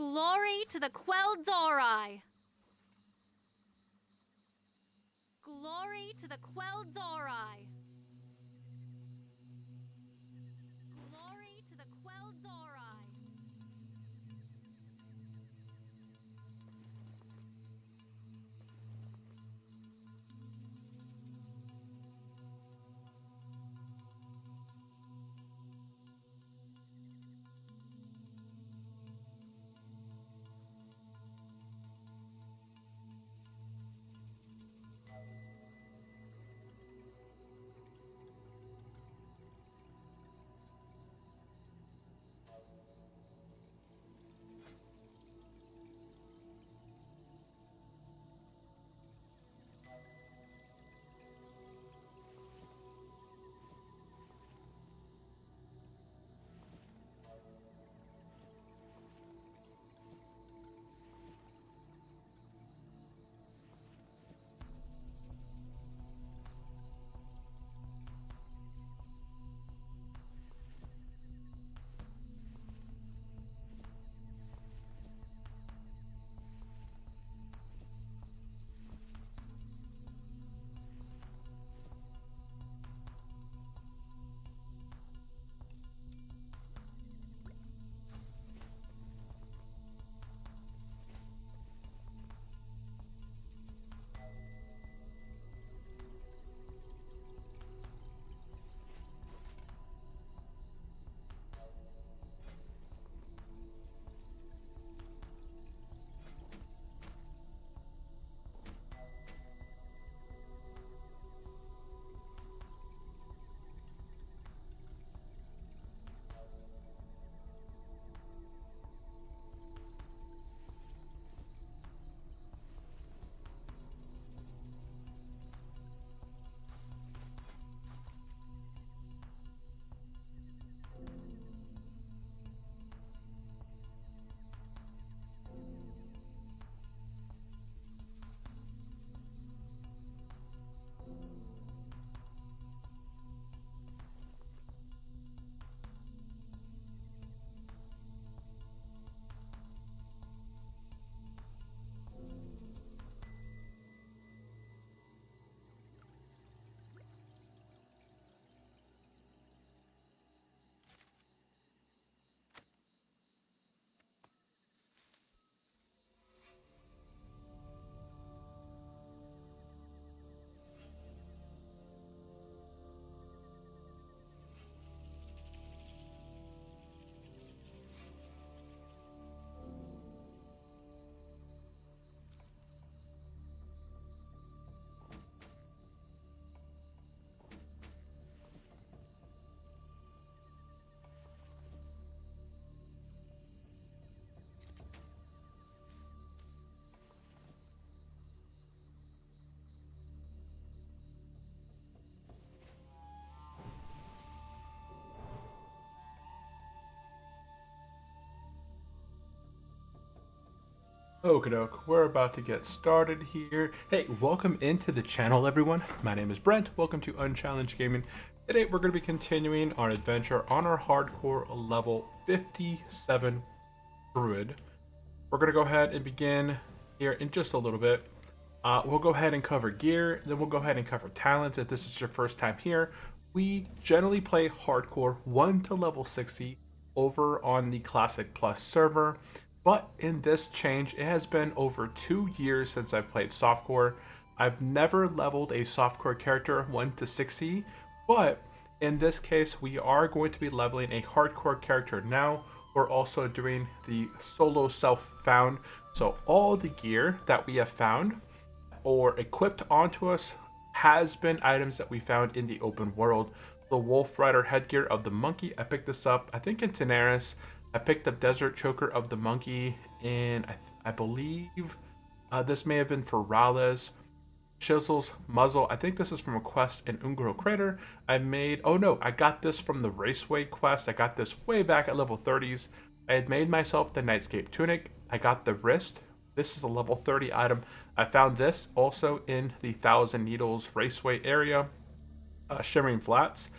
Glory to the Queldori! Glory to the Queldori! Glory to the Queldori! Okie doke, we're about to get started here. Hey, welcome into the channel, everyone. My name is Brent. Welcome to Unchallenged Gaming. Today, we're going to be continuing our adventure on our hardcore level 57 Druid. We're going to go ahead and begin here in just a little bit. We'll go ahead and cover gear, then we'll go ahead and cover talents if this is your first time here. We generally play hardcore 1 to level 60 over on the Classic Plus server. But in this change, it has been over 2 years since I've played softcore. I've never leveled a softcore character 1 to 60, but in this case, we are going to be leveling a hardcore character now. We're also doing the solo self-found. So all the gear that we have found or equipped onto us has been items that we found in the open world. The Wolf Rider headgear of the monkey, I picked this up, I think in Tenaris. I picked up Desert Choker of the monkey, and I believe this may have been for Rales. Chisel's muzzle, I think this is from a quest in Ungro Crater. I got this from the Raceway quest. I got this way back at level 30s. I had made myself the Nightscape Tunic. I got the wrist. This is a level 30 item. I found this also in the Thousand Needles Raceway area. Shimmering Flats.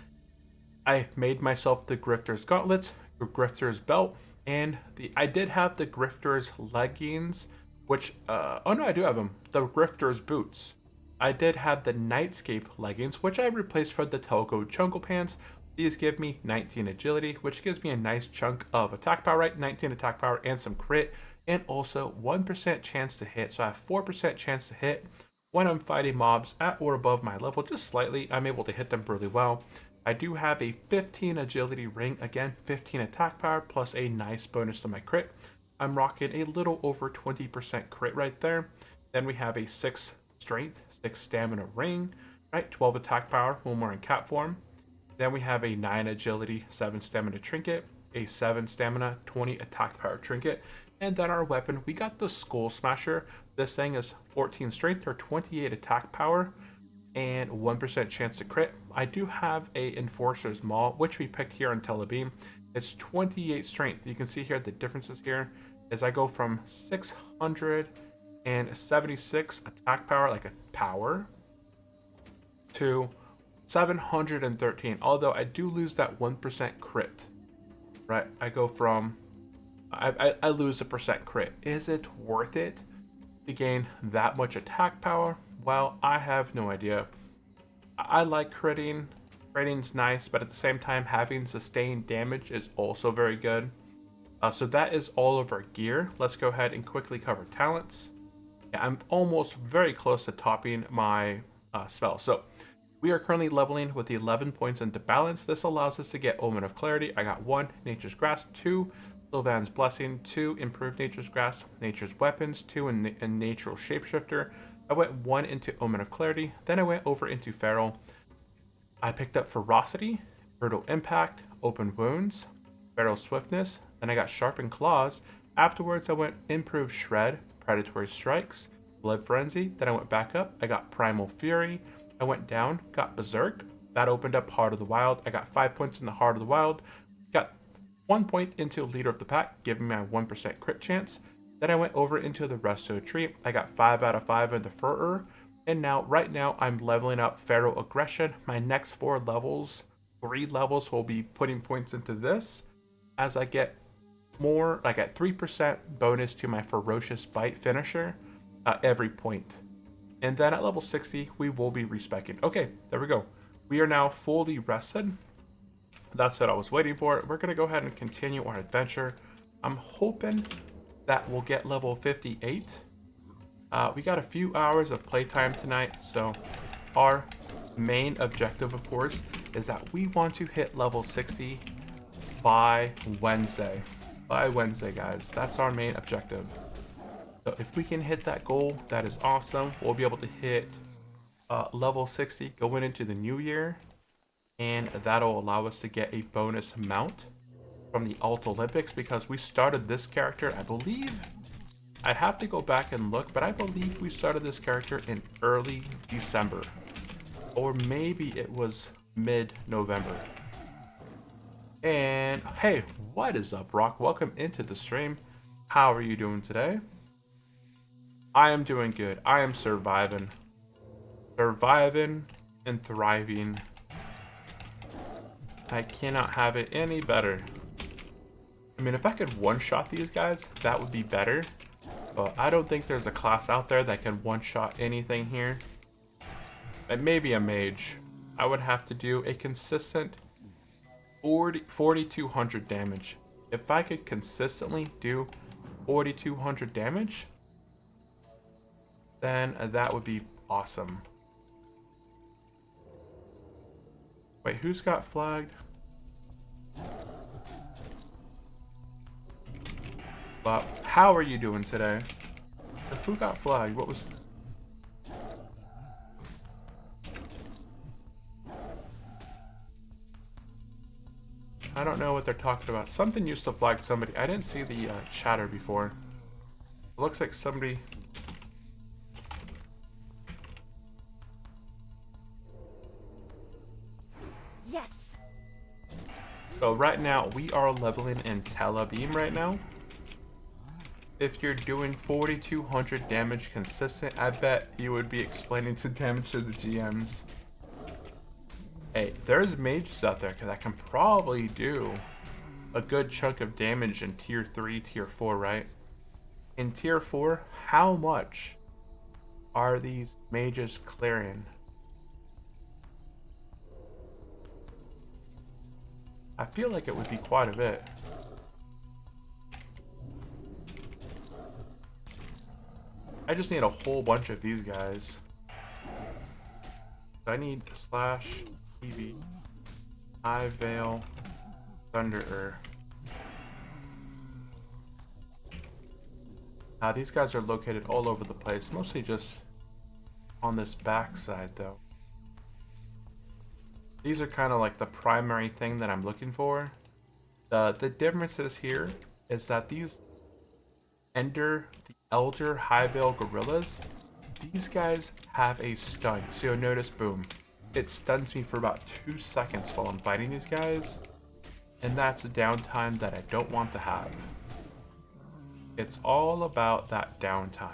I made myself the Grifter's Gauntlets, Grifter's Belt, And I did have the Grifter's leggings, which oh no, I do have them. The Grifter's boots. I did have the Nightscape leggings, which I replaced for the Telco Jungle Pants. These give me 19 agility, which gives me a nice chunk of attack power, right? 19 attack power and some crit, and also 1% chance to hit. So I have 4% chance to hit when I'm fighting mobs at or above my level, just slightly. I'm able to hit them really well. I do have a 15 agility ring, again, 15 attack power, plus a nice bonus to my crit. I'm rocking a little over 20% crit right there. Then we have a 6 strength, 6 stamina ring, right? 12 attack power when we're in cat form. Then we have a 9 agility, 7 stamina trinket, a 7 stamina, 20 attack power trinket. And then our weapon, we got the Skull Smasher. This thing is 14 strength or 28 attack power and 1% chance to crit. I do have a Enforcer's Maul, which we picked here on Telebeam. It's 28 strength. You can see here the differences here is I go from 676 attack power, like a power, to 713. Although I do lose that 1% crit, right? I go from, I lose a percent crit. Is it worth it to gain that much attack power? Well, I have no idea. I like critting. Critting's nice, but at the same time, having sustained damage is also very good. So that is all of our gear. Let's go ahead and quickly cover talents. Yeah, I'm almost very close to topping my spell. So we are currently leveling with 11 points into balance. This allows us to get Omen of Clarity. I got 1, Nature's Grasp, 2, Sylvan's Blessing, 2, Improved Nature's Grasp, Nature's Weapons, 2, and Natural Shapeshifter. I went 1 into Omen of Clarity, then I went over into Feral. I picked up Ferocity, Brutal Impact, Open Wounds, Feral Swiftness, then I got Sharpened Claws. Afterwards, I went Improved Shred, Predatory Strikes, Blood Frenzy, then I went back up, I got Primal Fury, I went down, got Berserk, that opened up Heart of the Wild, I got 5 points in the Heart of the Wild, got 1 point into Leader of the Pack, giving me a 1% crit chance. Then I went over into the Resto Tree. I got 5 out of 5 in the Furrer. And now, right now, I'm leveling up Feral Aggression. My next 4 levels, 3 levels, will be putting points into this. As I get more, I get 3% bonus to my Ferocious Bite finisher every point. And then at level 60, we will be respeccing. Okay, there we go. We are now fully rested. That's what I was waiting for. We're going to go ahead and continue our adventure. I'm hoping that we'll get level 58. We got a few hours of playtime tonight, so our main objective, of course, is that we want to hit level 60 by Wednesday. By Wednesday, guys. That's our main objective. So if we can hit that goal, that is awesome. We'll be able to hit level 60 going into the new year, and that'll allow us to get a bonus mount from the Alt Olympics, because we started this character, I believe, I'd have to go back and look, but I believe we started this character in early December, or maybe it was mid-November. And hey, what is up, Rock? Welcome into the stream. How are you doing today? I am doing good. I am surviving and thriving. I cannot have it any better. I mean, if I could one-shot these guys, that would be better. But I don't think there's a class out there that can one-shot anything here. And maybe a mage. I would have to do a consistent 4,200 damage. If I could consistently do 4,200 damage, then that would be awesome. Wait, who's got flagged? But how are you doing today? Who got flagged? What was... I don't know what they're talking about. Something used to flag somebody. I didn't see the chatter before. It looks like somebody... Yes. So right now, we are leveling in Telebeam right now. If you're doing 4,200 damage consistent, I bet you would be explaining the damage to the GMs. Hey, there's mages out there that can probably do a good chunk of damage in tier 3, tier 4, right? In tier 4, how much are these mages clearing? I feel like it would be quite a bit. I just need a whole bunch of these guys. I need slash EV, High Veil, Thunderer. Now these guys are located all over the place, mostly just on this back side though. These are kind of like the primary thing that I'm looking for. The differences here is that these the Elder High Veil Gorillas, these guys have a stun. So you'll notice, boom, it stuns me for about 2 seconds while I'm fighting these guys. And that's a downtime that I don't want to have. It's all about that downtime.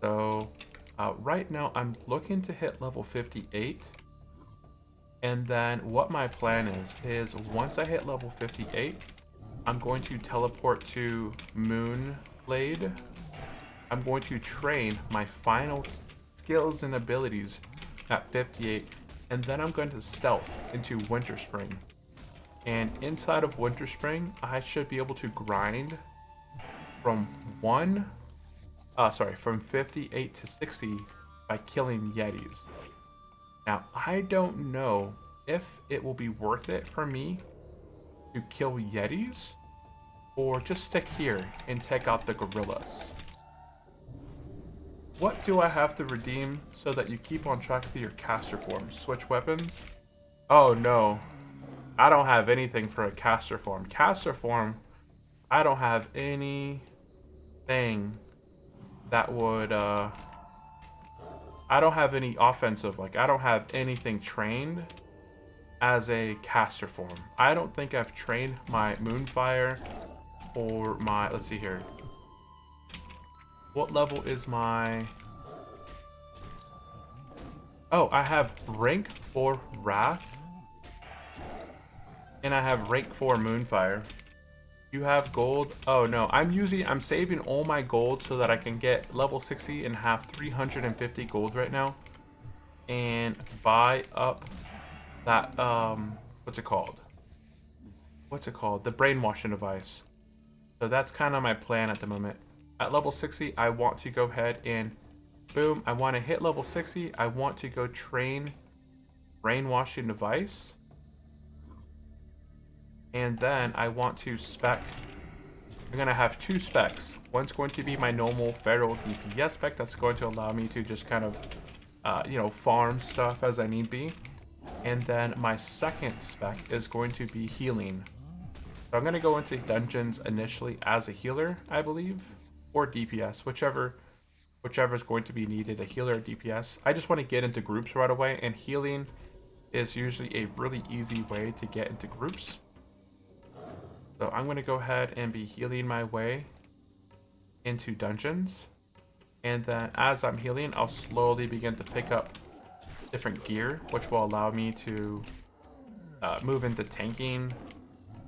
So right now I'm looking to hit level 58. And then what my plan is once I hit level 58, I'm going to teleport to Moonblade. I'm going to train my final skills and abilities at 58, and then I'm going to stealth into Winter Spring. And inside of Winter Spring, I should be able to grind from 58 to 60 by killing Yetis. Now, I don't know if it will be worth it for me to kill Yetis or just stick here and take out the gorillas. What do I have to redeem so that you keep on track of your caster form? Switch weapons? Oh no, I don't have anything for a caster form. Caster form, I don't have anything that would, I don't have any offensive, like I don't have anything trained as a caster form. I don't think I've trained my Moonfire or my, let's see here. What level is my... Oh, I have rank 4 Wrath. And I have rank 4 Moonfire. You have gold? Oh no, I'm saving all my gold so that I can get level 60 and have 350 gold right now. And buy up that, what's it called? The brainwashing device. So that's kind of my plan at the moment. At level 60, I want to go ahead and boom, I want to hit level 60. I want to go train brainwashing device. And then I want to spec. I'm going to have 2 specs. One's going to be my normal feral DPS spec that's going to allow me to just kind of, farm stuff as I need be. And then my second spec is going to be healing. So I'm going to go into dungeons initially as a healer, I believe, or DPS, whichever is going to be needed, a healer or DPS. I just want to get into groups right away, and healing is usually a really easy way to get into groups. So I'm going to go ahead and be healing my way into dungeons. And then as I'm healing, I'll slowly begin to pick up different gear, which will allow me to move into tanking,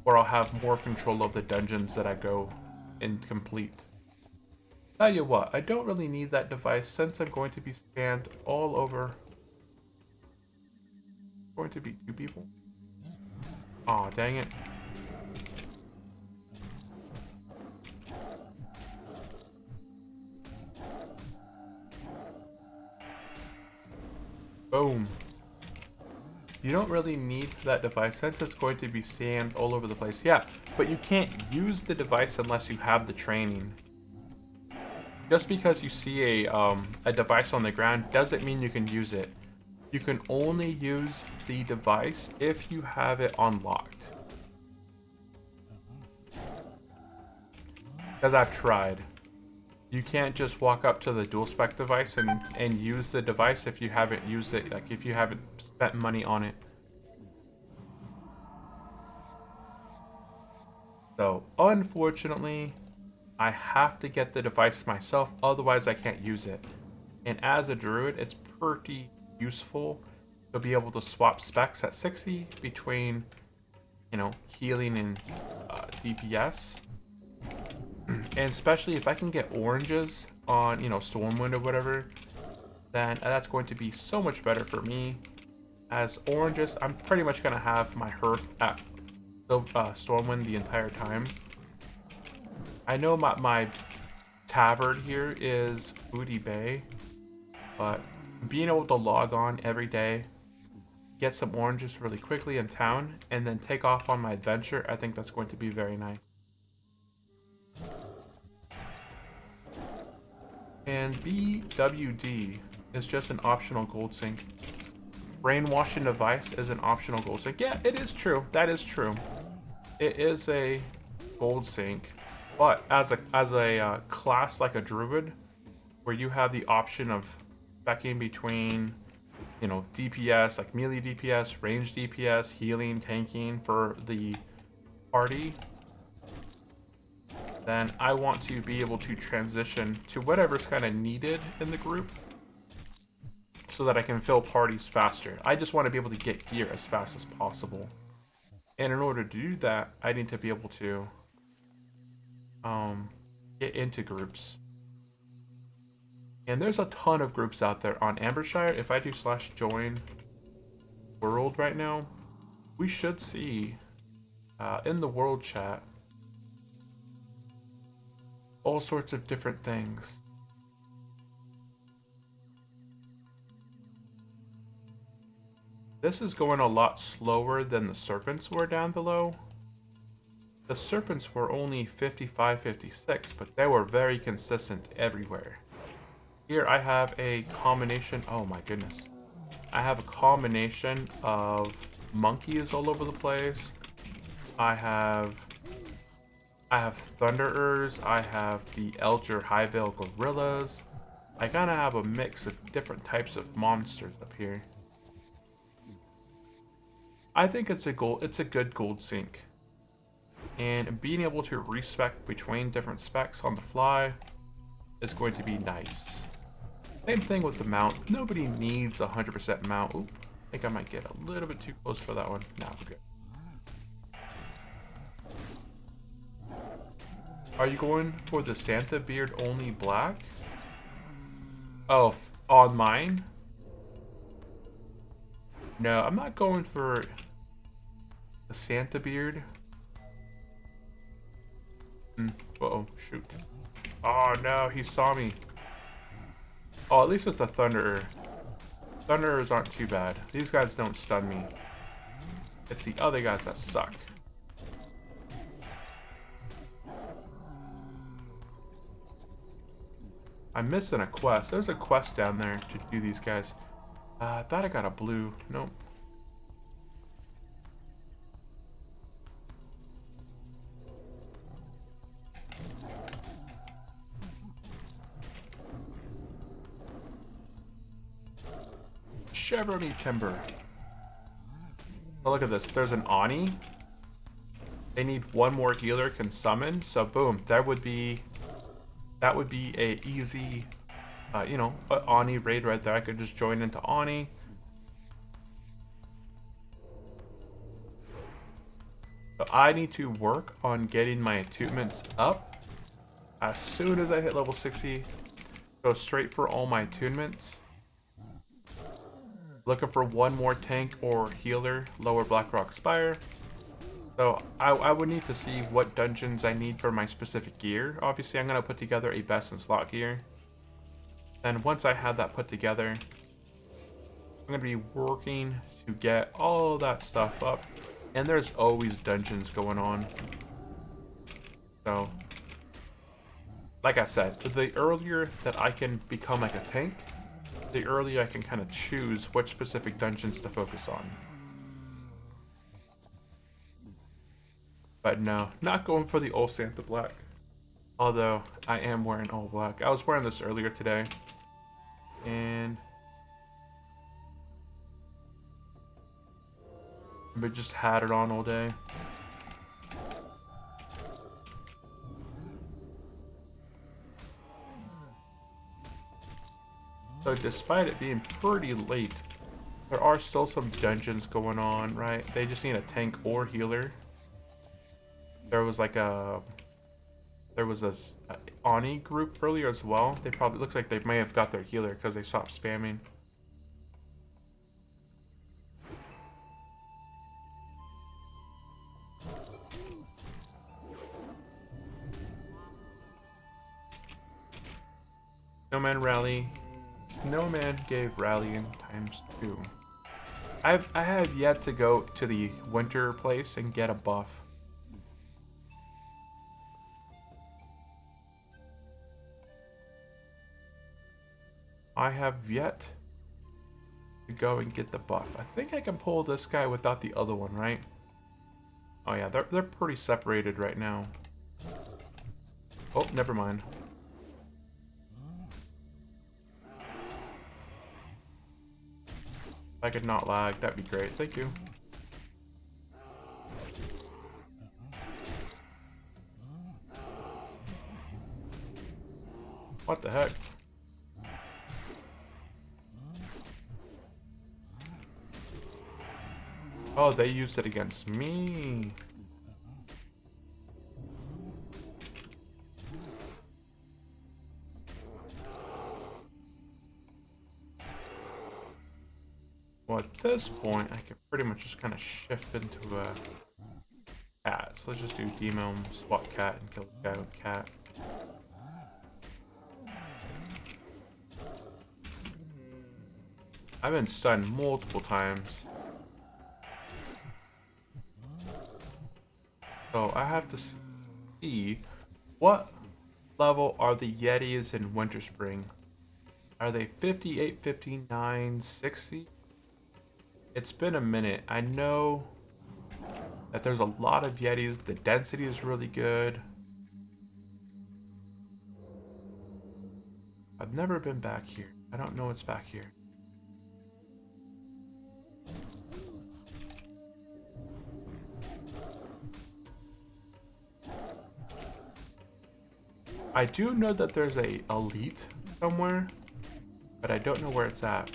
or I'll have more control of the dungeons that I go and complete. Tell you what, I don't really need that device since I'm going to be scanned all over. Going to be 2 people. Aw, dang it. Boom. You don't really need that device since it's going to be scanned all over the place. Yeah, but you can't use the device unless you have the training. Just because you see a device on the ground doesn't mean you can use it. You can only use the device if you have it unlocked. Because I've tried. You can't just walk up to the dual spec device and use the device if you haven't used it, like if you haven't spent money on it. So, unfortunately, I have to get the device myself, otherwise I can't use it. And as a druid, it's pretty useful to be able to swap specs at 60 between, you know, healing and DPS. And especially if I can get oranges on, you know, Stormwind or whatever, then that's going to be so much better for me. As oranges, I'm pretty much going to have my Hearth at Stormwind the entire time. I know my tabard here is Booty Bay, but being able to log on every day, get some oranges really quickly in town, and then take off on my adventure, I think that's going to be very nice. And BWD is just an optional gold sink. Brainwashing device is an optional gold sink. Yeah, it is true. That is true. It is a gold sink, but as a class like a Druid, where you have the option of specking between, you know, DPS, like melee DPS, range DPS, healing, tanking for the party, then I want to be able to transition to whatever's kind of needed in the group so that I can fill parties faster. I just want to be able to get gear as fast as possible. And in order to do that, I need to be able to get into groups. And there's a ton of groups out there on Ambershire. If I do /join world right now, we should see in the world chat all sorts of different things. This is going a lot slower than the serpents were down below. The serpents were only 55, 56, but they were very consistent everywhere. Here I have a combination, oh my goodness. I have a combination of monkeys all over the place. I have Thunderers, I have the Elder Highvale Gorillas. I kind of have a mix of different types of monsters up here. I think it's a good gold sink. And being able to respec between different specs on the fly is going to be nice. Same thing with the mount. Nobody needs 100% mount. Oop, I think I might get a little bit too close for that one. Nah, we're good. Are you going for the Santa beard only black? Oh, on mine? No, I'm not going for the Santa beard. Uh-oh, shoot. Oh no, he saw me. Oh, at least it's a Thunderer. Thunderers aren't too bad. These guys don't stun me. It's the other guys that suck. I'm missing a quest. There's a quest down there to do these guys. I thought I got a blue. Nope. Chevrolet Timber. Oh, look at this. There's an Ani. They need one more healer can summon. So boom, that would be a easy, you know, Ani raid right there. I could just join into Ani. So I need to work on getting my attunements up. As soon as I hit level 60, go straight for all my attunements. Looking for one more tank or healer, lower Blackrock Spire. So I would need to see what dungeons I need for my specific gear. Obviously, I'm going to put together a best in slot gear. And once I have that put together, I'm going to be working to get all that stuff up. And there's always dungeons going on. So, like I said, the earlier that I can become like a tank, the earlier I can kind of choose which specific dungeons to focus on. But no, not going for the old Santa black. Although, I am wearing all black. I was wearing this earlier today. And I just had it on all day. So despite it being pretty late, There are still some dungeons going on, right? They just need a tank or healer. There was like a Ani group earlier as well. They probably looks like they may have got their healer because they stopped spamming. Snowman rally. Snowman gave rallying ×2. I have yet to go to the winter place and get a buff. I have yet to go and get the buff. I think I can pull this guy without the other one, right? Oh yeah, they're pretty separated right now. Oh, never mind. If I could not lag, that'd be great. Thank you. What the heck? Oh, they used it against me. Well, at this point, I can pretty much just kind of shift into a cat. So let's just do demo, swap cat, and kill the guy with cat. I've been stunned multiple times. So I have to see what level are the Yetis in Winter Spring. Are they 58, 59, 60? It's been a minute. I know that there's a lot of Yetis. The density is really good. I've never been back here. I don't know what's back here. I do know that there's a elite somewhere, but I don't know where it's at.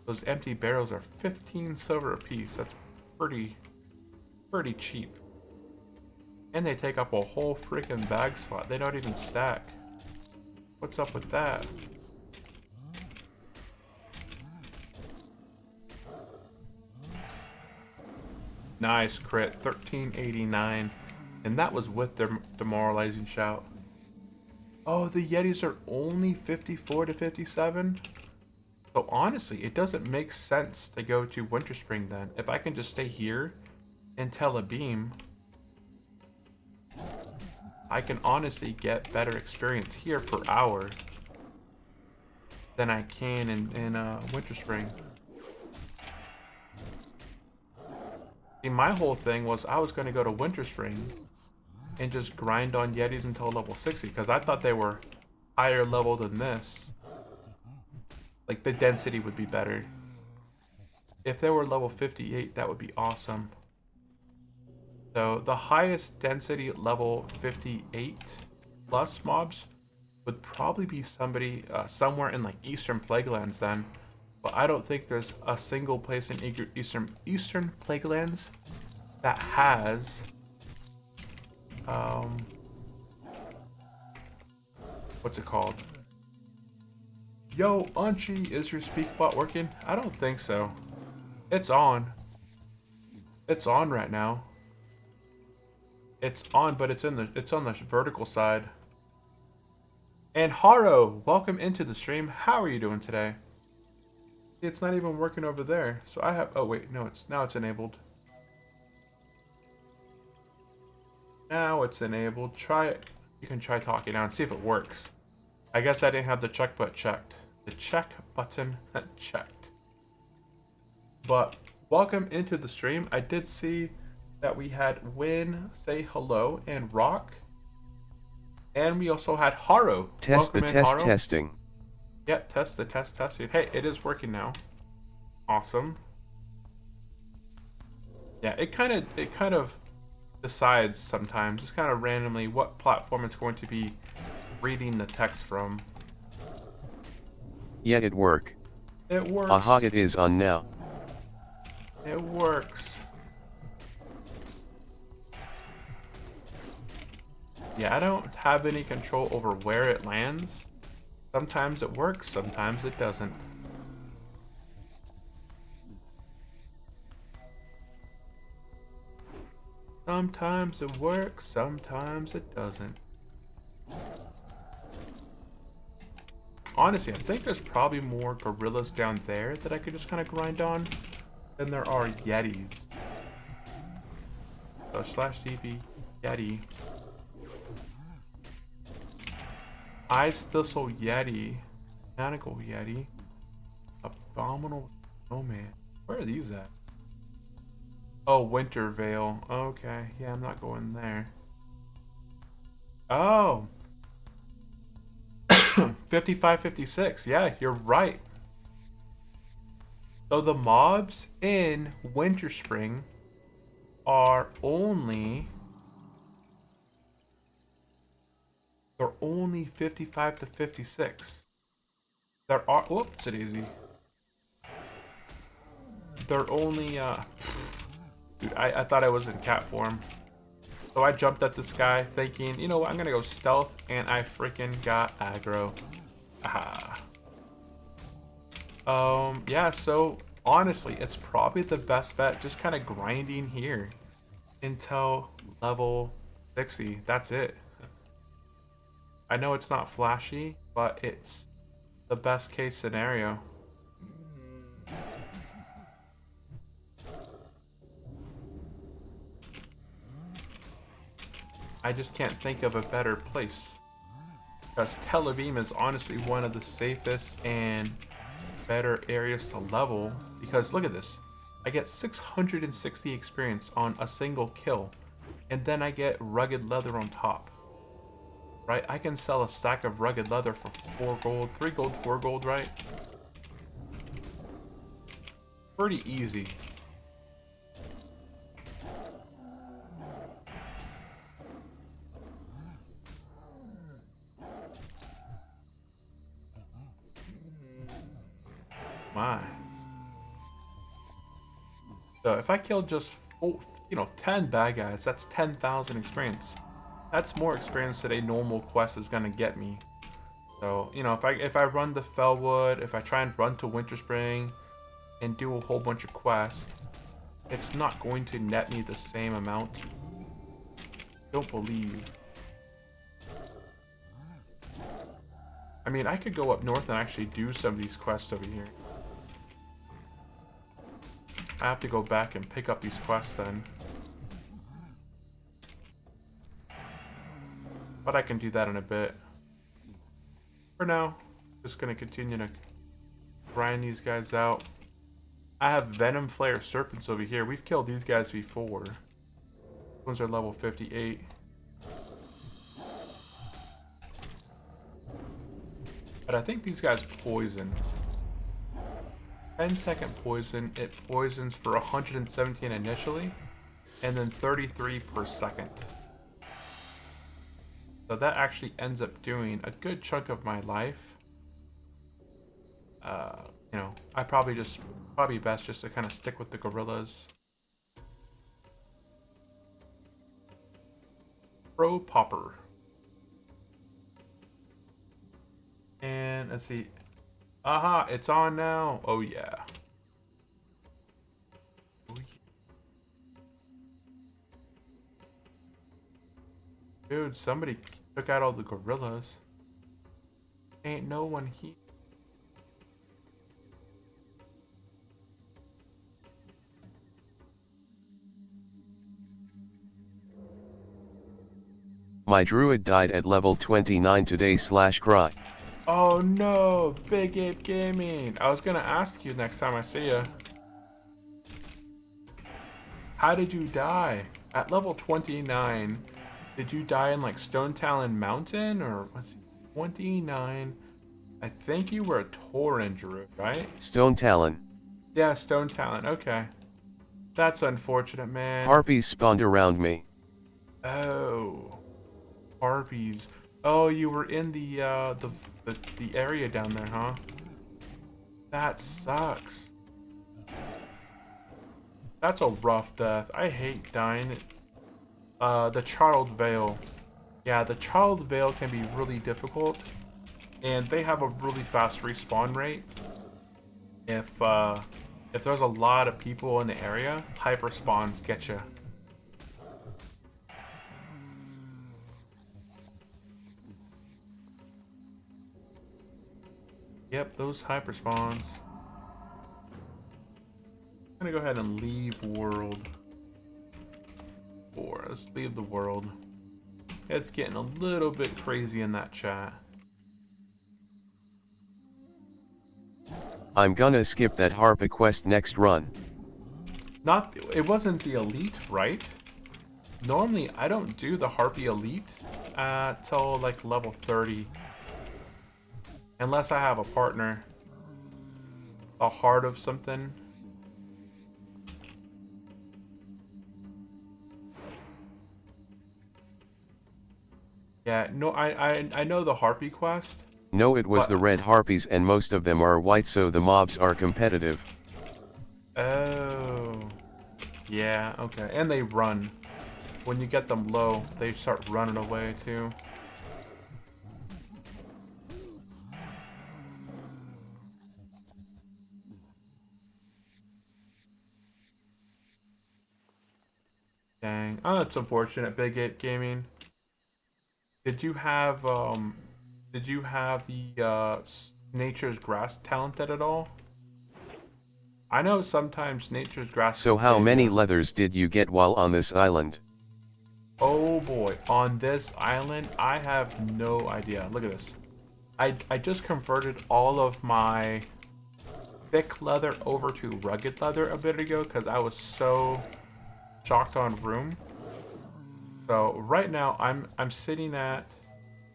Those empty barrels are 15 silver apiece. That's pretty cheap. And they take up a whole freaking bag slot. They don't even stack. What's up with that? Nice crit, 1389. And that was with their demoralizing shout. Oh, the Yetis are only 54 to 57? So honestly, it doesn't make sense to go to Winter Spring then. If I can just stay here and tell a beam, I can honestly get better experience here per hour than I can in Winter Spring. See, my whole thing was I was going to go to Winter Spring and just grind on Yetis until level 60 because I thought they were higher level than this. Like, the density would be better. If they were level 58, that would be awesome. So, the highest density level 58 plus mobs would probably be somebody somewhere in, like, Eastern Plaguelands then. But I don't think there's a single place in Eastern Plaguelands that has... what's it called? Yo, Unchi, is your speak bot working? I don't think so. It's on. It's on right now. It's on, but it's on the vertical side. And Haro, welcome into the stream. How are you doing today? It's not even working over there. So I have, oh wait, no, now it's enabled. Now it's enabled. Try it. You can try talking now and see if it works. I guess I didn't have the check button checked. The check button checked. But welcome into the stream. I did see that we had Win say hello and Rock. And we also had Haro. Test welcome the test Haro. testing. Yeah, test the test testing. Hey, it is working now. Awesome. Yeah, it kind of decides sometimes, just kind of randomly, what platform it's going to be reading the text from. Yet it work. It works. Aha, it is on now. It works. Yeah, I don't have any control over where it lands. Sometimes it works, sometimes it doesn't. Sometimes it works, sometimes it doesn't. Honestly, I think there's probably more gorillas down there that I could just kind of grind on than there are yetis. So /DB yeti. Ice Thistle Yeti. Mechanical Yeti. Abominable Snowman. Where are these at? Oh, Winter Vale. Okay. Yeah, I'm not going there. Oh. 55-56. Yeah, you're right. So the mobs in Winter Spring are only... They're only 55 to 56. There are, whoops, it easy. They're only, dude, I thought I was in cat form. So I jumped at this guy thinking, you know what, I'm gonna go stealth, and I freaking got aggro. Aha. Yeah, so honestly, it's probably the best bet, just kind of grinding here until level 60. That's it. I know it's not flashy, but it's the best case scenario. I just can't think of a better place. Because Tel Aviv is honestly one of the safest and better areas to level. Because look at this. I get 660 experience on a single kill. And then I get rugged leather on top. Right? I can sell a stack of rugged leather for 4 gold, 3 gold, 4 gold, right? Pretty easy. My. So if I kill just 10 bad guys, that's 10,000 experience. That's more experience that a normal quest is gonna get me. So, you know, if I run the Fellwood, if I try and run to Winterspring and do a whole bunch of quests, it's not going to net me the same amount. Don't believe. I mean, I could go up north and actually do some of these quests over here. I have to go back and pick up these quests then. But I can do that in a bit. For now, just gonna continue to grind these guys out. I have Venom Flare Serpents over here. We've killed these guys before. These ones are level 58. But I think these guys poison. 10-second poison. It poisons for 117 initially, and then 33 per second. So that actually ends up doing a good chunk of my life. You know, probably best just to kind of stick with the gorillas. Pro Popper. And let's see. Aha, it's on now. Oh yeah. Oh, yeah. Dude, somebody took out all the gorillas. Ain't no one here. My druid died at level 29 today /cry. Oh no, Big Ape Gaming. I was gonna ask you next time I see you. How did you die? At level 29, did you die in like Stone Talon Mountain or let's see, 29? I think you were a Tauren Druid, right? Stone Talon. Yeah, Stone Talon, okay. That's unfortunate, man. Harpies spawned around me. Oh, harpies. Oh, you were in the area down there, huh? That sucks. That's a rough death. I hate dying. The Charred Veil. Yeah, the Charred Veil can be really difficult, and they have a really fast respawn rate. If there's a lot of people in the area, hyper spawns get you. Yep, those hyper spawns. I'm gonna go ahead and leave world. Or let's leave the world. It's getting a little bit crazy in that chat. I'm gonna skip that Harpa quest next run. It wasn't the elite, right? Normally I don't do the Harpy elite till like level 30. Unless I have a partner. A heart of something. Yeah, no, I know the Harpy quest. No, it was the red harpies and most of them are white, so the mobs are competitive. Oh. Yeah, okay. And they run. When you get them low, they start running away too. Dang. Oh, that's unfortunate, Big Ape Gaming. Did you have the Nature's Grass talented at all? I know sometimes Nature's Grass. So how many leathers did you get while on this island? Oh boy, on this island, I have no idea. Look at this. I just converted all of my thick leather over to rugged leather a bit ago because I was so shocked on room. So right now I'm sitting at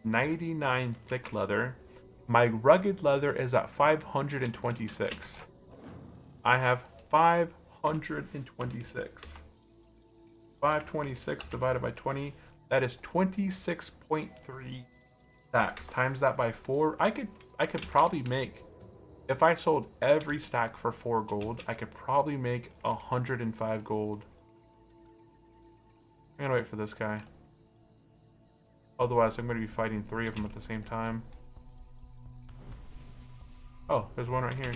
99 thick leather. My rugged leather is at 526. I have 526. 526 divided by 20, that is 26.3 stacks. Times that by 4, I could probably make, if I sold every stack for 4 gold, I could probably make 105 gold. I'm gonna wait for this guy. Otherwise, I'm gonna be fighting 3 of them at the same time. Oh, there's one right here.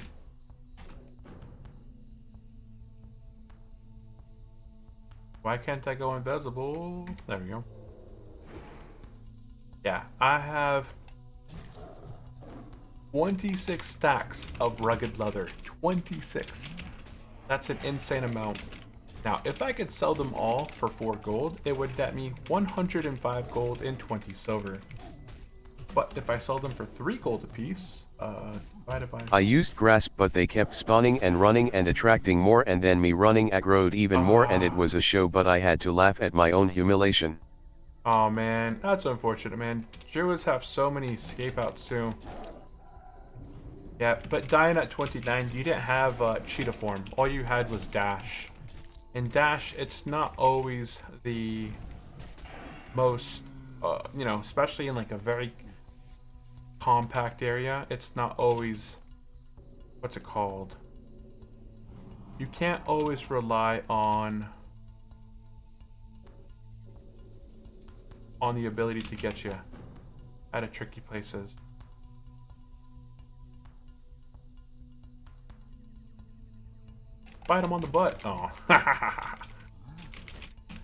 Why can't I go invisible? There we go. Yeah, I have 26 stacks of rugged leather. 26. That's an insane amount. Now, if I could sell them all for 4 gold, it would net me 105 gold and 20 silver. But if I sell them for 3 gold apiece, divided by... I used grasp, but they kept spawning and running and attracting more, and then me running aggroed even more, and it was a show, but I had to laugh at my own humiliation. Oh man, that's unfortunate, man. Druids have so many escape outs too. Yeah, but dying at 29, you didn't have cheetah form. All you had was dash. And dash, it's not always the most, you know, especially in like a very compact area, it's not always, what's it called? You can't always rely on the ability to get you out of tricky places. Bite him on the butt. Oh.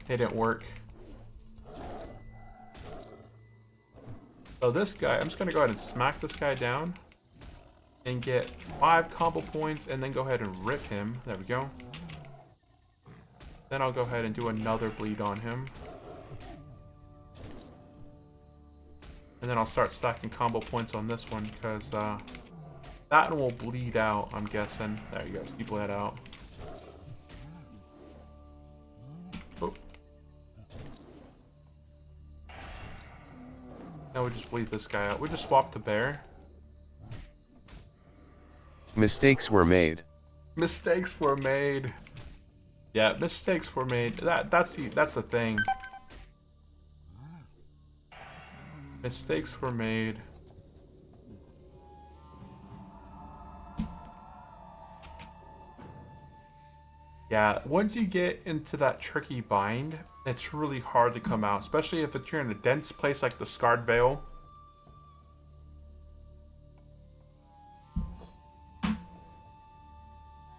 It didn't work. So this guy, I'm just going to go ahead and smack this guy down and get 5 combo points and then go ahead and rip him. There we go. Then I'll go ahead and do another bleed on him. And then I'll start stacking combo points on this one because that one will bleed out, I'm guessing. There you go, he bled out. Oh. Now we just bleed this guy out. We just swapped the bear. Mistakes were made. Mistakes were made. Yeah, mistakes were made. That's the thing. Mistakes were made. Yeah, once you get into that tricky bind, it's really hard to come out, especially if you're in a dense place like the Scarred Vale.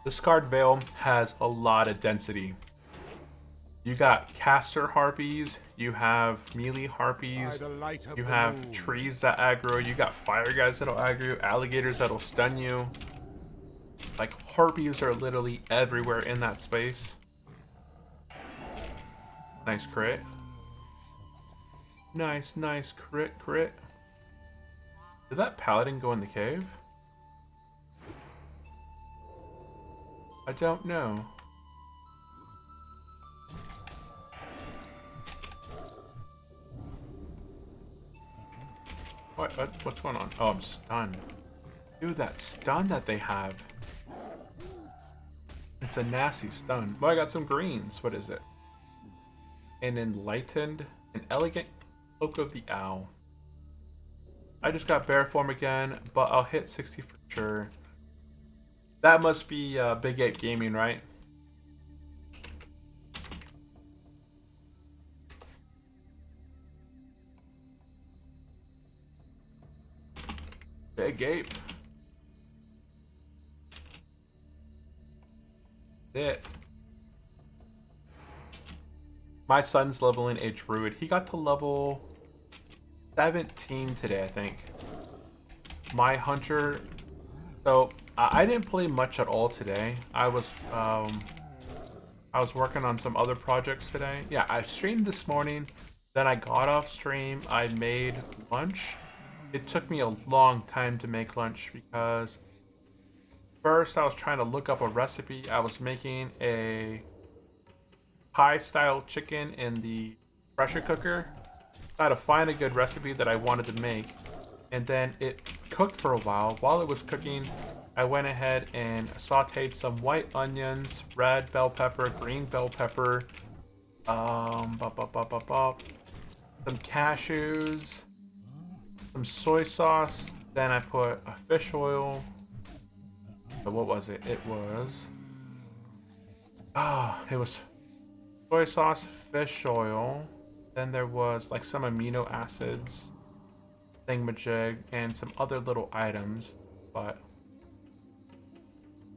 The Scarred Vale has a lot of density. You got caster harpies, you have melee harpies, you have trees that aggro, you got fire guys that'll aggro, alligators that'll stun you. Like, harpies are literally everywhere in that space. Nice crit. Nice crit. Did that paladin go in the cave? I don't know. What's going on? Oh, I'm stunned. Dude, that stun that they have. It's a nasty stun. Well, I got some greens. What is it? An enlightened, an elegant cloak of the owl. I just got bear form again, but I'll hit 60 for sure. That must be Big 8 Gaming, right? Big Ape. It. My son's leveling a Druid. He got to level 17 today, I think. My Hunter. So I didn't play much at all today. I was working on some other projects today. Yeah, I streamed this morning. Then I got off stream. I made lunch. It took me a long time to make lunch because first I was trying to look up a recipe. I was making a pie style chicken in the pressure cooker. I had to find a good recipe that I wanted to make, and then it cooked for a while. While it was cooking, I went ahead and sauteed some white onions, red bell pepper, green bell pepper, some cashews, some soy sauce. Then I put a fish oil. So what was it? It was soy sauce, fish oil. Then there was like some amino acids, thingamajig, and some other little items, but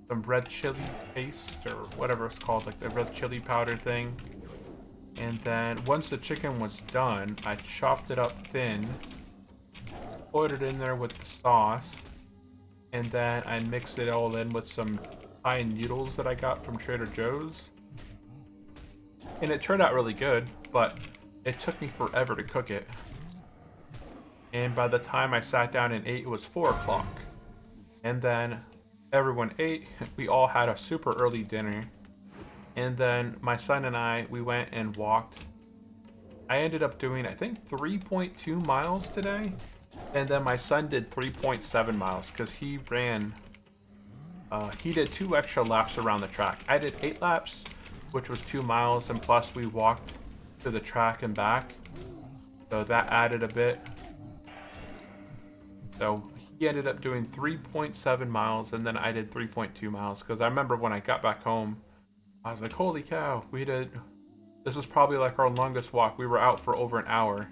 some red chili paste or whatever it's called, like the red chili powder thing. And then once the chicken was done, I chopped it up thin, put it in there with the sauce, and then I mixed it all in with some Thai noodles that I got from Trader Joe's. And it turned out really good, but it took me forever to cook it. And by the time I sat down and ate, it was 4 o'clock. And then everyone ate. We all had a super early dinner. And then my son and I, we went and walked. I ended up doing, I think, 3.2 miles today. And then my son did 3.7 miles because he ran, he did 2 extra laps around the track. I did 8 laps, which was 2 miles, and plus we walked to the track and back. So that added a bit. So he ended up doing 3.7 miles, and then I did 3.2 miles because I remember when I got back home, I was like, holy cow, this is probably like our longest walk. We were out for over an hour.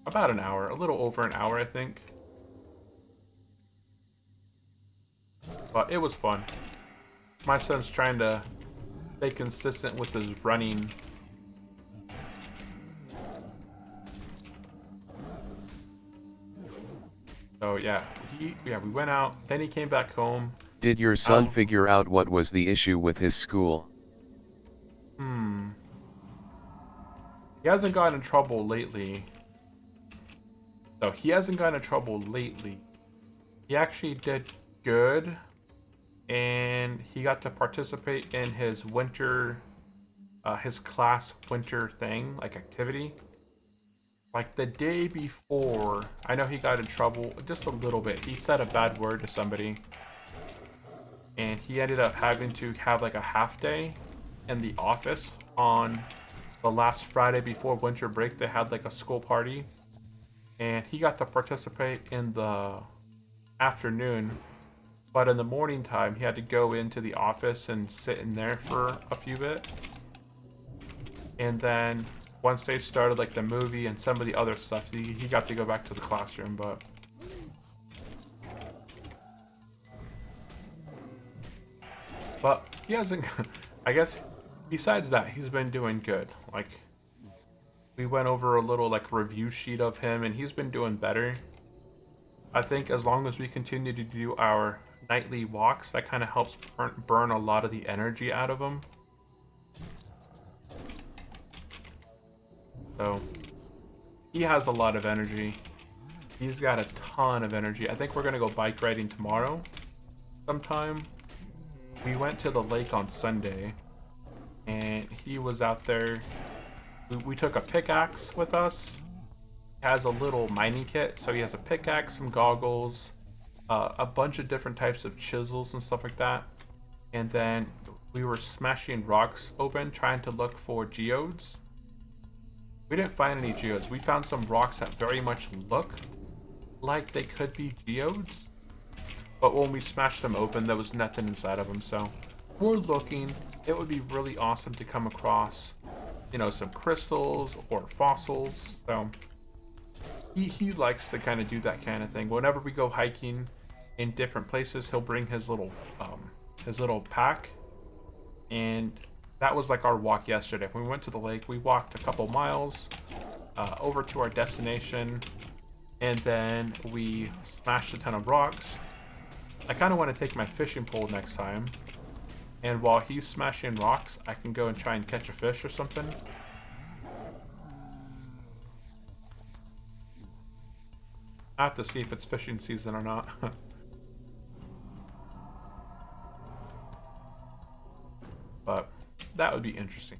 About an hour, a little over an hour, I think. But it was fun. My son's trying to stay consistent with his running. So yeah, we went out, then he came back home. Did your son figure out what was the issue with his school? He hasn't gotten in trouble lately. So he hasn't gotten in trouble lately. He actually did good, and he got to participate in his winter, his class winter thing, like activity. Like the day before, I know he got in trouble just a little bit. He said a bad word to somebody, and he ended up having to have like a half day in the office on the last Friday before winter break. They had like a school party, and he got to participate in the afternoon. But in the morning time, he had to go into the office and sit in there for a few bit. And then once they started like the movie and some of the other stuff, he got to go back to the classroom. But he hasn't. I guess besides that, he's been doing good. Like, we went over a little like review sheet of him, and he's been doing better. I think as long as we continue to do our nightly walks, that kind of helps burn a lot of the energy out of him. So he has a lot of energy. He's got a ton of energy. I think we're gonna go bike riding tomorrow sometime. We went to the lake on Sunday, and he was out there. We took a pickaxe with us. He has a little mining kit, so he has a pickaxe, some goggles, a bunch of different types of chisels and stuff like that. And then we were smashing rocks open, trying to look for geodes. We didn't find any geodes. We found some rocks that very much look like they could be geodes, but when we smashed them open, there was nothing inside of them. So we're looking. It would be really awesome to come across, you know, some crystals or fossils. So he likes to kind of do that kind of thing. Whenever we go hiking in different places, he'll bring his little pack, and that was like our walk yesterday. When we went to the lake, we walked a couple miles over to our destination, and then we smashed a ton of rocks. I kind of want to take my fishing pole next time, and while he's smashing rocks, I can go and try and catch a fish or something. I have to see if it's fishing season or not. But that would be interesting.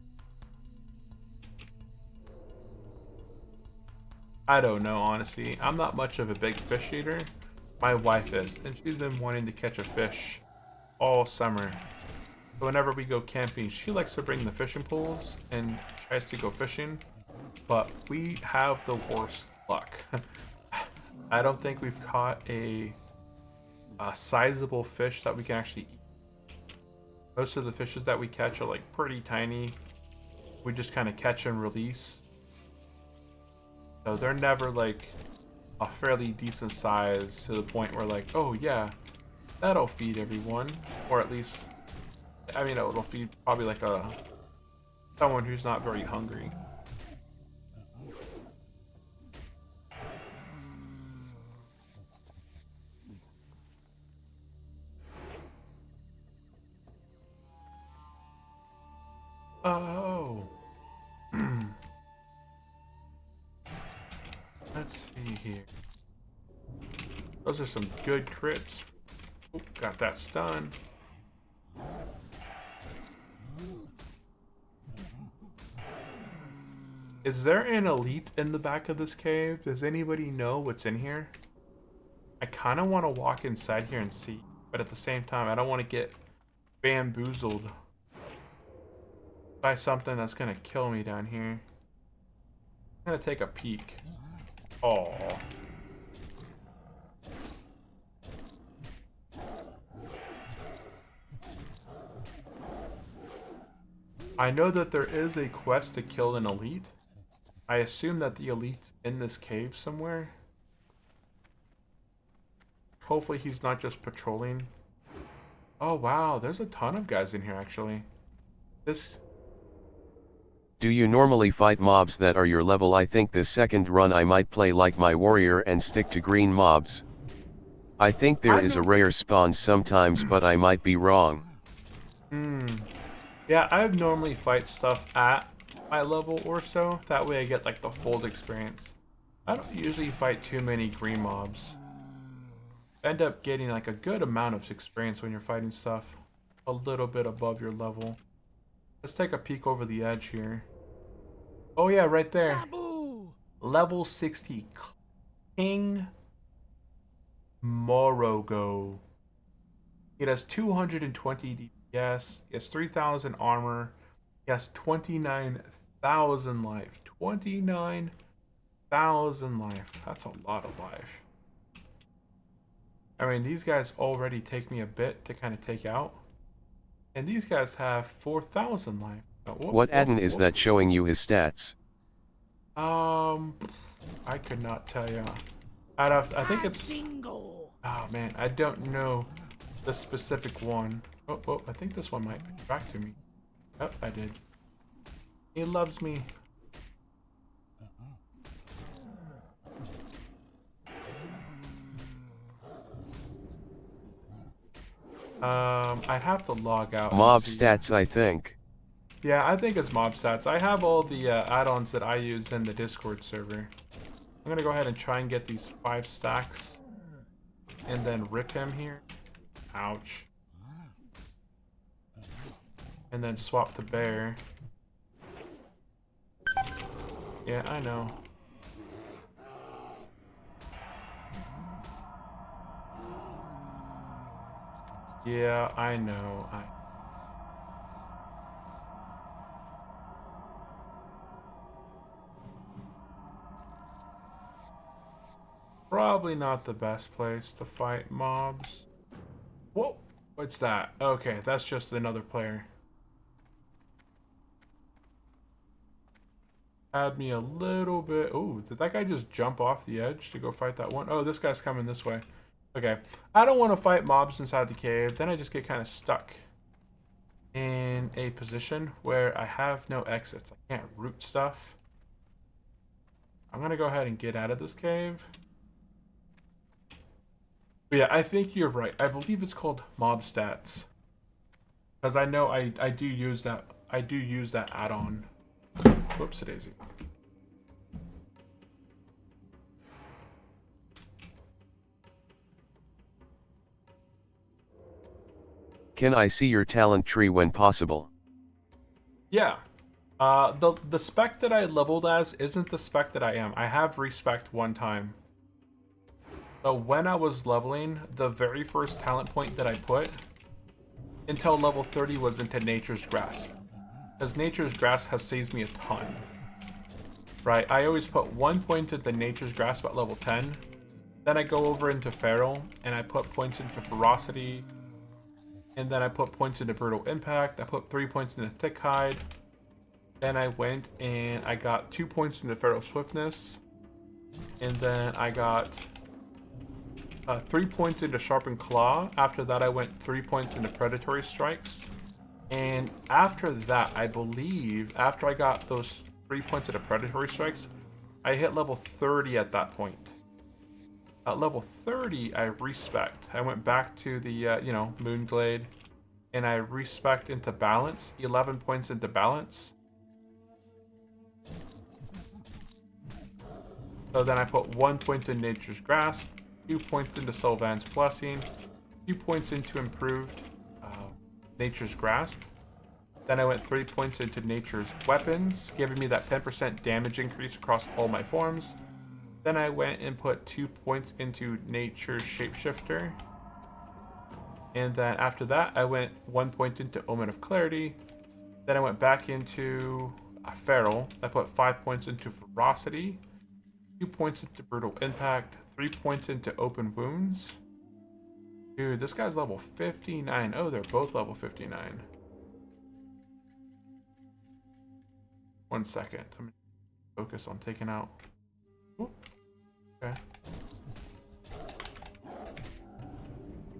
I don't know, honestly. I'm not much of a big fish eater. My wife is, and she's been wanting to catch a fish all summer. So whenever we go camping, she likes to bring the fishing poles and tries to go fishing, but we have the worst luck. I don't think we've caught a sizable fish that we can actually eat. Most of the fishes that we catch are like pretty tiny. We just kind of catch and release. So they're never like a fairly decent size to the point where like, oh yeah, that'll feed everyone. Or at least, I mean, it'll feed probably like someone who's not very hungry. Oh. Let's see here. Those are some good crits. Oh, got that stun. Is there an elite in the back of this cave? Does anybody know what's in here? I kind of want to walk inside here and see, but at the same time, I don't want to get bamboozled by something that's gonna kill me down here. I'm gonna take a peek. Oh. I know that there is a quest to kill an elite. I assume that the elite's in this cave somewhere. Hopefully he's not just patrolling. Oh wow, there's a ton of guys in here actually. Do you normally fight mobs that are your level? I think this second run I might play like my warrior and stick to green mobs. I think there is a rare spawn sometimes, but I might be wrong. Yeah, I normally fight stuff at my level or so. That way I get like the full experience. I don't usually fight too many green mobs. End up getting like a good amount of experience when you're fighting stuff a little bit above your level. Let's take a peek over the edge here. Oh yeah, right there. Taboo. Level 60 King Morogo. It has 220 DPS. He has 3,000 armor. He has 29,000 life. 29,000 1,000 life. That's a lot of life. I mean, these guys already take me a bit to kind of take out. And these guys have 4,000 life. Oh, What add-on is that showing you his stats? I could not tell you. I think it's... Oh man, I don't know the specific one. Oh, I think this one might come back to me. Oh, I did. He loves me. I'd have to log out. Mob stats, I think. Yeah, I think it's mob stats. I have all the add-ons that I use in the Discord server. I'm gonna go ahead and try and get these 5 stacks. And then rip him here. Ouch. And then swap to bear. Yeah, I know. Yeah, I know. Probably not the best place to fight mobs. Whoa! What's that? Okay, that's just another player. Add me a little bit. Oh, did that guy just jump off the edge to go fight that one? Oh, this guy's coming this way. Okay, I don't want to fight mobs inside the cave. Then I just get kind of stuck in a position where I have no exits. I can't root stuff. I'm going to go ahead and get out of this cave. But yeah, I think you're right. I believe it's called mob stats. Because I know I do use that. I do use that add-on. Whoops, daisy. Can I see your talent tree when possible? Yeah. The spec that I leveled as isn't the spec that I am. I have respec one time. So when I was leveling, the very first talent point that I put until level 30 was into Nature's Grasp. Because Nature's Grasp has saved me a ton. Right, I always put 1 point into Nature's Grasp at level 10. Then I go over into Feral, and I put points into Ferocity. And then I put points into Brutal Impact. I put 3 points into Thick Hide. Then I went and I got 2 points into Feral Swiftness. And then I got 3 points into Sharpened Claw. After that, I went 3 points into Predatory Strikes. And after that, I believe, after I got those 3 points into Predatory Strikes, I hit level 30 at that point. At level 30, I respect. I went back to the, Moonglade, and I respect into Balance, 11 points into Balance. So then I put 1 point in Nature's Grasp, 2 points into Sylvan's Blessing, 2 points into Improved Nature's Grasp. Then I went 3 points into Nature's Weapons, giving me that 10% damage increase across all my forms. Then I went and put 2 points into Nature's Shapeshifter. And then after that, I went 1 point into Omen of Clarity. Then I went back into Feral. I put 5 points into Ferocity, 2 points into Brutal Impact, 3 points into Open Wounds. Dude, this guy's level 59. Oh, they're both level 59. 1 second. I'm gonna focus on taking out. Ooh. Okay.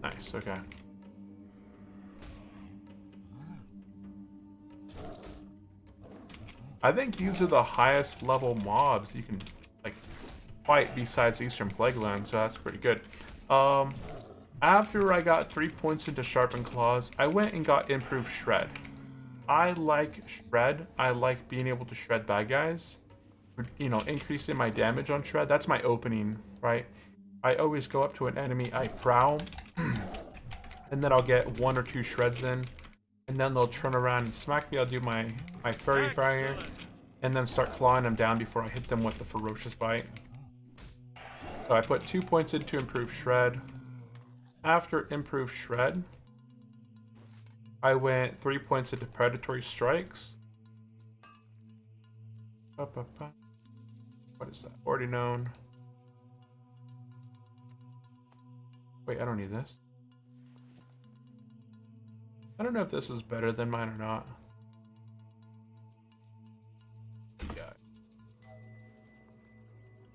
Nice, okay. I think these are the highest level mobs you can fight besides Eastern Plagueland, so that's pretty good. After I got 3 points into Sharpened Claws, I went and got Improved Shred. I like Shred. I like being able to shred bad guys. Increasing my damage on Shred. That's my opening, right? I always go up to an enemy, I prowl, and then I'll get 1 or 2 shreds in, and then they'll turn around and smack me. I'll do my Furry Fire, and then start clawing them down before I hit them with the Ferocious Bite. So I put 2 points into Improved Shred. After Improved Shred, I went 3 points into Predatory Strikes. What is that? Already known. Wait, I don't need this. I don't know if this is better than mine or not. Yeah.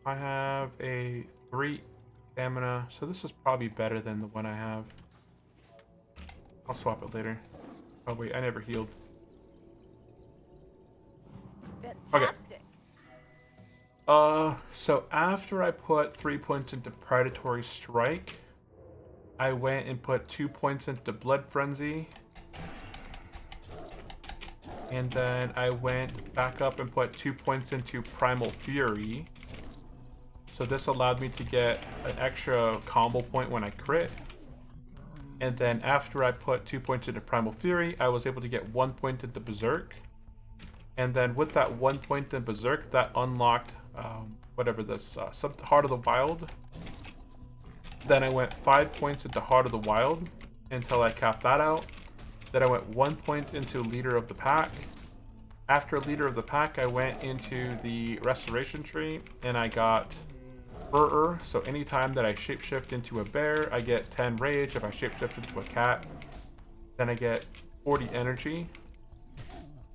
I have a 3 stamina, so this is probably better than the one I have. I'll swap it later. Oh wait, I never healed. Fantastic. So after I put 3 points into Predatory Strike, I went and put 2 points into Blood Frenzy. And then I went back up and put 2 points into Primal Fury. So this allowed me to get an extra combo point when I crit. And then after I put 2 points into Primal Fury, I was able to get 1 point into Berserk. And then with that 1 point in Berserk, that unlocked whatever this, Heart of the Wild. Then I went 5 points into Heart of the Wild until I capped that out. Then I went 1 point into Leader of the Pack. After Leader of the Pack, I went into the Restoration Tree and I got Fur. So anytime that I shapeshift into a bear, I get 10 rage. If I shapeshift into a cat, then I get 40 energy.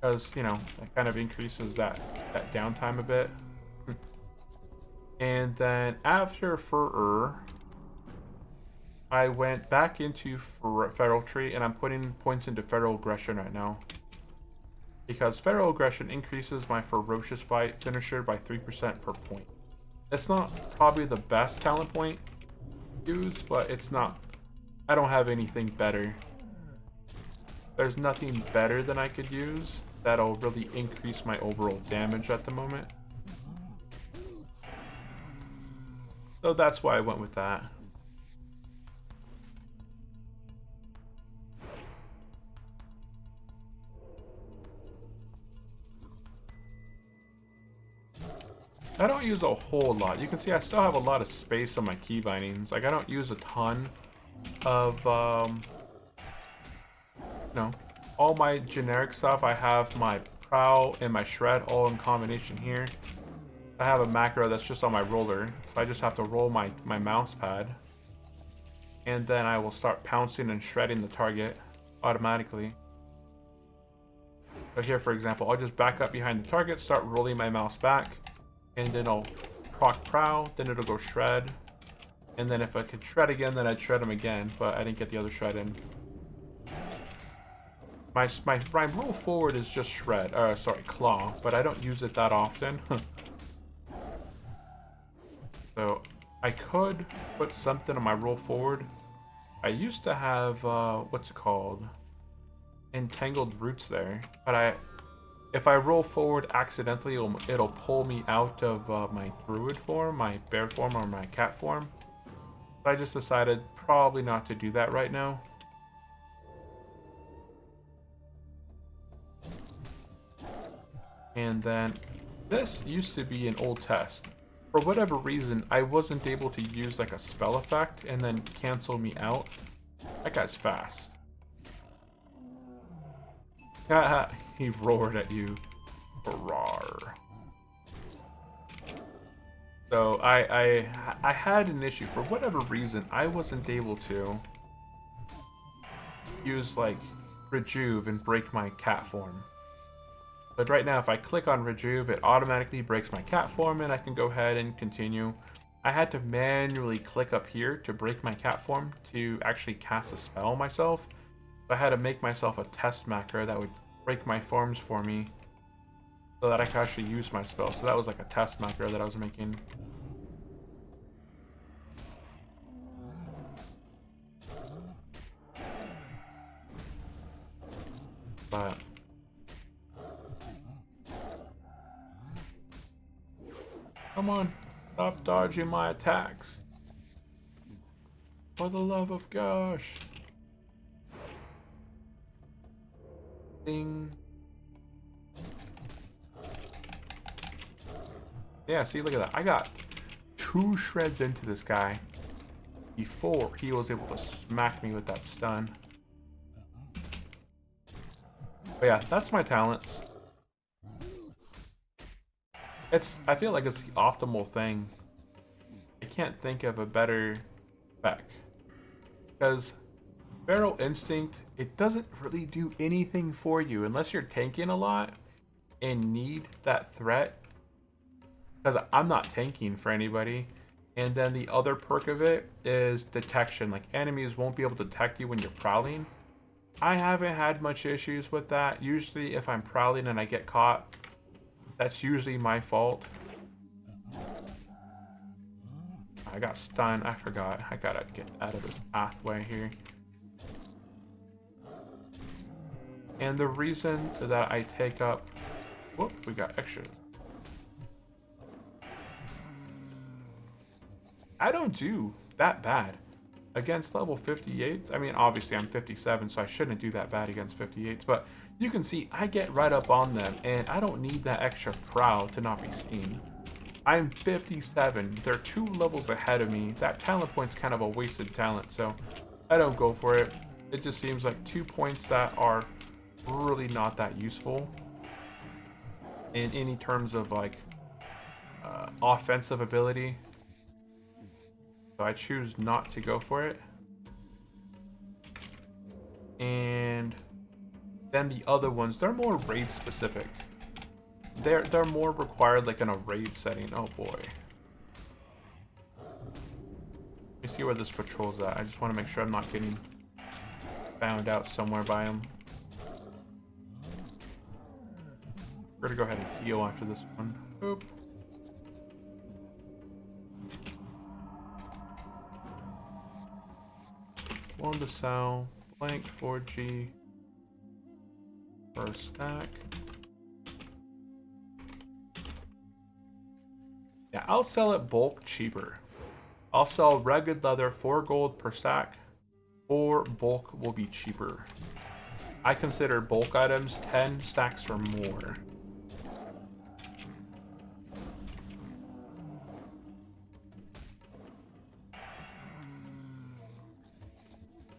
Because, you know, that kind of increases that downtime a bit. And then after Fur, I went back into Feral Tree, and I'm putting points into Feral Aggression right now. Because Feral Aggression increases my Ferocious Bite finisher by 3% per point. It's not probably the best talent point to use, but it's not... I don't have anything better. There's nothing better than I could use that'll really increase my overall damage at the moment. So that's why I went with that. I don't use a whole lot. You can see I still have a lot of space on my key bindings. Like, I don't use a ton of, no. All my generic stuff, I have my Prowl and my Shred all in combination here. I have a macro that's just on my roller, so I just have to roll my mouse pad. And then I will start pouncing and shredding the target automatically. So here, for example, I'll just back up behind the target, start rolling my mouse back, and then I'll proc Prowl, then it'll go Shred. And then if I could Shred again, then I'd Shred him again, but I didn't get the other Shred in. My roll forward is just Shred, sorry, Claw, but I don't use it that often. So I could put something on my roll forward. I used to have, what's it called? Entangled Roots there, but if I roll forward accidentally, it'll pull me out of my Druid form, my bear form, or my cat form. So I just decided probably not to do that right now. And then this used to be an old test. For whatever reason, I wasn't able to use like a spell effect and then cancel me out. That guy's fast. Haha, he roared at you. Roar. So I had an issue. For whatever reason, I wasn't able to use like Rejuve and break my cat form. But right now, if I click on Rejuve, it automatically breaks my cat form and I can go ahead and continue. I had to manually click up here to break my cat form to actually cast a spell myself. So I had to make myself a test macro that would break my forms for me so that I could actually use my spell. So that was like a test macro that I was making. But come on, stop dodging my attacks. For the love of gosh. Ding. Yeah, see, look at that. I got 2 shreds into this guy before he was able to smack me with that stun. But yeah, that's my talents. I feel like it's the optimal thing. I can't think of a better spec. Because Feral Instinct, it doesn't really do anything for you unless you're tanking a lot and need that threat. Because I'm not tanking for anybody. And then the other perk of it is detection. Like, enemies won't be able to detect you when you're prowling. I haven't had much issues with that. Usually if I'm prowling and I get caught, that's usually my fault. I got stunned. I forgot. I gotta get out of this pathway here. And the reason that I take up... Whoop, we got extras. I don't do that bad against level 58s. I mean, obviously I'm 57, so I shouldn't do that bad against 58s. But you can see I get right up on them, and I don't need that extra prow to not be seen. I'm 57. They're 2 levels ahead of me. That talent point's kind of a wasted talent, so I don't go for it. It just seems like 2 points that are really not that useful in any terms of like offensive ability. So I choose not to go for it. And then the other ones, they're more raid specific. They're more required like in a raid setting. Oh boy. Let me see where this patrol's at. I just want to make sure I'm not getting found out somewhere by him. We're gonna go ahead and heal after this one. Oop. One to sell. Blank 4G. For a stack. Yeah, I'll sell it bulk cheaper. I'll sell rugged leather 4 gold per stack, or bulk will be cheaper. I consider bulk items 10 stacks or more.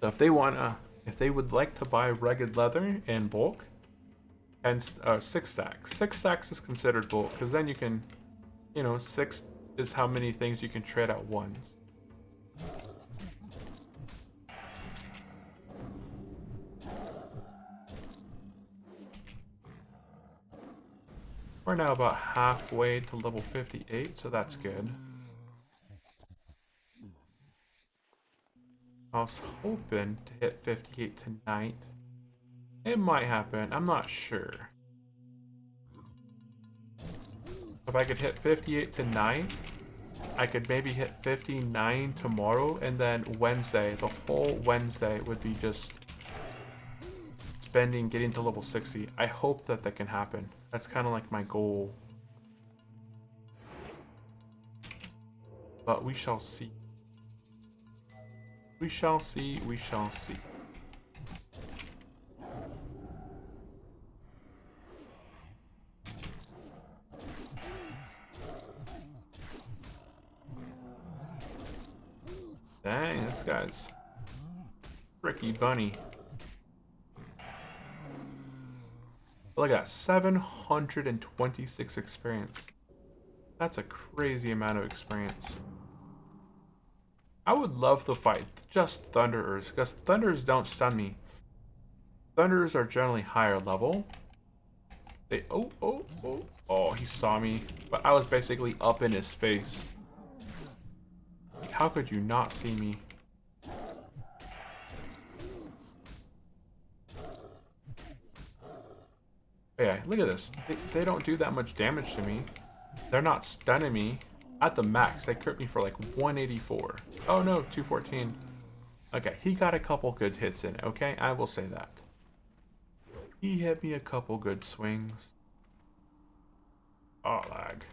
So if they would like to buy rugged leather in bulk, and 6 stacks. 6 stacks is considered bulk because then you can, you know, 6 is how many things you can trade at once. We're now about halfway to level 58, so that's good. I was hoping to hit 58 tonight. It might happen, I'm not sure. If I could hit 58 tonight, I could maybe hit 59 tomorrow, and then Wednesday, the whole Wednesday would be just spending getting to level 60. I hope that that can happen. That's kind of like my goal. But we shall see. We shall see, we shall see. Dang, this guy's tricky bunny. Look at that, 726 experience. That's a crazy amount of experience. I would love to fight just Thunderers, because Thunderers don't stun me. Thunderers are generally higher level. They, oh, he saw me, but I was basically up in his face. How could you not see me? Yeah, look at this. They don't do that much damage to me. They're not stunning me. At the max, they crit me for like 184. Oh no, 214. Okay, he got a couple good hits in it, okay? I will say that. He hit me a couple good swings. Oh, lag.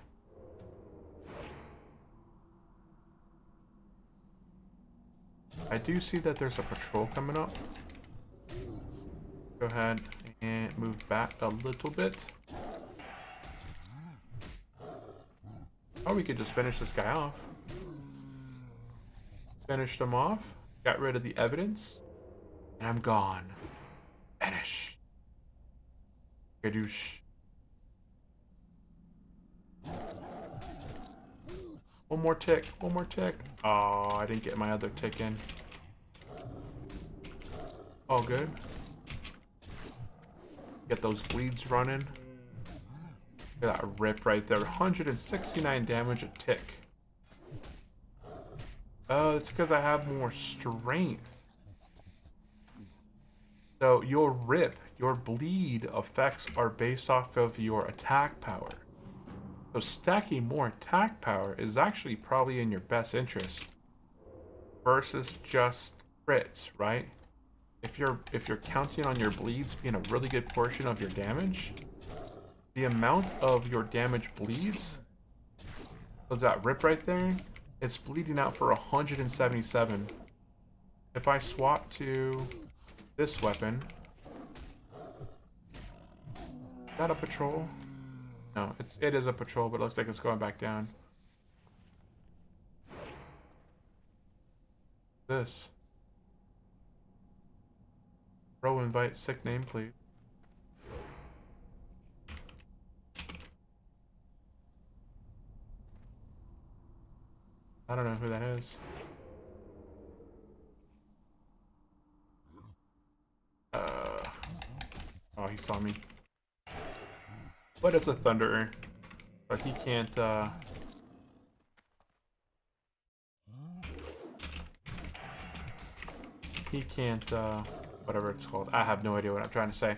I do see that there's a patrol coming up. Go ahead and move back a little bit. Oh, we could just finish this guy off. Finished him off. Got rid of the evidence. And I'm gone. Finish. Gadoosh. One more tick. One more tick. Oh, I didn't get my other tick in. All good. Get those bleeds running. Look at that rip right there. 169 damage a tick. Oh, it's because I have more strength. So your rip, your bleed effects are based off of your attack power. So stacking more attack power is actually probably in your best interest versus just crits, right? If you're counting on your bleeds being a really good portion of your damage, the amount of your damage bleeds, was that rip right there? It's bleeding out for 177. If I swap to this weapon, is that a patrol? No, it is a patrol, but it looks like it's going back down. This. Bro, invite sick name, please. I don't know who that is. Oh, he saw me. But it's a Thunderer. But he can't, he can't, whatever it's called. I have no idea what I'm trying to say.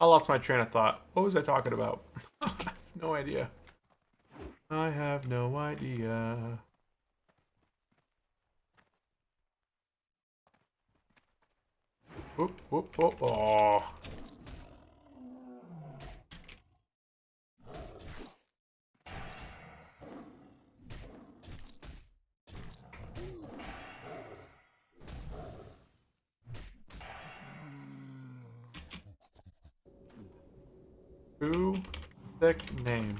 I lost my train of thought. What was I talking about? I have no idea. I have no idea. Whoop, whoop, whoop. Oh. Who? Thick name.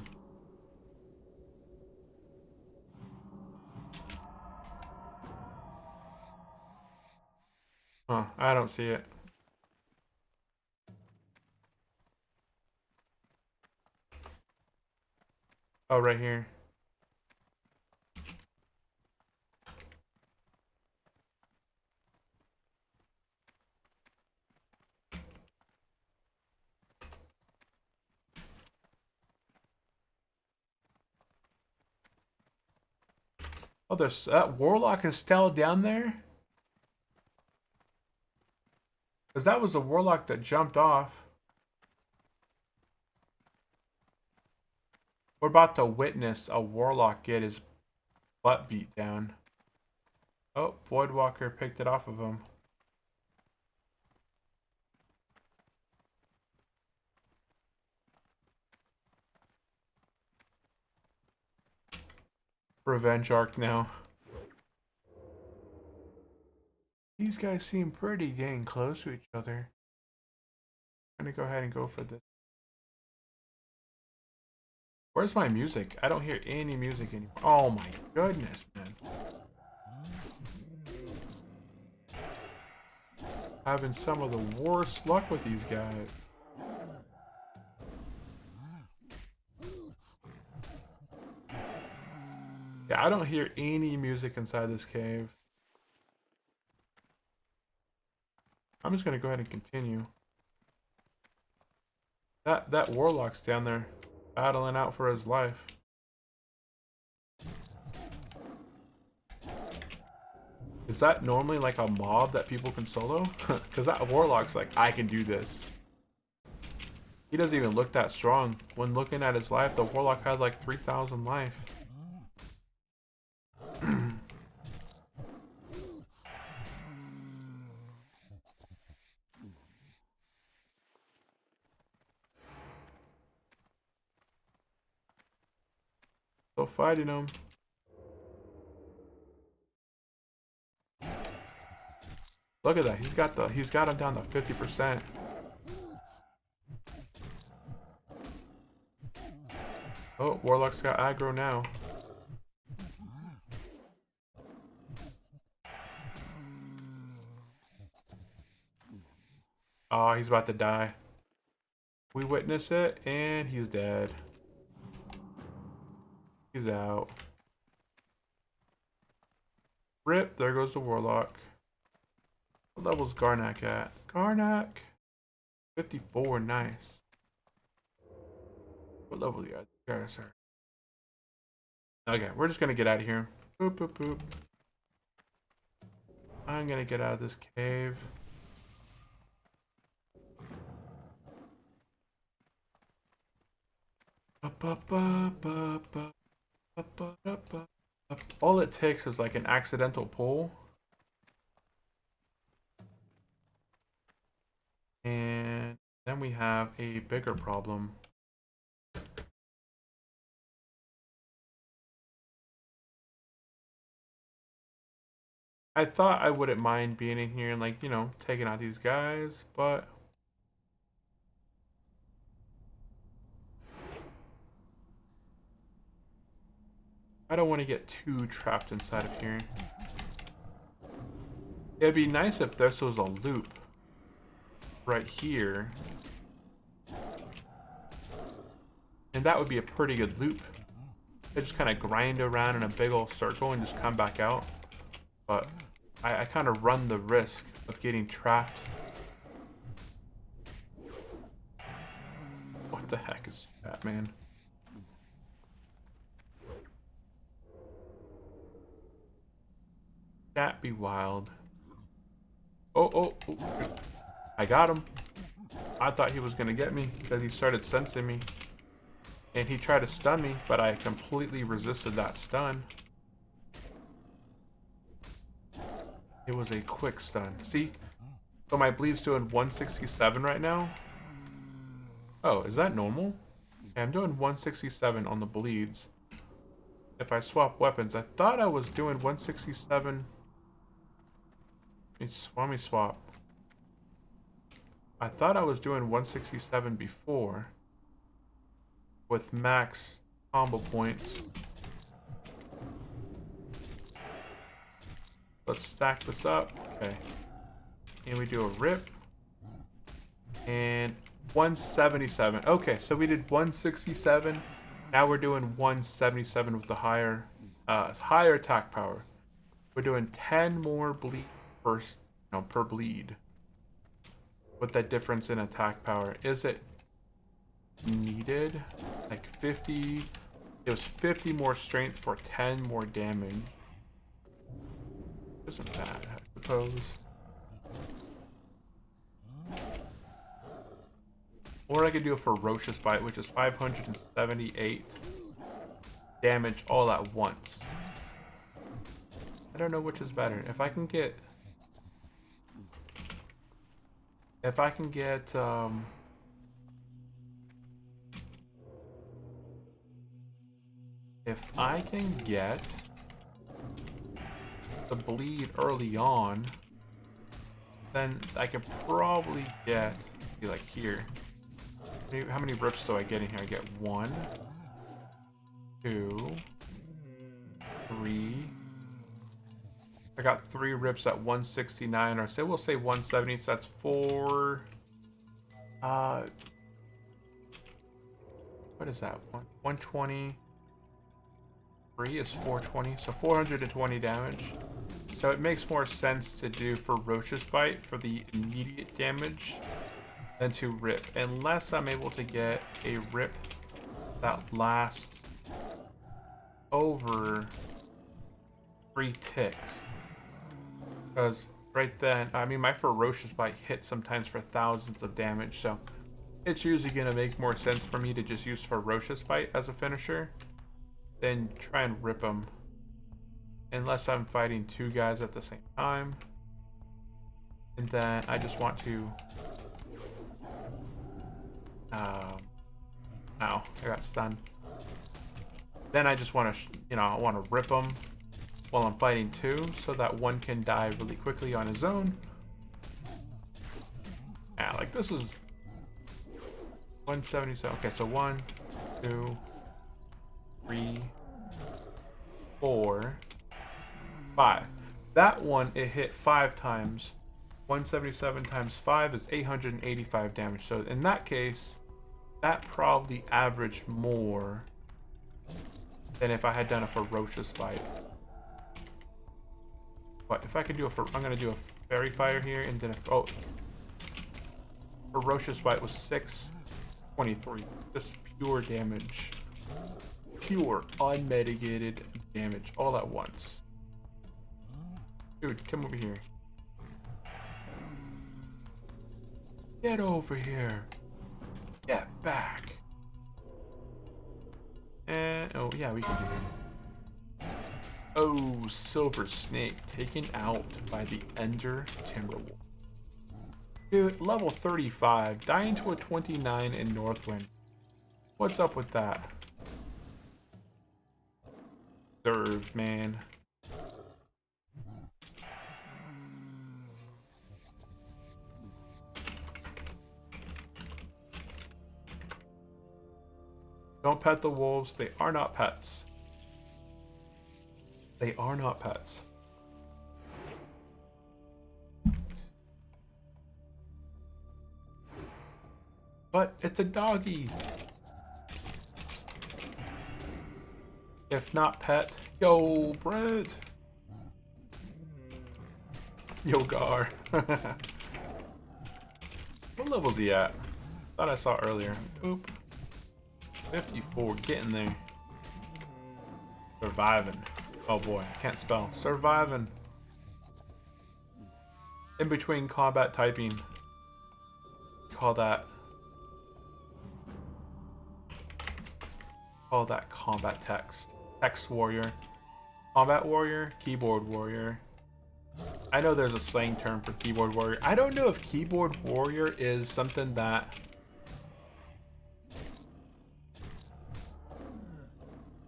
Huh, I don't see it. Oh, right here. Oh, there's that warlock is still down there? Because that was a warlock that jumped off. We're about to witness a warlock get his butt beat down. Oh, Voidwalker picked it off of him. Revenge arc now. These guys seem pretty dang close to each other. I'm gonna go ahead and go for this. Where's my music? I don't hear any music anymore. Oh my goodness, man. Having some of the worst luck with these guys. Yeah, I don't hear any music inside this cave. I'm just gonna go ahead and continue. That warlock's down there battling out for his life. Is that normally like a mob that people can solo? Because that warlock's like, I can do this. He doesn't even look that strong. When looking at his life, the warlock has like 3,000 life. Still fighting him. Look at that. He's got him down to 50%. Oh, Warlock's got aggro now. Oh, he's about to die. We witness it, and he's dead. He's out. Rip, there goes the Warlock. What level's Garnak at? Garnak? 54, nice. What level are you at? Sorry. Okay, we're just gonna get out of here. Boop, boop, boop. I'm gonna get out of this cave. All it takes is like an accidental pull. And then we have a bigger problem. I thought I wouldn't mind being in here and, like, you know, taking out these guys, but I don't want to get too trapped inside of here. It'd be nice if this was a loop right here. And that would be a pretty good loop. They just kind of grind around in a big old circle and just come back out. But I kind of run the risk of getting trapped. What the heck is that, man? That be wild. Oh. I got him. I thought he was going to get me because he started sensing me. And he tried to stun me, but I completely resisted that stun. It was a quick stun. See? So my bleed's doing 167 right now. Oh, is that normal? Okay, I'm doing 167 on the bleeds. If I swap weapons, I thought I was doing 167. Let me swap. I thought I was doing 167 before with max combo points. Let's stack this up. Okay. And we do a rip. And 177. Okay, so we did 167. Now we're doing 177 with the higher attack power. We're doing 10 more bleed per bleed. With that difference in attack power. Is it needed? Like 50. It was 50 more strength for 10 more damage. Isn't bad, I suppose. Or I could do a ferocious bite, which is 578 damage all at once. I don't know which is better. If I can get the bleed early on, then I can probably get, like here. How many rips do I get in here? I get 1, 2, 3. I got 3 rips at 169, or say we'll say 170, so that's 4. What is that? 120. 3 is 420, so 420 damage. So it makes more sense to do Ferocious Bite for the immediate damage than to rip, unless I'm able to get a rip that lasts over 3 ticks. Because right then, I mean, my Ferocious Bite hits sometimes for thousands of damage, so it's usually going to make more sense for me to just use Ferocious Bite as a finisher than try and rip them. Unless I'm fighting 2 guys at the same time. And then I just want to... Ow, I got stunned. Then I just want to, I want to rip them while I'm fighting 2, so that one can die really quickly on his own. Yeah, like this is 177. Okay, so 1, 2, 3, 4, 5. That one, it hit 5 times. 177 times 5 is 885 damage. So in that case, that probably averaged more than if I had done a Ferocious Bite. What if I could do a? I'm gonna do a fairy fire here, and then a, oh, ferocious bite was 623. Just pure damage, pure unmitigated damage, all at once. Dude, come over here. Get over here. Get back. And oh yeah, we can do it. Oh, Silver Snake taken out by the Ender Timberwolf. Dude, level 35, dying to a 29 in Northwind. What's up with that? Served, man. Don't pet the wolves. They are not pets. They are not pets. But it's a doggy. If not pet, yo, Brent. Yo, Gar. What level's he at? Thought I saw earlier. Oop. 54, getting there. Surviving. Oh boy, I can't spell. Surviving. In between combat typing. Call that combat text. Text warrior. Combat warrior, keyboard warrior. I know there's a slang term for keyboard warrior. I don't know if keyboard warrior is something that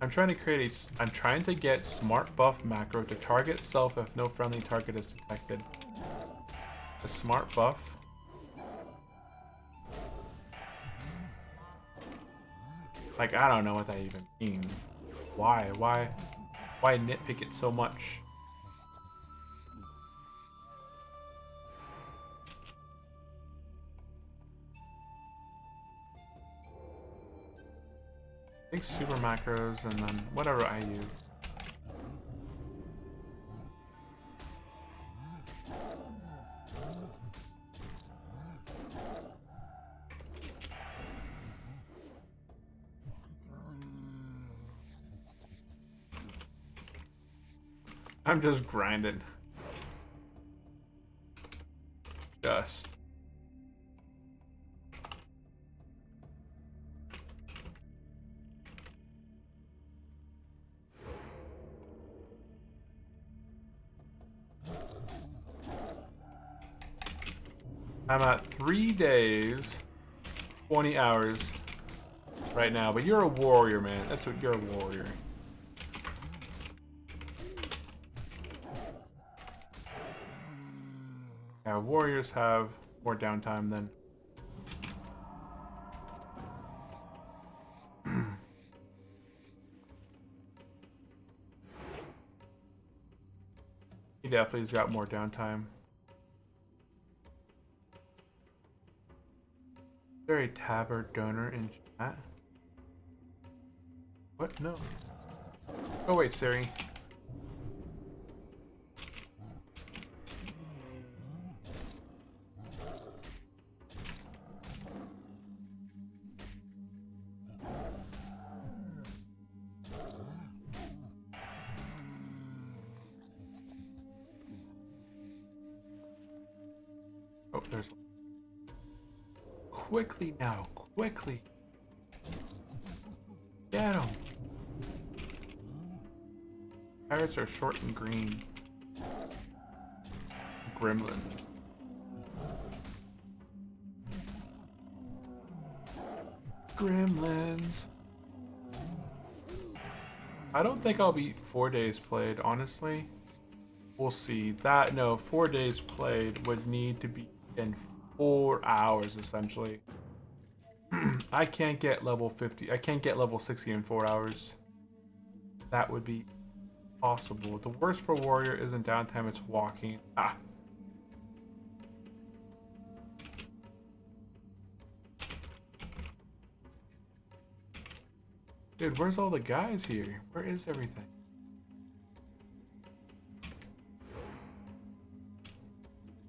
I'm trying to get smart buff macro to target self if no friendly target is detected. The smart buff. Like, I don't know what that even means. Why nitpick it so much? I think super macros and then whatever I use. I'm just grinding. Just. I'm at 3 days, 20 hours right now, but you're a warrior, man. That's what you're a warrior. Yeah, warriors have more downtime than he definitely's got more downtime. Very tabard donor in chat. What? No. Oh wait, Siri. Oh, there's one. Quickly now, quickly. Get him. Pirates are short and green. Gremlins. Gremlins. I don't think I'll be 4 days played, honestly. We'll see. That, no, 4 days played would need to be in 4 hours, essentially. I can't get level 50. I can't get level 60 in 4 hours. That would be possible. The worst for warrior isn't downtime, it's walking. Ah. Dude, where's all the guys here? Where is everything?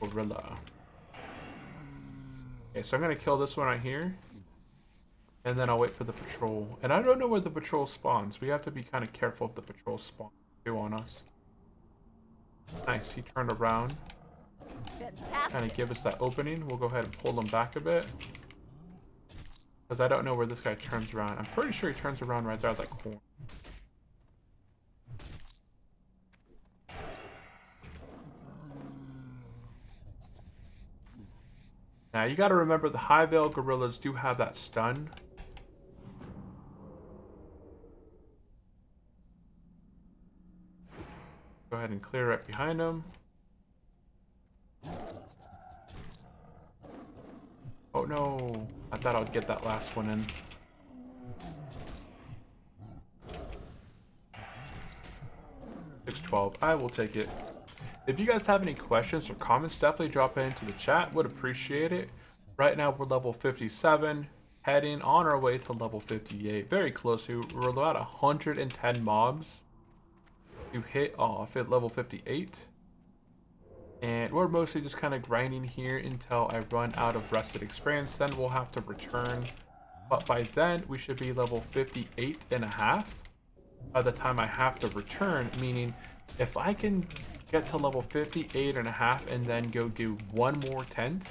gorilla. Okay, so I'm gonna kill this one right here. And then I'll wait for the patrol. And I don't know where the patrol spawns. We have to be kind of careful if the patrol spawns on us. Nice, he turned around. Fantastic. Kind of give us that opening. We'll go ahead and pull him back a bit. Because I don't know where this guy turns around. I'm pretty sure he turns around right there at that corner. Now, you got to remember the high veil gorillas do have that stun. Go ahead and clear right behind him. Oh no, I thought I'd get that last one in. $6.12, I will take it. If you guys have any questions or comments, definitely drop it into the chat, would appreciate it. Right now we're level 57, heading on our way to level 58, very close. We're about 110 mobs to hit off at level 58. And we're mostly just kind of grinding here until I run out of rested experience. Then we'll have to return. But by then, we should be level 58 and a half by the time I have to return. Meaning, if I can get to level 58 and a half and then go do one more tent,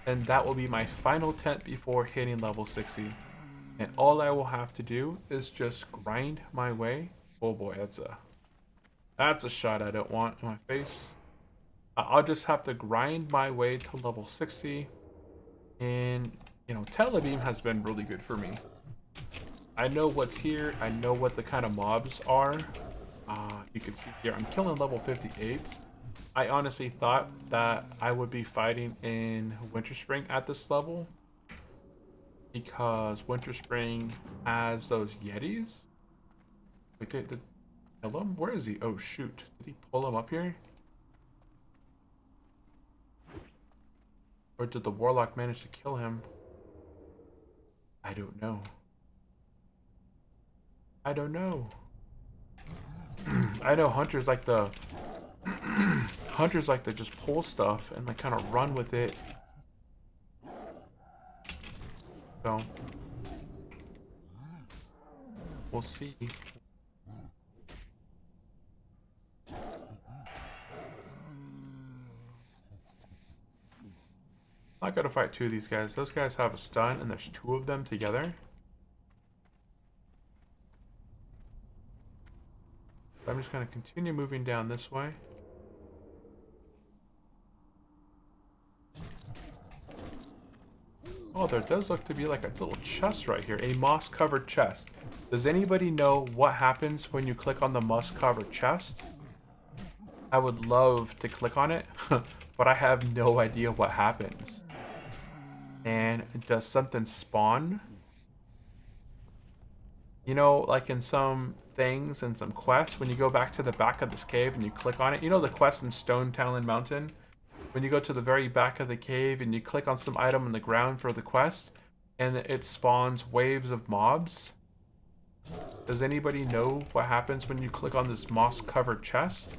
then that will be my final tent before hitting level 60. And all I will have to do is just grind my way. Oh boy, that's a shot I don't want in my face. I'll just have to grind my way to level 60. And, you know, Telebeam has been really good for me. I know what's here. I know what the kind of mobs are. You can see here, I'm killing level 58s. I honestly thought that I would be fighting in Winter Spring at this level, because Winter Spring has those Yetis. Wait, did kill him? Where is he? Oh shoot. Did he pull him up here? Or did the Warlock manage to kill him? I don't know. I don't know. I know hunters like to just pull stuff and like kind of run with it. So we'll see. I'm not gonna fight two of these guys. Those guys have a stun and there's two of them together. I'm just gonna continue moving down this way. Oh, there does look to be like a little chest right here. A moss-covered chest. Does anybody know what happens when you click on the moss-covered chest? I would love to click on it, but I have no idea what happens. And does something spawn? You know, like in some things and some quests, when you go back to the back of this cave and you click on it, you know the quest in Stone Talon Mountain? When you go to the very back of the cave and you click on some item on the ground for the quest, and it spawns waves of mobs? Does anybody know what happens when you click on this moss-covered chest?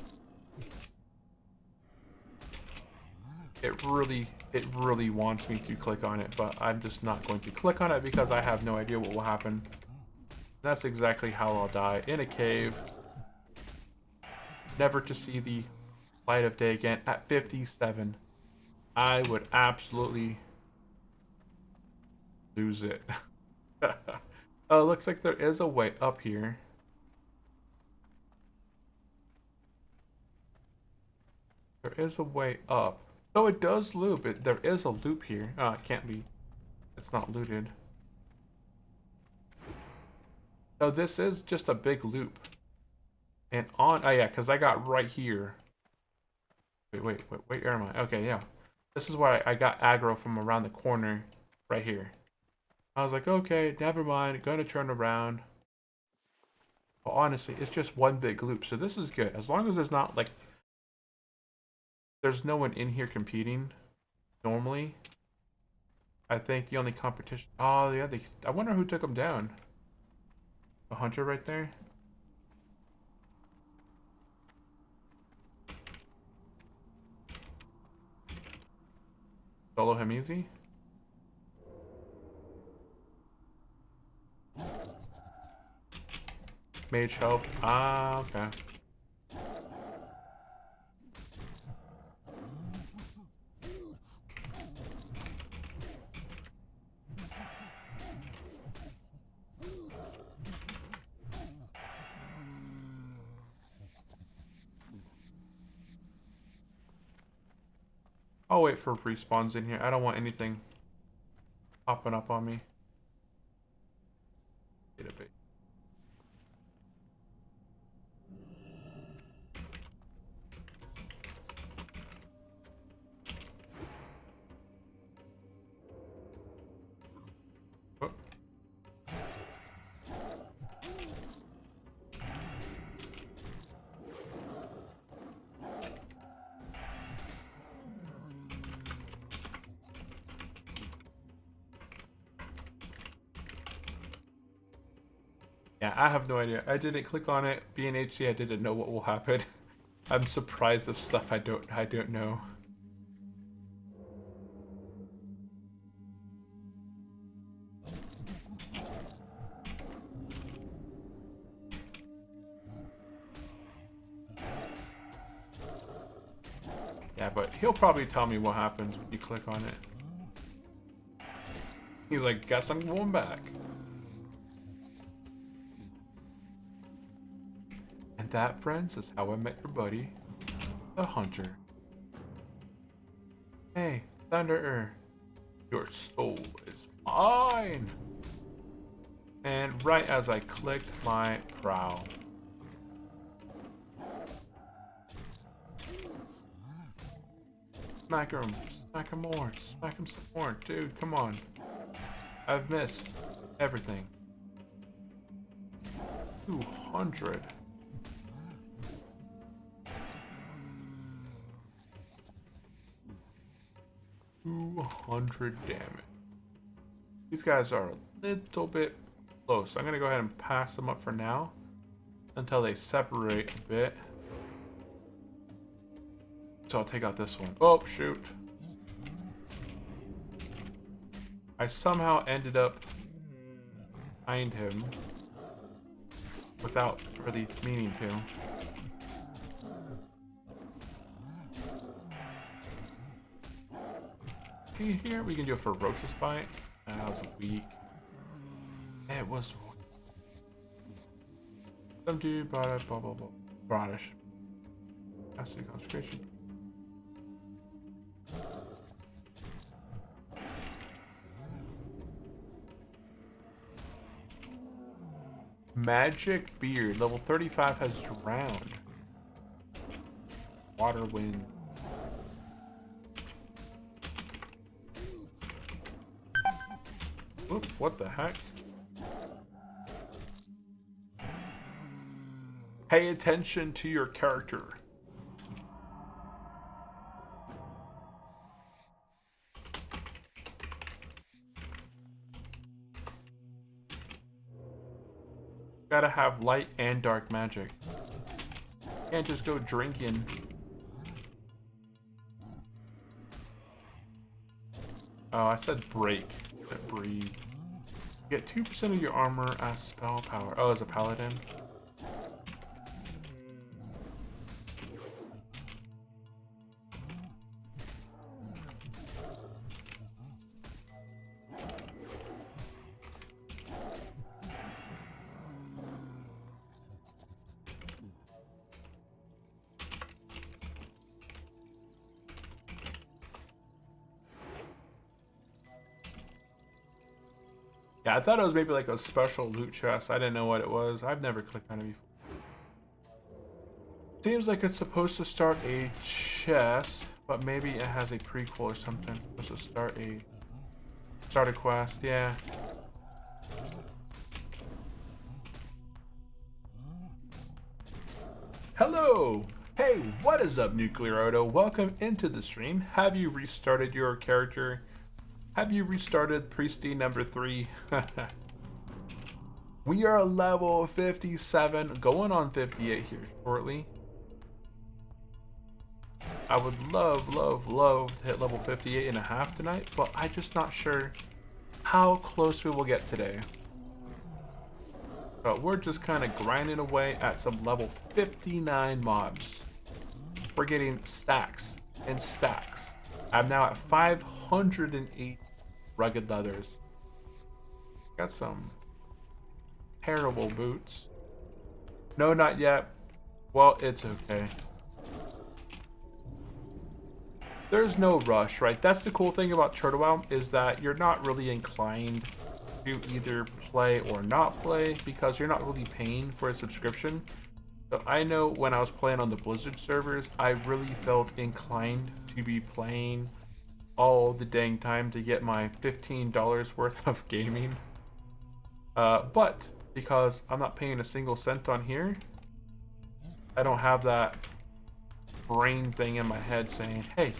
It really wants me to click on it, but I'm just not going to click on it because I have no idea what will happen. That's exactly how I'll die, in a cave, never to see the light of day again at 57. I would absolutely lose it. Oh, looks like there is a way up here. There is a way up. So it does loop. There is a loop here. Oh, it can't be. It's not looted. So this is just a big loop. And on... Oh, yeah, because I got right here. Wait, where am I? Okay, yeah. This is where I got aggro from around the corner. Right here. I was like, okay, never mind. Going to turn around. But honestly, it's just one big loop. So this is good. As long as there's not, like... There's no one in here competing. Normally. I think the only competition... Oh, yeah. I wonder who took them down. A hunter right there. Solo him easy. Mage help. Ah, okay. I'll wait for respawns in here. I don't want anything popping up on me. Get a bit. Oh. Yeah, I have no idea. I didn't click on it. Being HC, I didn't know what will happen. I'm surprised of stuff I don't know. Yeah, but he'll probably tell me what happens when you click on it. He's like, guess I'm going back. And that, friends, is how I met your buddy, the Hunter. Hey, Thunderer, your soul is mine. And right as I clicked my prow, smack him more, smack him some more. Dude, come on. I've missed everything. 200. $200 damage. These guys are a little bit close. I'm gonna go ahead and pass them up for now until they separate a bit. So I'll take out this one. Oh, shoot. I somehow ended up behind him without really meaning to. Here we can do a ferocious bite. That was weak. It was. Some dude brought a blah blah blah. Bronish. Acid concentration. Magic beard. Level 35 has drowned. Water wind. Oop, what the heck? Pay attention to your character. Gotta have light and dark magic. Can't just go drinking. Oh, I said break. I said breathe. Get 2% of your armor as spell power. Oh, as a paladin. Yeah, I thought it was maybe like a special loot chest. I didn't know what it was. I've never clicked on it before. Seems like it's supposed to start a chest, but maybe it has a prequel or something. It's supposed to start a quest, yeah. Hello! Hey, what is up, Nuclear Auto? Welcome into the stream. Have you restarted your character? Have you restarted Priesty number 3? We are level 57, going on 58 here shortly. I would love, love, love to hit level 58.5 tonight, but I'm just not sure how close we will get today. But we're just kind of grinding away at some level 59 mobs. We're getting stacks and stacks. I'm now at 508 rugged leathers. Got some terrible boots. No, not yet. Well, it's okay. There's no rush, right? That's the cool thing about Turtle Wow, is that you're not really inclined to either play or not play because you're not really paying for a subscription. So I know when I was playing on the Blizzard servers, I really felt inclined to be playing all the dang time to get my $15 worth of gaming. But because I'm not paying a single cent on here, I don't have that brain thing in my head saying, hey,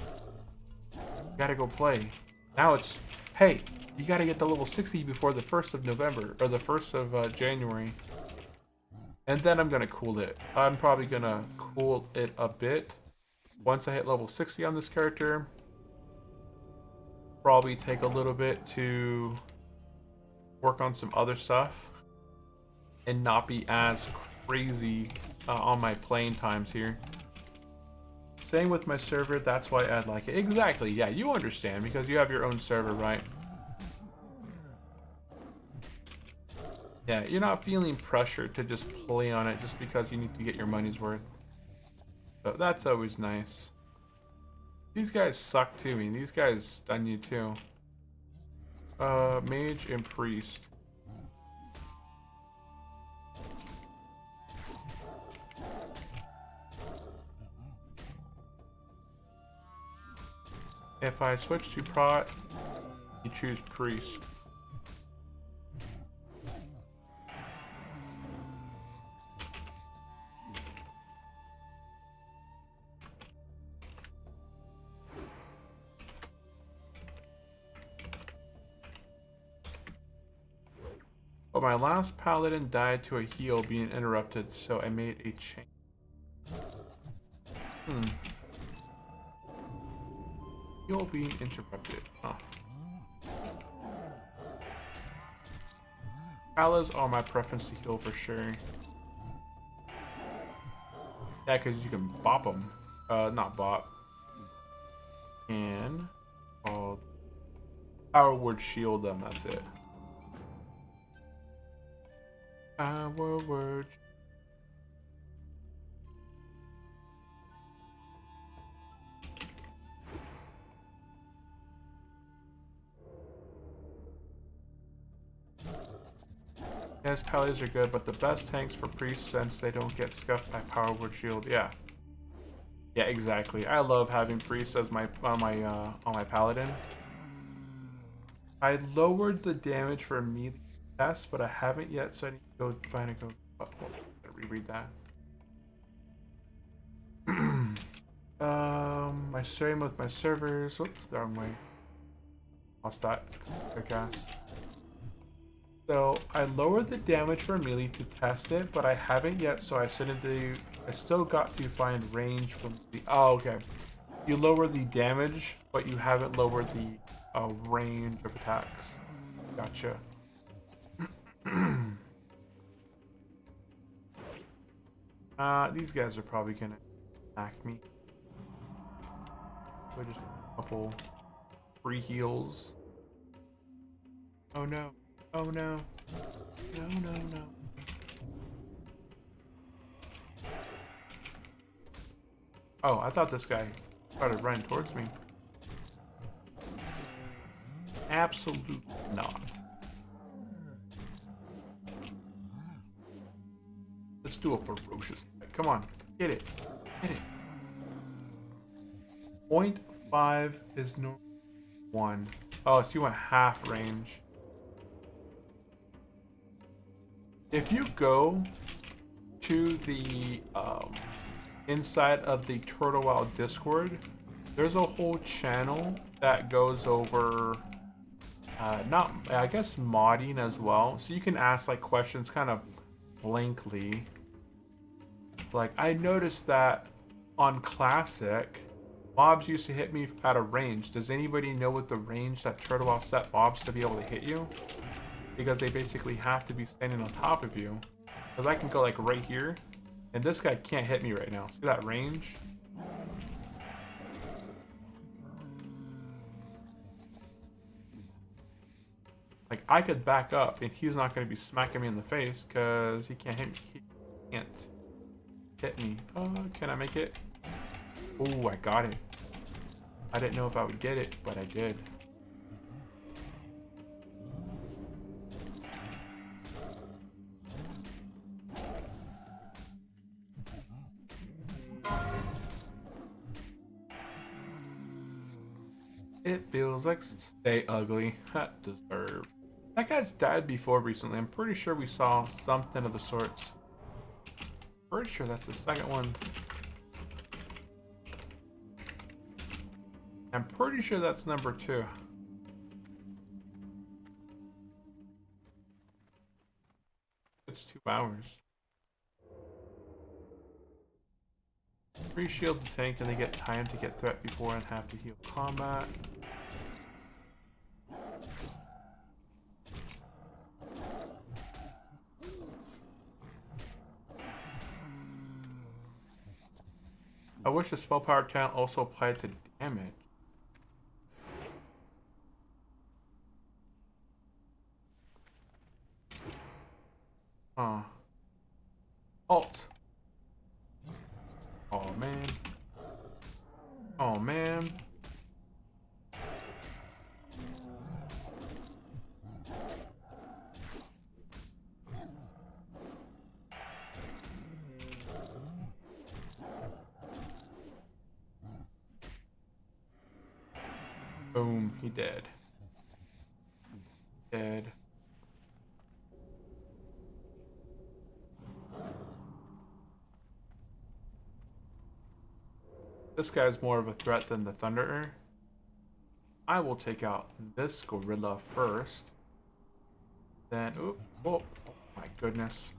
you gotta go play. Now it's, hey, you gotta get to level 60 before the 1st of November, or the 1st of January. And then I'm gonna cool it. I'm probably gonna cool it a bit. Once I hit level 60 on this character, probably take a little bit to work on some other stuff and not be as crazy on my playing times here. Same with my server, that's why I'd like it. Exactly, yeah, you understand because you have your own server, right? Yeah, you're not feeling pressure to just play on it just because you need to get your money's worth. So that's always nice. These guys suck too. I mean, these guys stun you too. Mage and priest. If I switch to prot, you choose priest. But my last paladin died to a heal being interrupted, so I made a change. Heal being interrupted. Huh. Palas are my preference to heal for sure. Yeah, because you can bop them. Not bop. And power word shield them, that's it. Power word. Yes, Pallies are good, but the best tanks for priests since they don't get scuffed by power word shield. Yeah. Yeah, exactly. I love having priests as my on my paladin. I lowered the damage for me test, but I haven't yet, so I need to go find a go. Oh, hold on, I gotta reread that. My stream with my servers. Whoops, the wrong way. Lost that. Quick cast. So I lowered the damage for melee to test it, but I haven't yet, so I still got to find range from the. Oh, okay. You lower the damage, but you haven't lowered the range of attacks. Gotcha. These guys are probably gonna attack me. So just a couple free heals. Oh no. Oh no. No, no, no. Oh, I thought this guy started running towards me. Absolutely not. Let's do a ferocious attack. Come on. Get it. Get it. 0.5 is no 1. Oh, so you want half range. If you go to the inside of the Turtle Wow Discord, there's a whole channel that goes over I guess modding as well. So you can ask like questions kind of blankly. Like I noticed that on Classic, mobs used to hit me at a range. Does anybody know what the range that Turtle Wow set mobs to be able to hit you? Because they basically have to be standing on top of you. Because I can go like right here, and this guy can't hit me right now. See that range? Like, I could back up, and he's not going to be smacking me in the face because he can't hit me. He can't hit me. Can I make it? Oh, I got it. I didn't know if I would get it, but I did. It feels like stay ugly. Deserve. That guy's died before recently. I'm pretty sure we saw something of the sorts. Pretty sure that's the second one. I'm pretty sure that's number 2. It's 2 hours. 3 shield the tank, and they get time to get threat before and have to heal combat. I wish the spell power talent also applied to damage. Alt. Oh man. Oh man. Boom, he dead. Dead. This guy's more of a threat than the Thunderer. I will take out this gorilla first. Then, oh my goodness.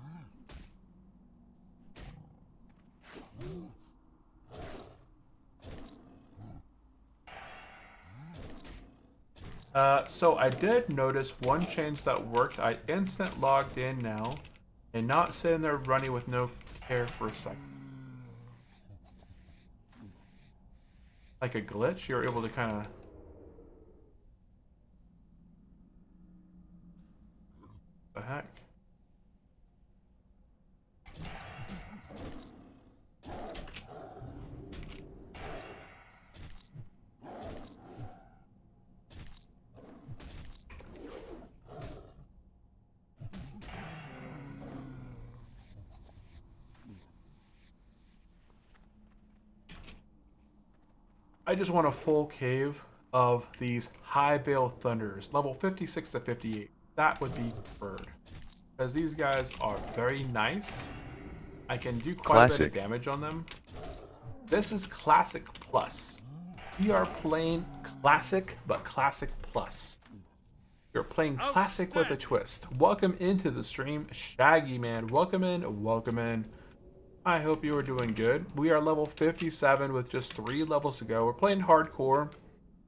So I did notice one change that worked. I instant logged in now and not sitting there running with no care for a second. Like a glitch, you're able to kind of... The heck? I just want a full cave of these High Veil Thunderers, level 56 to 58. That would be preferred. Because these guys are very nice. I can do quite a bit of damage on them. This is Classic Plus. We are playing Classic, but Classic Plus. You're playing Classic with a twist. Welcome into the stream, Shaggy Man. Welcome in, welcome in. I hope you are doing good. We are level 57 with just 3 levels to go. We're playing hardcore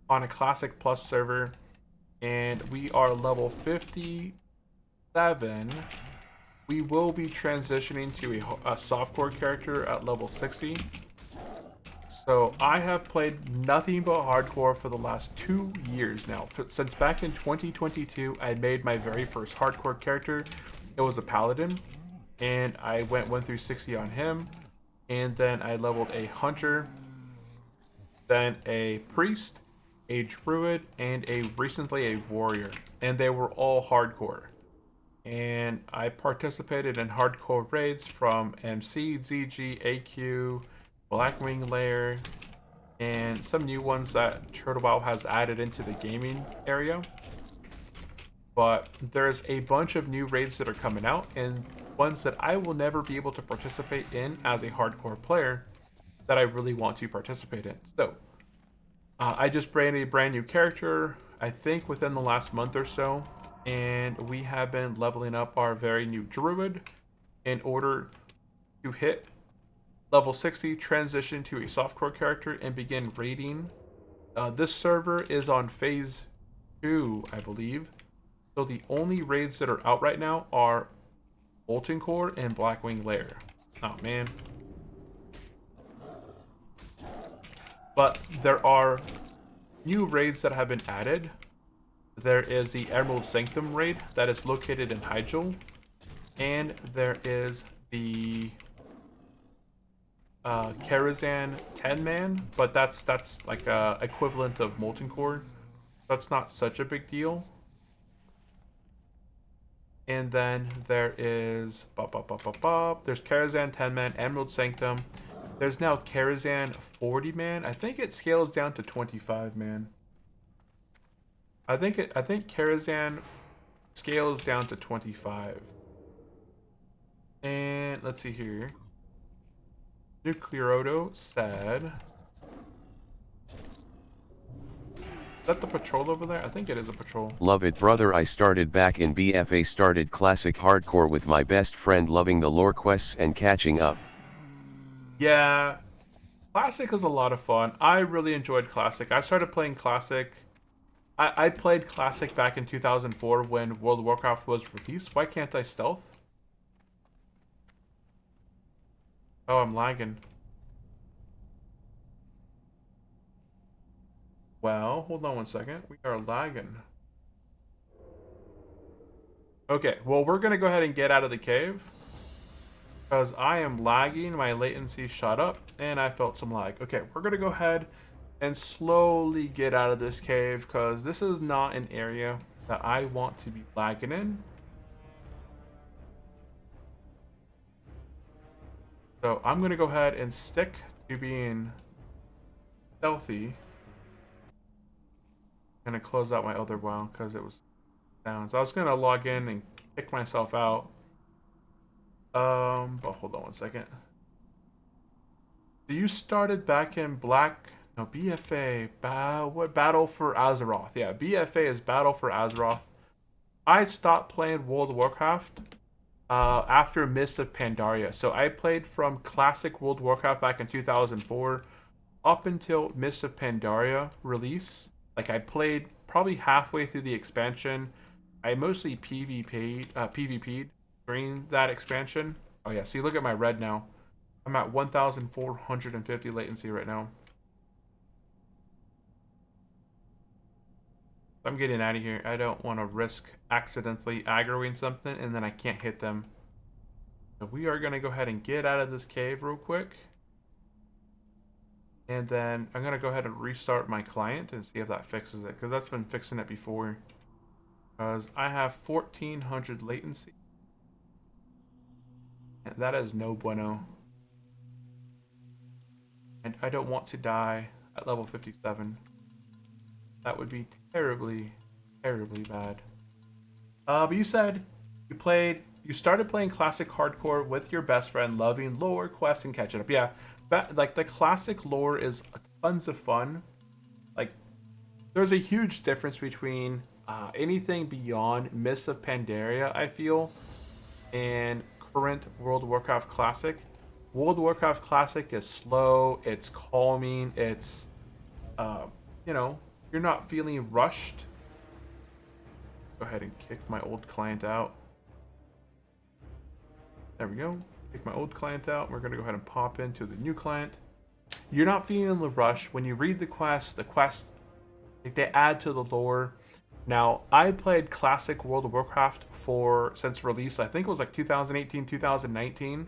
on a Classic Plus server, and we are level 57. We will be transitioning to a softcore character at level 60. So I have played nothing but hardcore for the last 2 years now. Since back in 2022, I made my very first hardcore character. It was a paladin. And I went 1 through 60 on him, and then I leveled a hunter, then a priest, a druid, and recently a warrior, and they were all hardcore. And I participated in hardcore raids from MC, ZG, AQ, Blackwing Lair, and some new ones that Turtle Wow has added into the gaming area. But there's a bunch of new raids that are coming out, and ones that I will never be able to participate in as a hardcore player that I really want to participate in. So, I just branded a brand new character, I think within the last month or so, and we have been leveling up our very new druid in order to hit level 60, transition to a softcore character and begin raiding. This server is on phase 2, I believe. So the only raids that are out right now are Molten Core and Blackwing Lair. Oh man. But there are new raids that have been added. There is the Emerald Sanctum raid that is located in Hyjal. And there is the Karazhan 10-man, but that's like equivalent of Molten Core. That's not such a big deal. And then there is there's Karazhan 10-man, Emerald Sanctum. There's now Karazhan 40-man. I think it scales down to 25-man. I think Karazhan scales down to 25. And let's see here. Nuclear Odo said, is that the patrol over there? I think it is a patrol. Love it, brother. I started back in BFA, started classic hardcore with my best friend, loving the lore quests and catching up. Yeah, classic was a lot of fun. I really enjoyed classic. I started playing classic. I played classic back in 2004 when World of Warcraft was released. Why can't I stealth? Oh, I'm lagging. Well, hold on one second. We are lagging. Okay, well, we're going to go ahead and get out of the cave. Because I am lagging. My latency shot up, and I felt some lag. Okay, we're going to go ahead and slowly get out of this cave, because this is not an area that I want to be lagging in. So I'm going to go ahead and stick to being stealthy. I'm going to close out my other WoW because it was down. So I was going to log in and kick myself out. But hold on one second. So you started back in BFA. What? Battle for Azeroth. Yeah, BFA is Battle for Azeroth. I stopped playing World of Warcraft after Mists of Pandaria. So I played from classic World of Warcraft back in 2004 up until Mists of Pandaria release. Like, I played probably halfway through the expansion. I mostly PvP'd during that expansion. Oh yeah, see, look at my red now. I'm at 1,450 latency right now. I'm getting out of here. I don't want to risk accidentally aggroing something and then I can't hit them. So we are going to go ahead and get out of this cave real quick. And then I'm going to go ahead and restart my client and see if that fixes it. Because that's been fixing it before. Because I have 1,400 latency. And that is no bueno. And I don't want to die at level 57. That would be terribly, terribly bad. But you said you started playing classic hardcore with your best friend, loving lore, quests, and catching up. Yeah, like the classic lore is tons of fun. Like, there's a huge difference between anything beyond Mists of Pandaria, I feel, and current World of Warcraft Classic. World of Warcraft Classic is slow, it's calming, it's, you know, you're not feeling rushed. Go ahead and kick my old client out. There we go. Kick my old client out. We're going to go ahead and pop into the new client. You're not feeling the rush. When you read the quest, like, they add to the lore. Now, I played classic World of Warcraft since release. I think it was like 2018, 2019.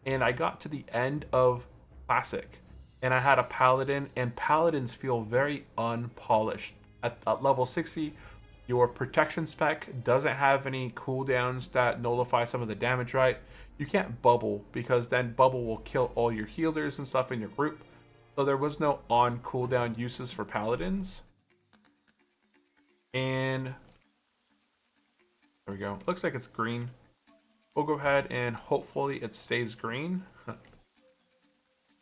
And I got to the end of classic. And I had a paladin, and paladins feel very unpolished. At level 60, your protection spec doesn't have any cooldowns that nullify some of the damage, right? You can't bubble, because then bubble will kill all your healers and stuff in your group. So there was no on cooldown uses for paladins. And there we go. Looks like it's green. We'll go ahead and hopefully it stays green.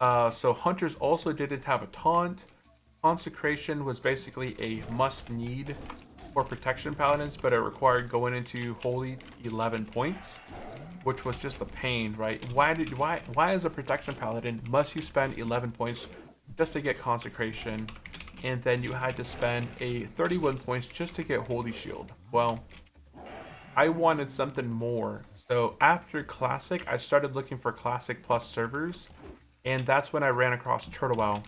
So Hunters also didn't have a taunt. Consecration was basically a must-need for protection paladins, but it required going into Holy 11 points, which was just a pain, right? Why as a protection paladin must you spend 11 points just to get consecration, and then you had to spend a 31 points just to get holy shield? Well, I wanted something more. So after classic, I started looking for classic plus servers, and that's when I ran across Turtle.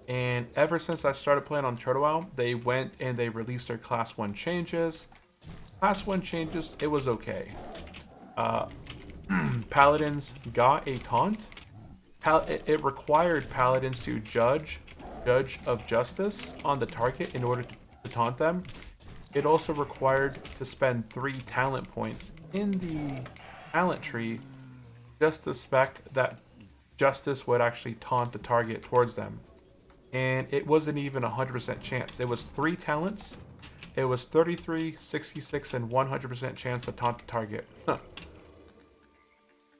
And ever since I started playing on Turtle, they went and they released their class 1 changes. Class 1 changes, it was okay. Paladins got a taunt. It required paladins to judge of justice on the target in order to taunt them. It also required to spend 3 talent points in the talent tree just to spec that justice would actually taunt the target towards them. And it wasn't even 100% chance. It was 3 talents. It was 33, 66, and 100% chance to taunt the target.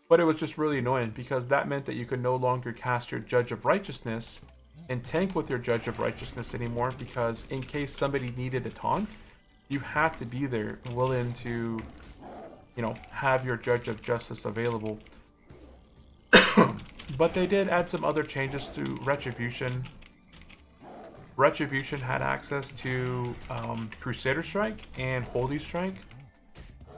But it was just really annoying because that meant that you could no longer cast your Judge of Righteousness and tank with your Judge of Righteousness anymore, because in case somebody needed a taunt, you had to be there willing to, you know, have your Judge of Justice available. But they did add some other changes to Retribution. Retribution had access to Crusader Strike and Holy Strike.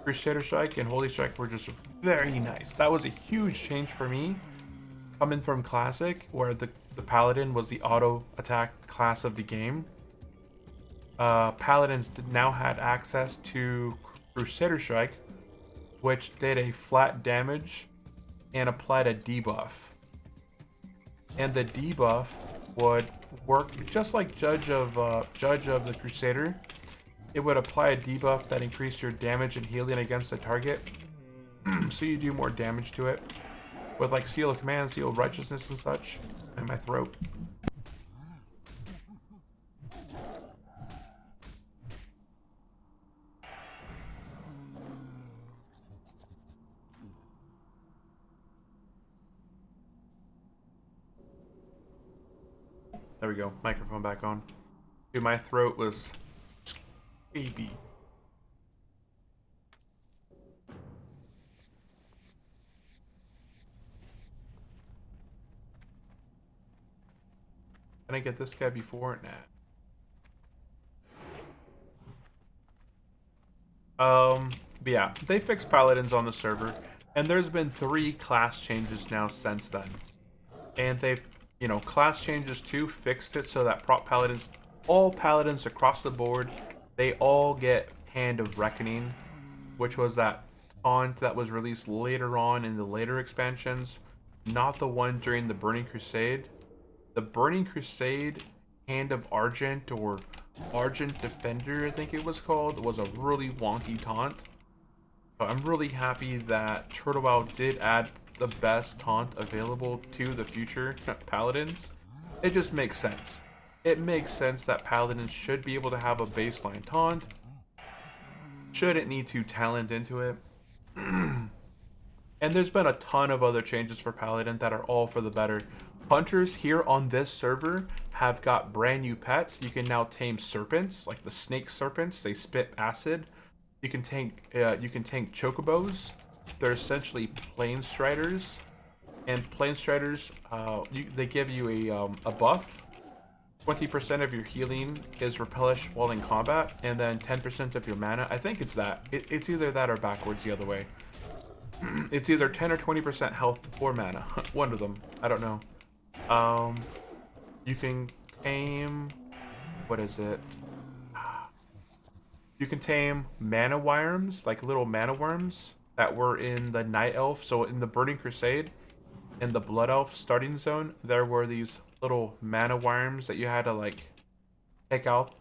Crusader Strike and Holy Strike were just very nice. That was a huge change for me, coming from Classic, where the Paladin was the auto attack class of the game. Paladins now had access to Crusader Strike, which did a flat damage and applied a debuff. And the debuff would work just like Judge of the Crusader. It would apply a debuff that increased your damage and healing against the target, so you do more damage to it, with like Seal of Command, Seal of Righteousness, and such. And my throat. There we go. Microphone back on. Dude, my throat was baby. Can I get this guy before? Nah. But yeah, they fixed paladins on the server, and there's been 3 class changes now since then. And they've, you know, class changes too fixed it so that all paladins across the board, they all get Hand of Reckoning, which was that taunt that was released later on in the later expansions, not the one during the Burning Crusade. The Burning Crusade Hand of Argent, or Argent Defender I think it was called, was a really wonky taunt. So I'm really happy that Turtle did add the best taunt available to the future paladins. It just makes sense. It makes sense that paladins should be able to have a baseline taunt. Shouldn't need to talent into it. And there's been a ton of other changes for paladin that are all for the better. Hunters here on this server have got brand new pets. You can now tame serpents, like the snake serpents. They spit acid. You can tank chocobos. They're essentially plane striders, and plane striders, they give you a buff. 20% of your healing is replenished while in combat, and then 10% of your mana. I think it's that. It's either that or backwards the other way. It's either 10 or 20% health or mana. One of them. I don't know. You can tame... What is it? You can tame mana worms, like little mana worms that were in the Night Elf. So in the Burning Crusade, in the Blood Elf starting zone, there were these little mana worms that you had to like take out.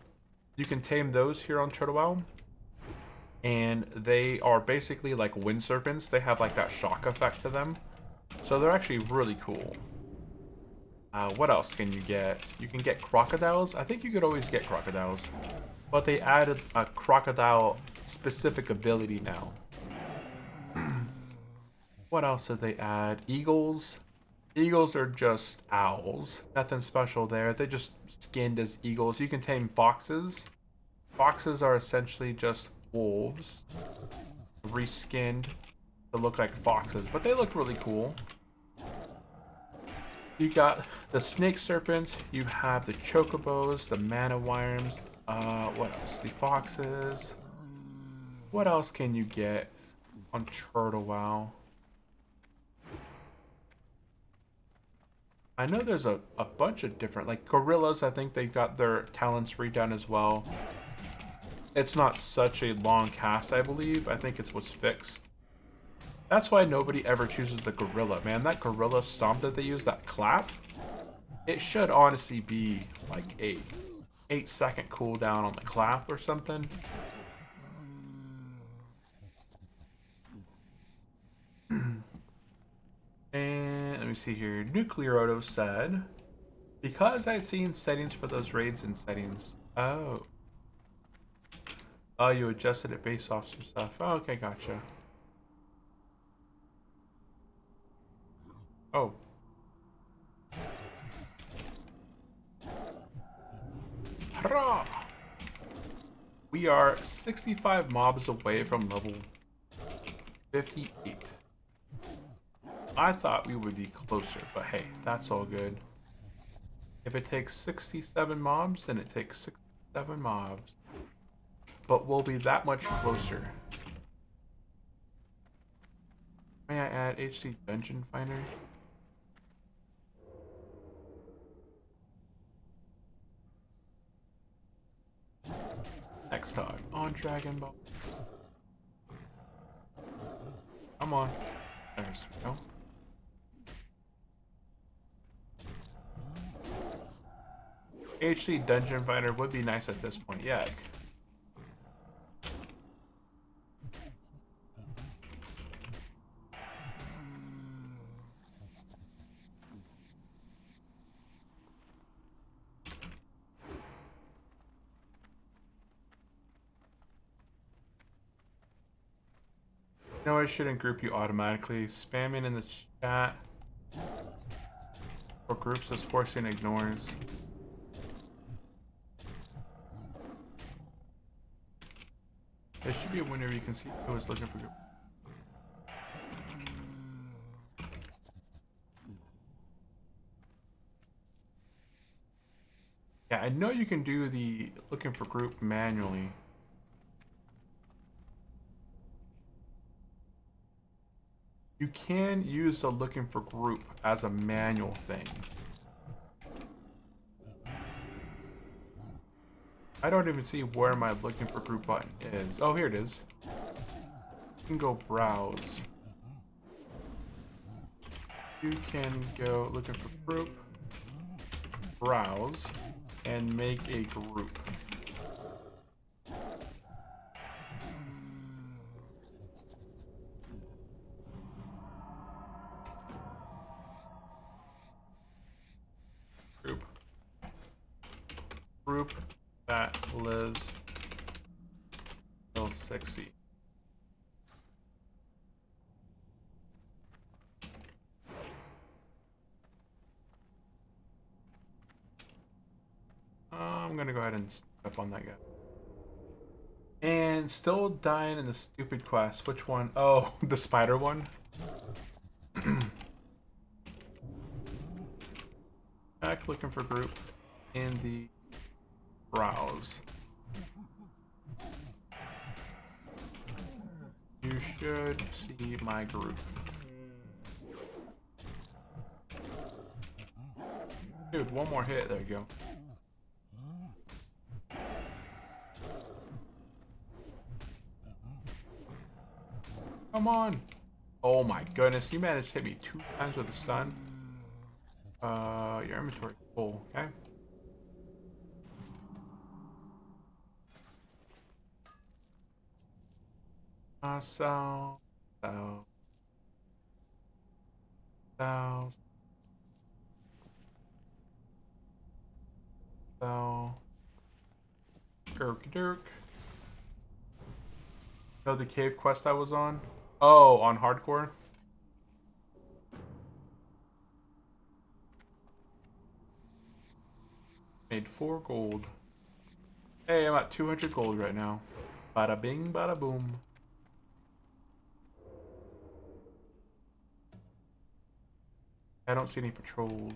You can tame those here on Turtle, and they are basically like wind serpents. They have like that shock effect to them, so they're actually really cool. What else can you get? You can get crocodiles. I think you could always get crocodiles, but they added a crocodile specific ability now. What else did they add? Eagles. Eagles are just owls. Nothing special there. They just skinned as eagles. You can tame foxes. Foxes are essentially just wolves reskinned. to look like foxes, but they look really cool. You got the snake serpents, you have the chocobos, the mana worms, what else? The foxes. What else can you get on Turtle WoW? I know there's a bunch of different, like gorillas, I think they got their talents redone as well. It's not such a long cast, I believe. I think it's what's fixed. That's why nobody ever chooses the gorilla, man. That gorilla stomp that they use, that clap, it should honestly be like a 8-second cooldown on the clap or something. And let me see here. Nuclear Auto said, because I'd seen settings for those raids and settings. Oh. Oh, you adjusted it based off some stuff. Oh, okay, gotcha. Oh. Hurrah! We are 65 mobs away from level 58. I thought we would be closer, but hey, that's all good. If it takes 67 mobs, then it takes 67 mobs. But we'll be that much closer. May I add HD Dungeon Finder? Next time on Dragon Ball. Come on. There we go. HD Dungeon Finder would be nice at this point, yeah. No, I shouldn't group you automatically. Spamming in the chat for groups is forcing ignores. There should be a window where you can see who is looking for group. Yeah, I know you can do the looking for group manually. You can use the looking for group as a manual thing. I don't even see where my looking for group button is. Oh, here it is. You can go browse. You can go looking for group, browse, and make a group. Group that lives till 60. I'm gonna go ahead and step on that guy. And still dying in the stupid quest. Which one? Oh, the spider one. Back looking for group in the browse. You should see my group. Dude, one more hit. There you go. Come on. Oh my goodness. You managed to hit me 2 times with a stun. Your inventory is full. Okay. So, Dirk. No, the cave quest I was on? Oh, on hardcore? Made 4 gold. Hey, I'm at 200 gold right now. Bada bing, bada boom. I don't see any patrols.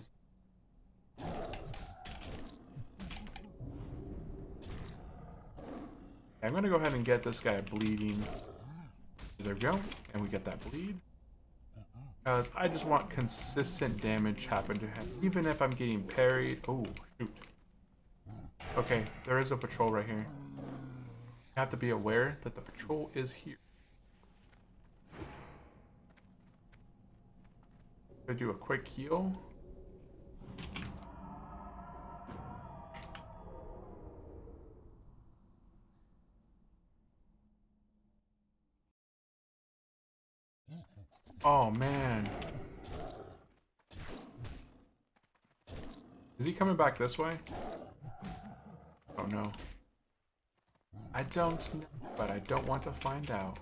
I'm gonna go ahead and get this guy bleeding. There we go, and we get that bleed. Because I just want consistent damage happen to him, even if I'm getting parried. Oh, shoot. Okay, there is a patrol right here. You have to be aware that the patrol is here. Gonna do a quick heal. Oh man. Is he coming back this way? Oh no. I don't know, but I don't want to find out.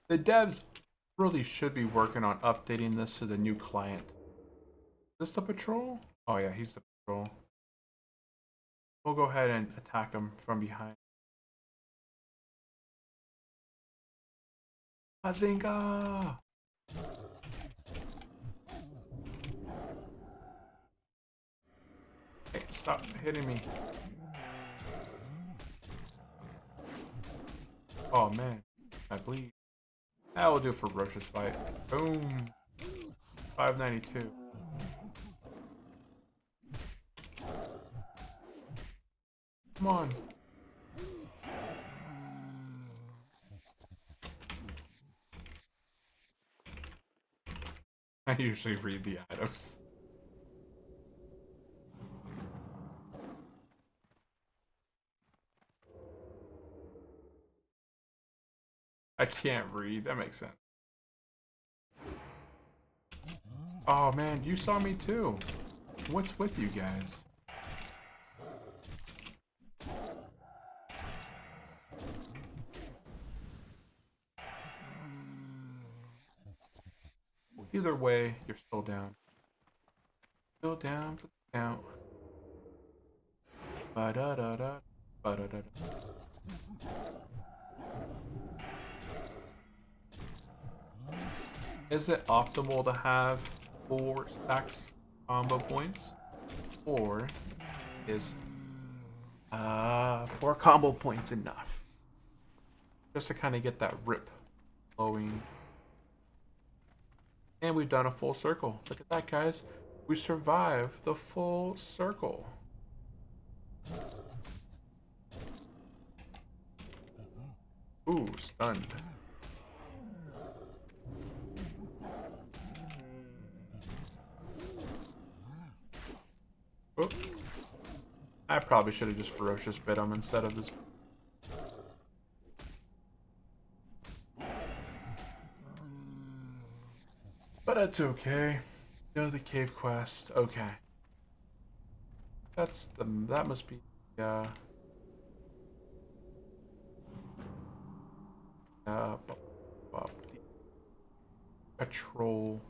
The devs really should be working on updating this to the new client. Is this the patrol? Oh yeah, he's the patrol. We'll go ahead and attack him from behind. Bazinga! Hey, stop hitting me. Oh man, I bleed. That will do a ferocious bite. Boom. 592. Come on. I usually read the items. I can't read. That makes sense. Oh man, you saw me too. What's with you guys? Either way, you're still down. Still down, but down. Ba-da-da-da. Ba-da-da-da. Is it optimal to have 4 stacks combo points? Or is 4 combo points enough? Just to kind of get that rip flowing. And we've done a full circle. Look at that, guys. We survived the full circle. Ooh, stunned. Oh. I probably should have just ferocious bit him instead of this. But that's okay. No, the cave quest. Okay. That must be patrol.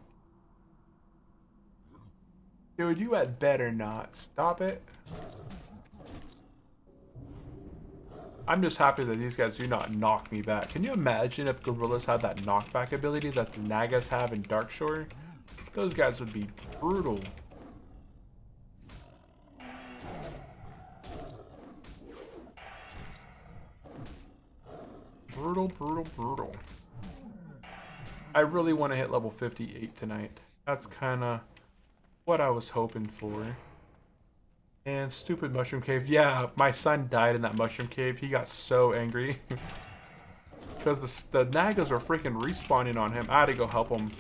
Dude, you had better not. Stop it. I'm just happy that these guys do not knock me back. Can you imagine if gorillas had that knockback ability that the Nagas have in Darkshore? Those guys would be brutal. Brutal, brutal, brutal. I really want to hit level 58 tonight. That's kind of what I was hoping for. And stupid mushroom cave. Yeah, my son died in that mushroom cave. He got so angry. Because the Nagas were freaking respawning on him. I had to go help him.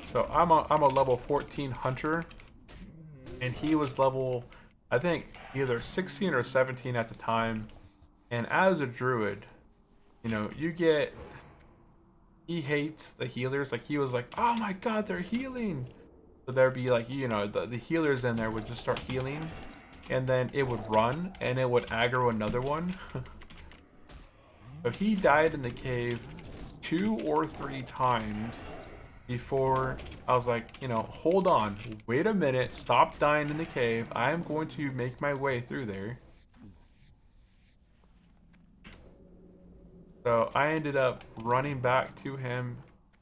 So I'm a level 14 hunter. And he was level, I think, either 16 or 17 at the time. And as a druid, you know, you get... He hates the healers. Like, he was like, oh my god, they're healing. So there'd be like, you know, the healers in there would just start healing, and then it would run and it would aggro another one. So he died in the cave 2 or 3 times before I was like, you know, hold on, wait a minute, stop dying in the cave. I'm going to make my way through there. So I ended up running back to him,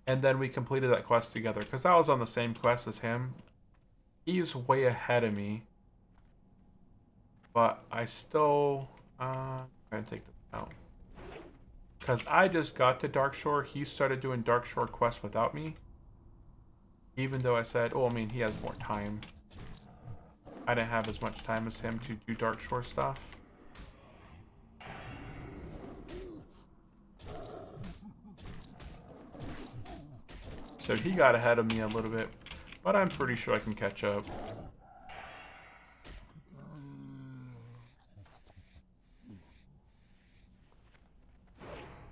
and then we completed that quest together because I was on the same quest as him. He's way ahead of me, but I still trying to take this out because I just got to Darkshore. He started doing Darkshore quests without me, even though I said, oh, I mean, he has more time. I didn't have as much time as him to do Darkshore stuff. So he got ahead of me a little bit, but I'm pretty sure I can catch up.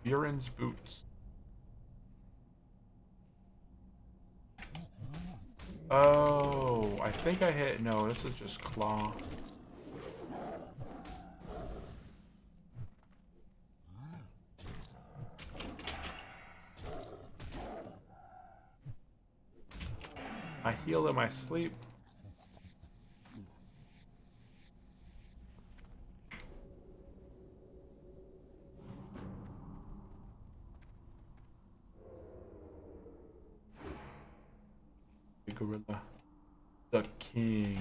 Buren's boots. Oh, I think I hit. No, this is just claw. I heal in my sleep. The gorilla. The king.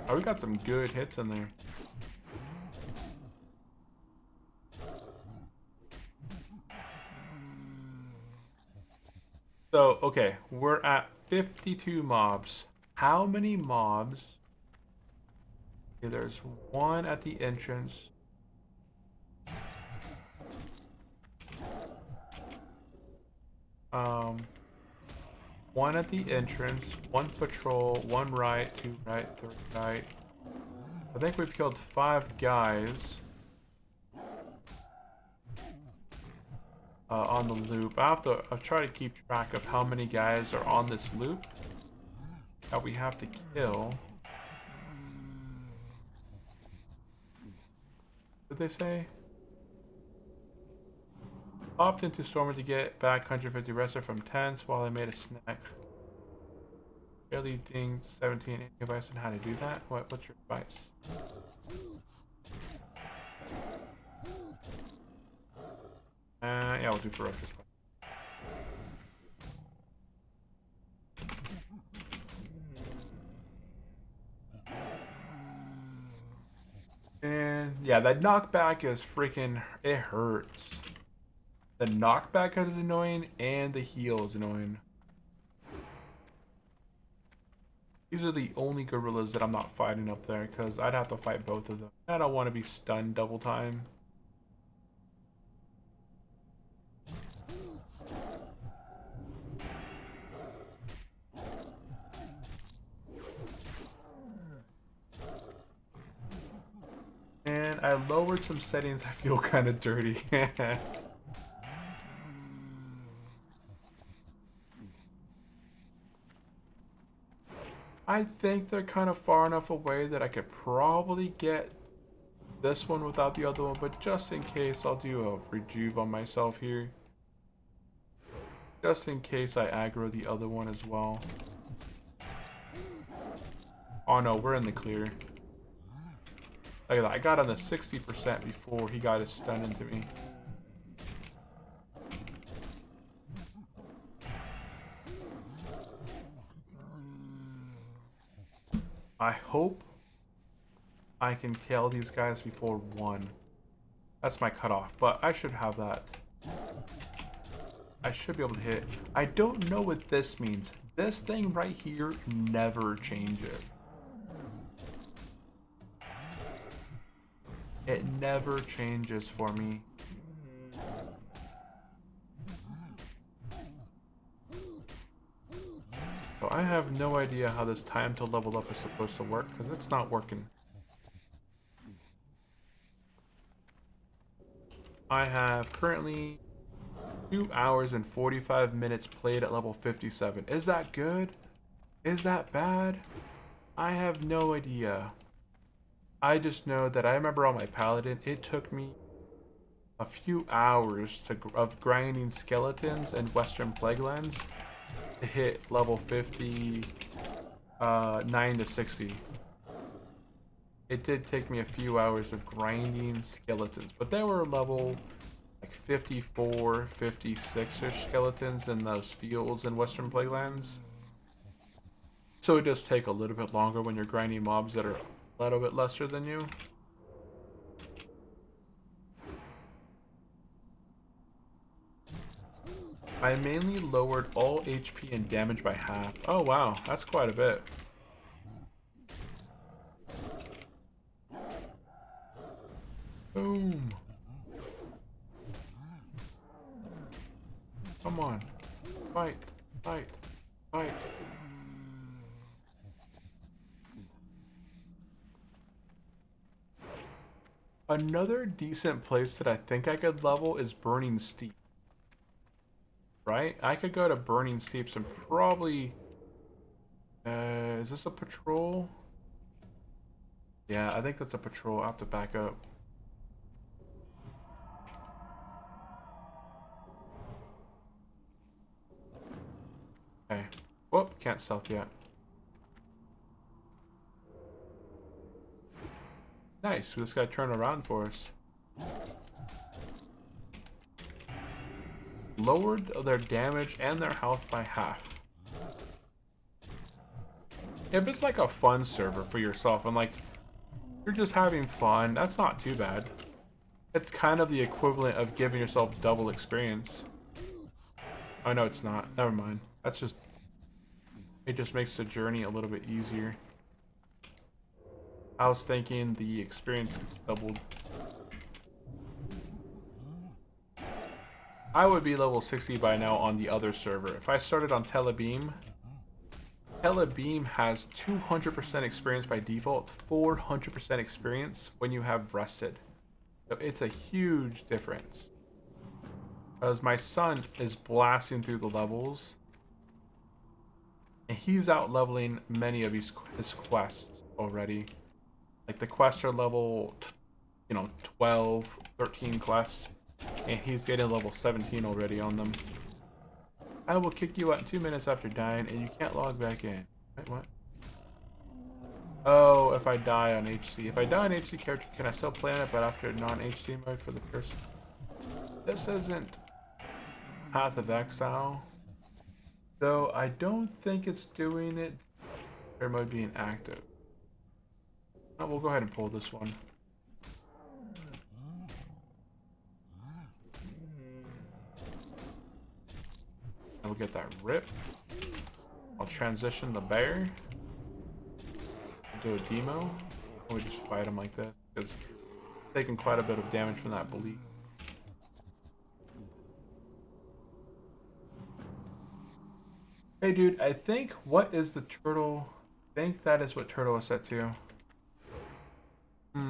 Oh, we got some good hits in there. So, okay, we're at 52 mobs. How many mobs? Okay, there's one at the entrance. One at the entrance, one patrol, one right, two right, third right. I think we've killed 5 guys. On the loop. I'll try to keep track of how many guys are on this loop that we have to kill. What did they say? Popped into Stormer to get back 150 rested from tents while I made a snack. Barely dinged 17 advice on how to do that. What's your advice? Yeah, we'll do ferocious. And yeah, that knockback is freaking, it hurts. The knockback is annoying and the heal is annoying. These are the only gorillas that I'm not fighting up there because I'd have to fight both of them. I don't want to be stunned double time. And I lowered some settings. I feel kind of dirty. I think they're kind of far enough away that I could probably get this one without the other one, but just in case, I'll do a rejuve on myself here. Just in case I aggro the other one as well. Oh no, we're in the clear. Look at that, I got on the 60% before he got his stun into me. I hope I can kill these guys before 1. That's my cutoff, but I should have that. I should be able to hit. I don't know what this means. This thing right here never changes. It never changes for me. So I have no idea how this time to level up is supposed to work because it's not working. I have currently 2 hours and 45 minutes played at level 57. Is that good? Is that bad? I have no idea. I just know that I remember on my paladin, it took me a few hours of grinding skeletons and Western Plaguelands to hit level 59 to 60. it did take me a few hours of grinding skeletons, but they were level like 54, 56-ish skeletons in those fields in Western Plaguelands. So it does take a little bit longer when you're grinding mobs that are a little bit lesser than you. I mainly lowered all HP and damage by half. Oh wow, that's quite a bit. Boom. Come on. Fight, fight, fight. Another decent place that I think I could level is Burning Steep. Right? I could go to Burning Steeps and probably... is this a patrol? Yeah, I think that's a patrol. I have to back up. Okay. Whoop, can't stealth yet. Nice, we just gotta turn around for us. Lowered their damage and their health by half. If it's like a fun server for yourself and like you're just having fun, that's not too bad. It's kind of the equivalent of giving yourself double experience. Oh no, it's not. Never mind. That's just, it just makes the journey a little bit easier. I was thinking the experience gets doubled. I would be level 60 by now on the other server. If I started on Telebeam, Telebeam has 200% experience by default, 400% experience when you have rested. So it's a huge difference. Because my son is blasting through the levels, and he's out leveling many of his quests already. Like the quests are level, 12, 13 quests. And he's getting level 17 already on them. I will kick you out in 2 minutes after dying, and you can't log back in. Wait, what? Oh, if I die on HC. If I die on HC character, can I still play on it, but after non-HC mode for the person? This isn't Path of Exile. Though I don't think it's doing it. Player mode being active. Oh, we'll go ahead and pull this one. We'll get that rip. I'll transition the bear. Do a demo. Or we just fight him like this. Because taking quite a bit of damage from that bleed. Hey dude, I think, what is the turtle? I think that is what turtle is set to. I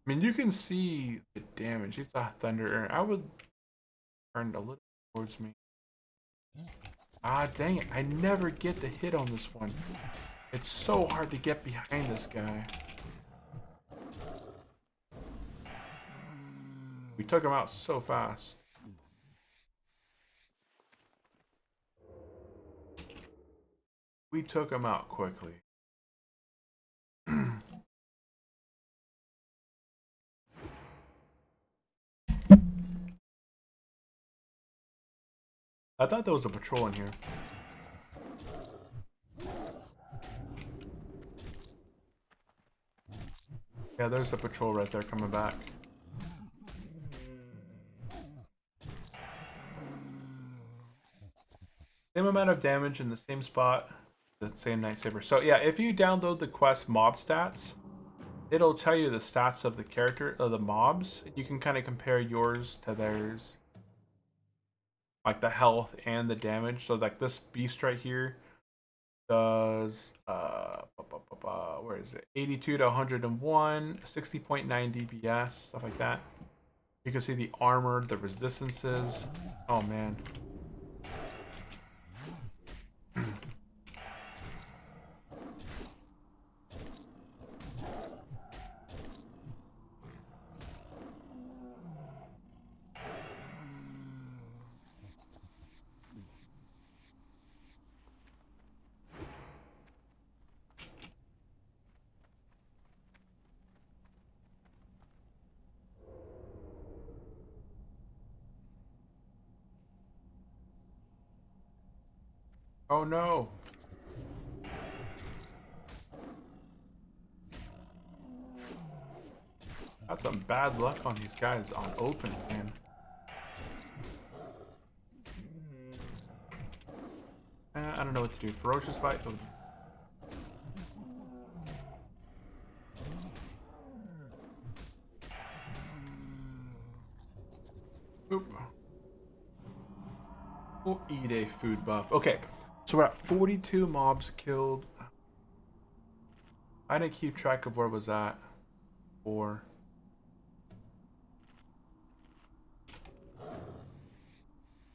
mean, you can see the damage. It's a thunder. I would turn a little towards me. Ah, dang it. I never get the hit on this one. It's so hard to get behind this guy. We took him out so fast. We took him out quickly. I thought there was a patrol in here. Yeah, there's a patrol right there coming back. Same amount of damage in the same spot, the same Night Saber. So yeah, if you download the quest mob stats, it'll tell you the stats of the character, of the mobs. You can kind of compare yours to theirs. Like the health and the damage. So like this beast right here does where is it? 82 to 101, 60.9 DPS, stuff like that. You can see the armor, the resistances. Oh man. Oh no. Got some bad luck on these guys on open, man. I don't know what to do. Ferocious bite. Oh. Oop. We'll eat a food buff. Okay, so we're at 42 mobs killed. I didn't keep track of where it was at. 4.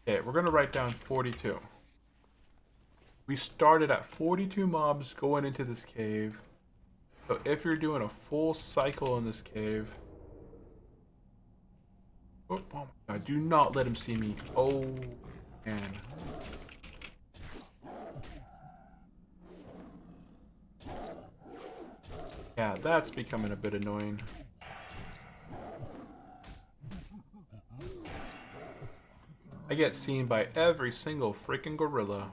Okay, we're gonna write down 42. We started at 42 mobs going into this cave. So if you're doing a full cycle in this cave... Oh my god, do not let him see me. Oh, man. Yeah, that's becoming a bit annoying. I get seen by every single freaking gorilla.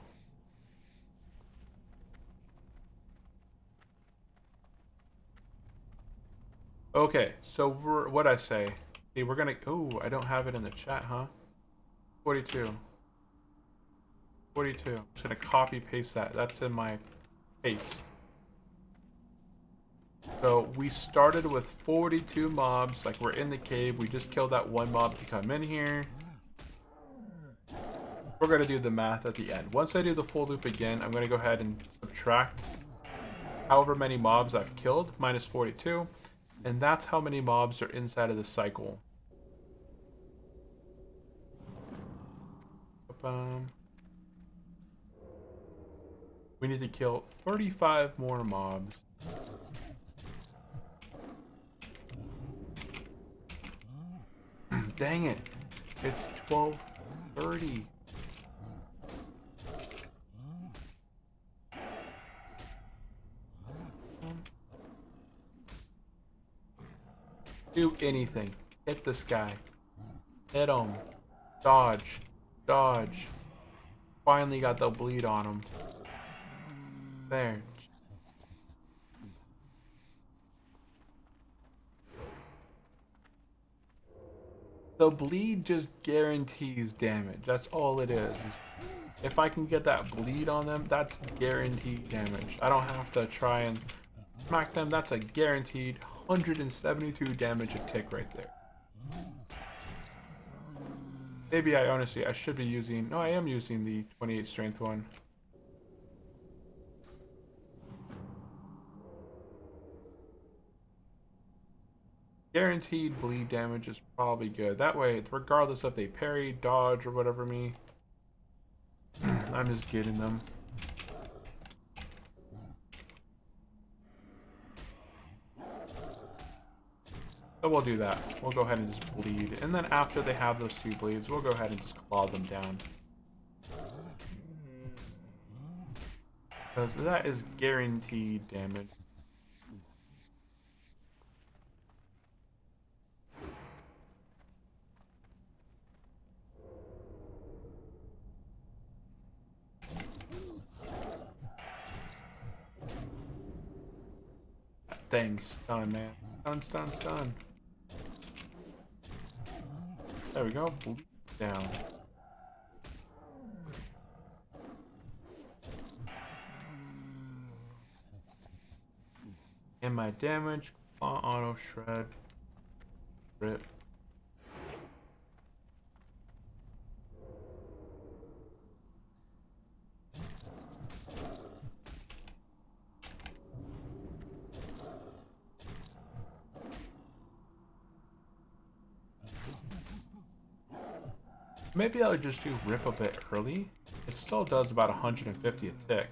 Okay, so what'd I say? See, we're gonna... Oh, I don't have it in the chat, huh? 42. 42. I'm just gonna copy paste that. That's in my paste. So we started with 42 mobs. Like, we're in the cave. We just killed that one mob to come in here. We're gonna do the math at the end. Once I do the full loop again, I'm gonna go ahead and subtract however many mobs I've killed, minus 42. And that's how many mobs are inside of the cycle. We need to kill 35 more mobs. Dang it. It's 12:30. Do anything. Hit this guy. Hit him. Dodge. Dodge. Finally got the bleed on him. There. The bleed just guarantees damage. That's all it is. If I can get that bleed on them, that's guaranteed damage. I don't have to try and smack them. That's a guaranteed 172 damage a tick right there. Maybe I should be using... No, I am using the 28 strength one. Guaranteed bleed damage is probably good. That way, regardless if they parry, dodge, or whatever me, I'm just getting them. So we'll do that. We'll go ahead and just bleed. And then after they have those 2 bleeds, we'll go ahead and just claw them down. Because that is guaranteed damage. Dang, stun, man. Stun, stun, stun. There we go. Down. And my damage, auto shred, rip. Maybe I would just do rip a bit early. It still does about 150 a tick.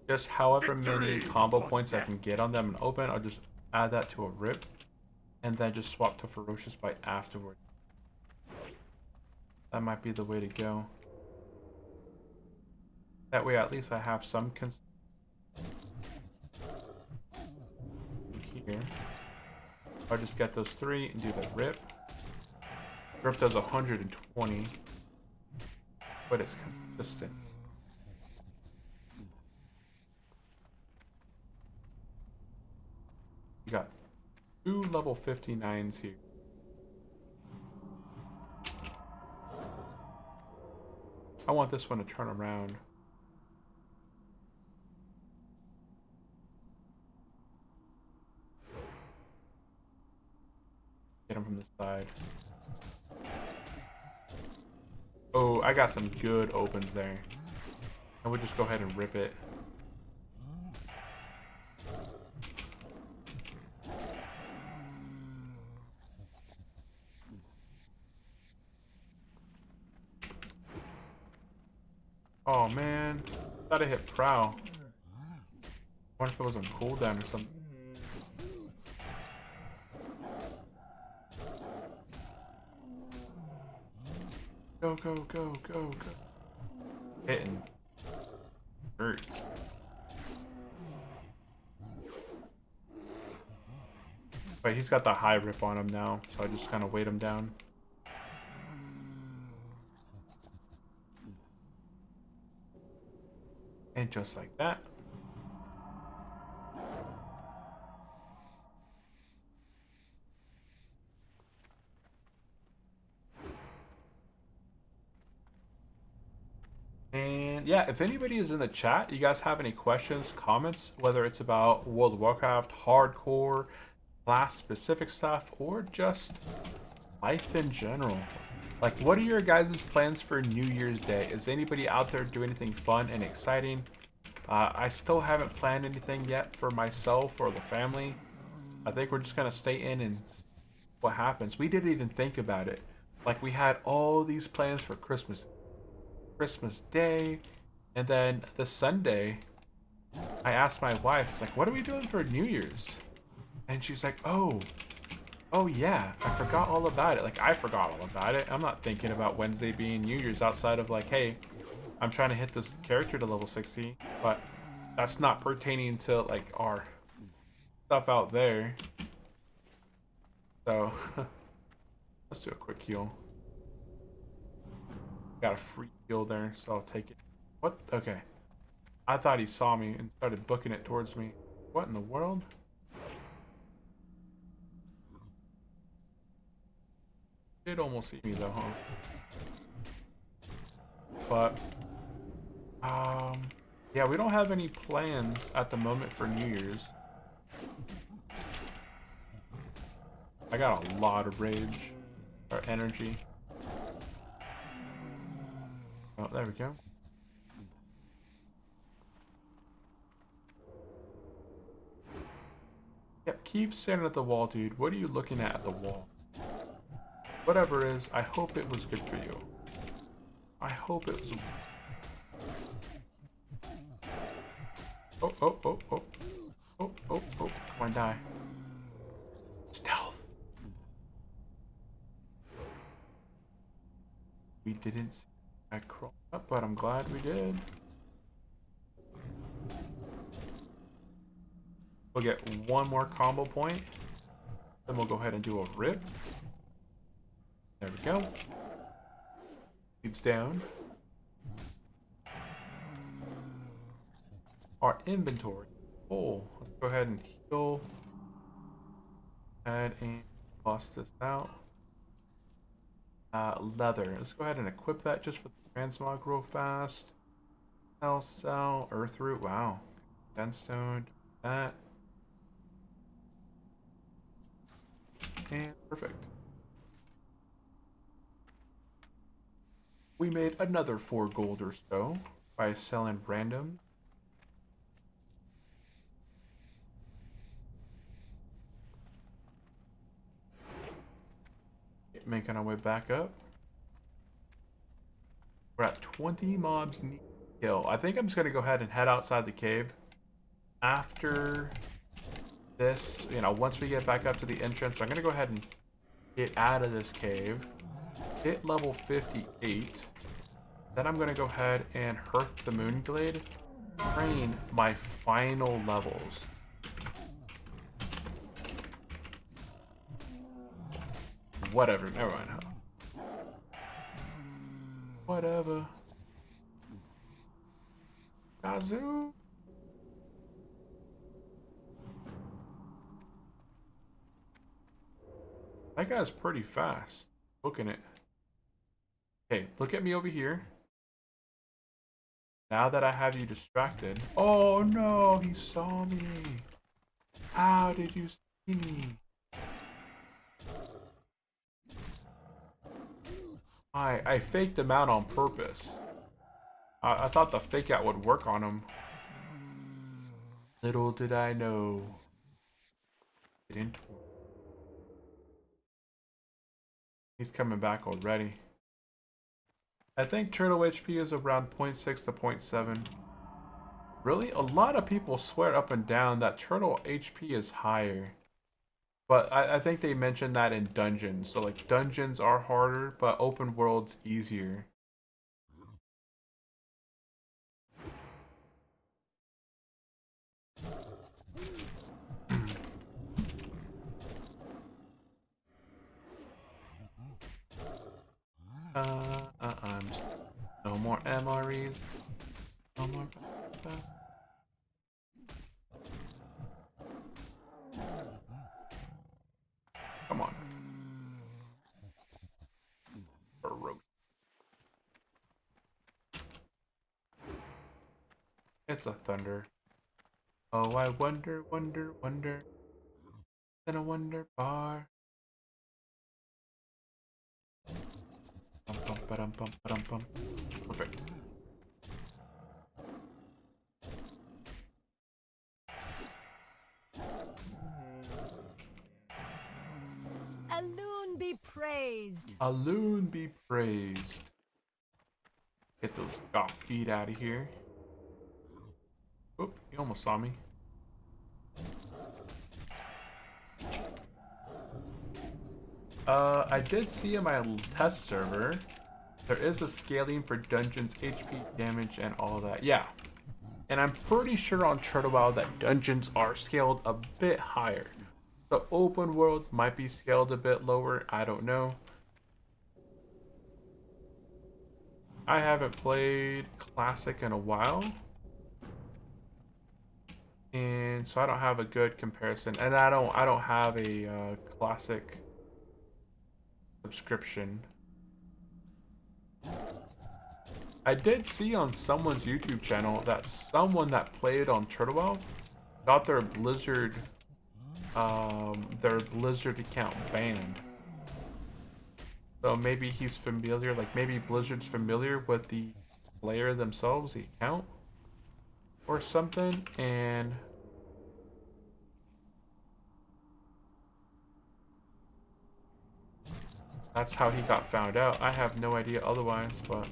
Just however many combo points I can get on them and open, I'll just add that to a rip. And then just swap to Ferocious Bite afterward. That might be the way to go. That way at least I have some here. I'll just get those 3 and do the rip. Grip does 120, but it's consistent. You got 2 level 59s here. I want this one to turn around. Get him from the side. Oh, I got some good opens there. And we'll just go ahead and rip it. Oh man, thought I hit prow. Wonder if it was on cooldown or something. Go, go, go, go, go. Hitting. Hurt. Wait, he's got the high rip on him now, so I just kind of weight him down. And just like that. And yeah, if anybody is in the chat, you guys have any questions, comments, whether it's about World of Warcraft, hardcore, class specific stuff, or just life in general. Like, what are your guys' plans for New Year's Day? Is anybody out there doing anything fun and exciting? I still haven't planned anything yet for myself or the family. I think we're just gonna stay in and see what happens. We didn't even think about it. Like, we had all these plans for Christmas Day, and then the Sunday, I asked my wife, it's like, what are we doing for New Year's? And she's like, oh yeah, I forgot all about it. Like, I forgot all about it. I'm not thinking about Wednesday being New Year's outside of like, hey, I'm trying to hit this character to level 60, but that's not pertaining to like our stuff out there. So let's do a quick heal. Got a free heal there, so I'll take it. What? Okay. I thought he saw me and started booking it towards me. What in the world? Did almost see me though, huh? But yeah, we don't have any plans at the moment for New Year's. I got a lot of rage or energy. Oh, there we go. Yep, keep staring at the wall, dude. What are you looking at the wall? Whatever it is, I hope it was good for you. I hope it was. Oh, oh, oh, oh. Oh, oh, oh. Come on, die. Stealth. We didn't see I crawled up, but I'm glad we did. We'll get one more combo point. Then we'll go ahead and do a rip. There we go. It's down. Our inventory. Oh, let's go ahead and heal. Add and bust this out. Leather. Let's go ahead and equip that just for the transmog real fast. Sell, earth root. Wow. Sandstone. That. And perfect. We made another 4 gold or so by selling random. Making our way back up. We're at 20 mobs need kill. I think I'm just gonna go ahead and head outside the cave. After this, you know, once we get back up to the entrance, I'm gonna go ahead and get out of this cave. Hit level 58. Then I'm gonna go ahead and hearth the Moonglade. Train my final levels. Whatever, never mind. Whatever. Kazoo. That guy's pretty fast. Looking it. Hey, look at me over here. Now that I have you distracted. Oh no, he saw me. How did you see me? I faked him out on purpose. I thought the fake out would work on him. Little did I know. It didn't work. He's coming back already. I think turtle HP is around 0.6 to 0.7. Really? A lot of people swear up and down that turtle HP is higher. But I think they mentioned that in dungeons. So like dungeons are harder, but open world's easier. No more MREs. No more. Come on. It's a thunder. Oh, I wonder, wonder, wonder. In a wonder bar. Perfect. A loon be praised. A loon be praised. Get those goth feet out of here. Oop, he almost saw me. I did see in my test server, there is a scaling for dungeons, HP, damage, and all that. Yeah. And I'm pretty sure on Turtle Wow that dungeons are scaled a bit higher. The open world might be scaled a bit lower. I don't know. I haven't played Classic in a while. And so I don't have a good comparison. And I don't have a Classic subscription. I did see on someone's YouTube channel that someone that played on Turtle Wow got their Blizzard account banned. So maybe he's familiar, like maybe Blizzard's familiar with the player themselves, the account or something, and that's how he got found out. I have no idea otherwise, but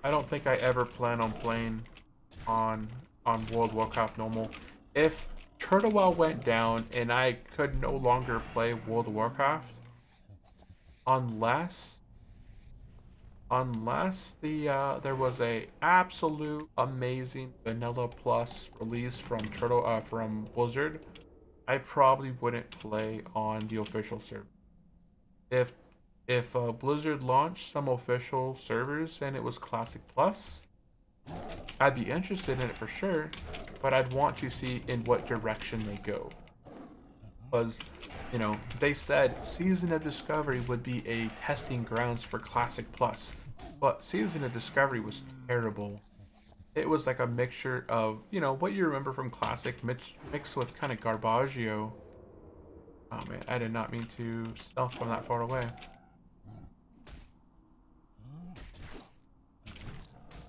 I don't think I ever plan on playing on World of Warcraft normal. If Turtle Wow went down and I could no longer play World of Warcraft, unless there was a absolute amazing Vanilla Plus release from Blizzard, I probably wouldn't play on the official server. If Blizzard launched some official servers and it was Classic Plus, I'd be interested in it for sure, but I'd want to see in what direction they go. Because, you know, they said Season of Discovery would be a testing grounds for Classic Plus, but Season of Discovery was terrible. It was like a mixture of, you know, what you remember from Classic mixed with kind of Garbaggio. Oh man, I did not mean to stealth from that far away.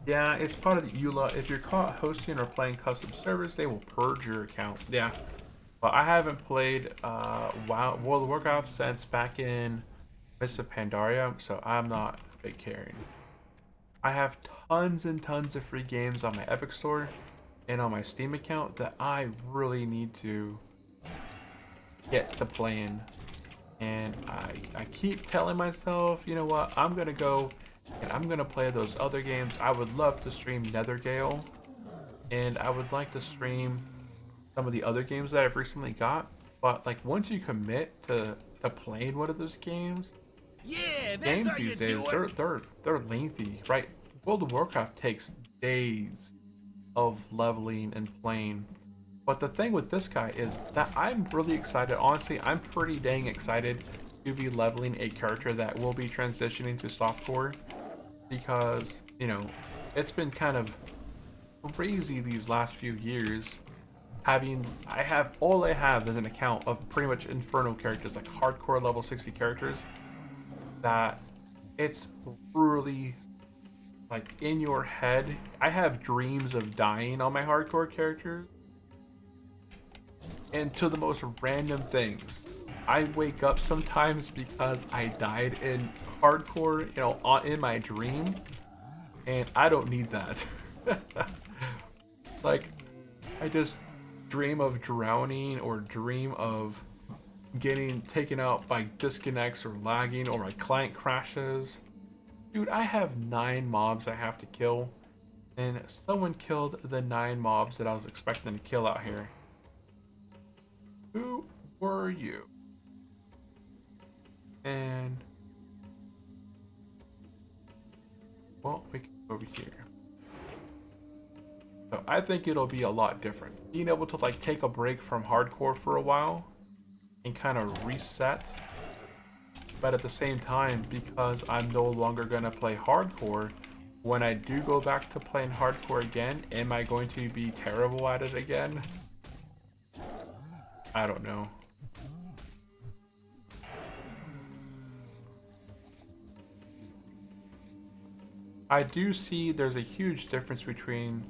Yeah, it's part of the EULA. If you're caught hosting or playing custom servers, they will purge your account. Yeah. But I haven't played World of Warcraft since back in Mists of Pandaria, so I'm not big caring. I have tons and tons of free games on my Epic Store and on my Steam account that I really need to get to playing. And I keep telling myself, you know what, I'm gonna go and I'm gonna play those other games. I would love to stream Nethergale, and I would like to stream some of the other games that I've recently got. But like once you commit to playing one of those games, Yeah, that's games how you these do days it. they're lengthy, right? World of Warcraft takes days of leveling and playing. But the thing with this guy is that I'm really excited. Honestly, I'm pretty dang excited to be leveling a character that will be transitioning to softcore, because, you know, it's been kind of crazy these last few years. All I have is an account of pretty much Inferno characters, like hardcore level 60 characters, that it's really like in your head. I have dreams of dying on my hardcore characters, and to the most random things. I wake up sometimes because I died in hardcore, you know, in my dream, and I don't need that. Like, I just dream of drowning, or dream of getting taken out by disconnects or lagging, or my client crashes. Dude, I have 9 mobs I have to kill, and someone killed the 9 mobs that I was expecting to kill out here. Who were you? And well, we can go over here. So I think it'll be a lot different. Being able to like take a break from hardcore for a while and kind of reset. But at the same time, because I'm no longer going to play hardcore, when I do go back to playing hardcore again, am I going to be terrible at it again? I don't know. I do see there's a huge difference between,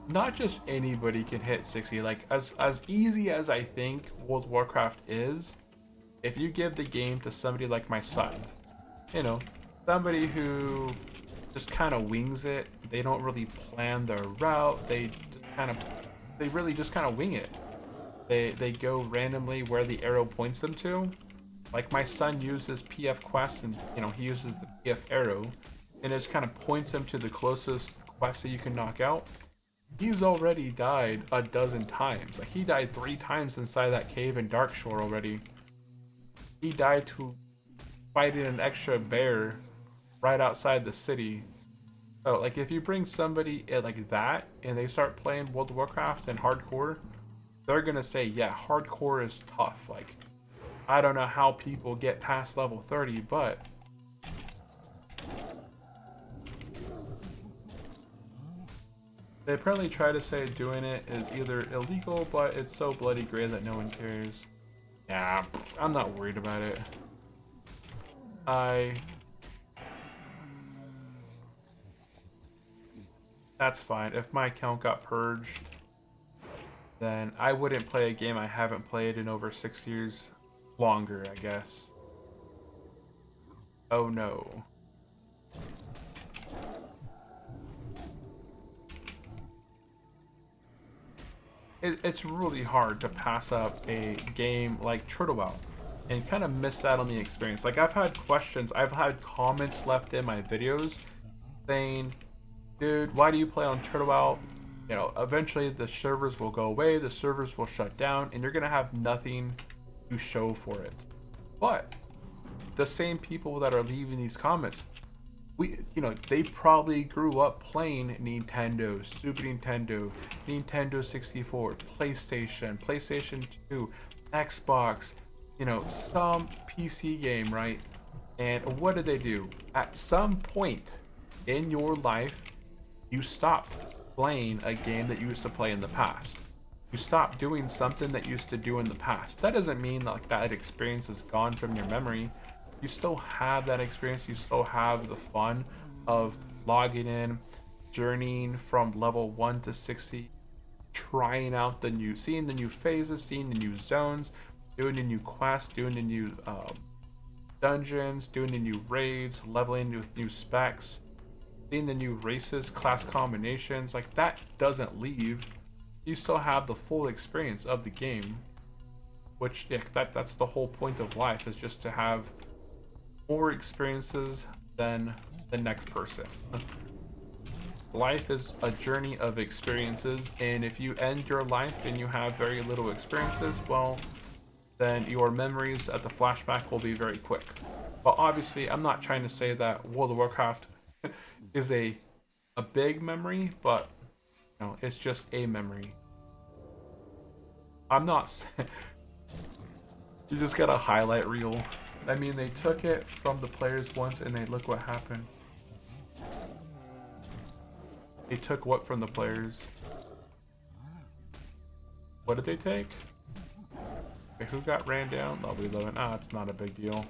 not just anybody can hit 60. Like, as easy as I think World of Warcraft is, if you give the game to somebody like my son, you know, somebody who just kind of wings it, they don't really plan their route, they really just kind of wing it. They go randomly where the arrow points them to. Like, my son uses PF quest, and you know, he uses the PF arrow, and it just kind of points him to the closest quest that you can knock out. He's already died a dozen times. Like, he died 3 times inside that cave in Darkshore already. He died to fighting an extra bear right outside the city. So, like, if you bring somebody like that and they start playing World of Warcraft and hardcore, they're gonna say, yeah, hardcore is tough. Like, I don't know how people get past level 30, but they apparently try to say doing it is either illegal, but it's so bloody gray that no one cares. Yeah, I'm not worried about it. That's fine. If my account got purged, then I wouldn't play a game I haven't played in over 6 years. Longer, I guess. Oh no. It's really hard to pass up a game like Turtle and kind of miss out on the experience. Like, I've had comments left in my videos saying, dude, why do you play on Turtle? You know, eventually the servers will go away, the servers will shut down, and you're gonna have nothing to show for it. But the same people that are leaving these comments, they probably grew up playing Nintendo, Super Nintendo, Nintendo 64, PlayStation 2, Xbox, some PC game, right? And what did they do? At some point in your life, you stopped playing a game that you used to play in the past. You stopped doing something that you used to do in the past. That doesn't mean like that experience is gone from your memory. You still have that experience. You still have the fun of logging in, journeying from level 1 to 60, trying out seeing the new phases, seeing the new zones, doing the new quests, doing the new dungeons, doing the new raids, leveling with new specs, seeing the new races, class combinations. Like, that doesn't leave. You still have the full experience of the game, which, yeah, that's the whole point of life, is just to have more experiences than the next person. Life is a journey of experiences, and if you end your life and you have very little experiences, well, then your memories at the flashback will be very quick. But obviously, I'm not trying to say that World of Warcraft is a big memory, but you know, it's just a memory. I'm not you just got a highlight reel. I mean, they took it from the players once and they look what happened. They took what from the players? What did they take? Okay, who got ran down? Level 11. Ah, it's not a big deal.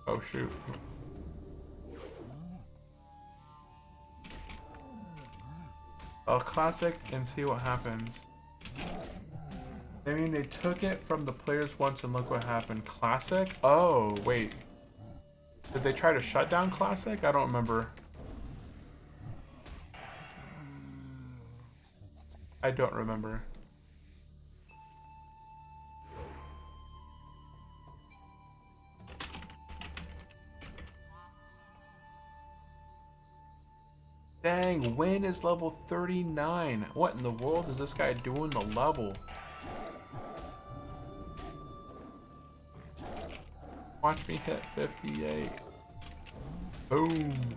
Oh shoot. A classic and see what happens. I mean, they took it from the players once and look what happened. Classic? Oh, wait. Did they try to shut down Classic? I don't remember. I don't remember. Dang, Win is level 39. What in the world is this guy doing the level? Watch me hit 58. Boom.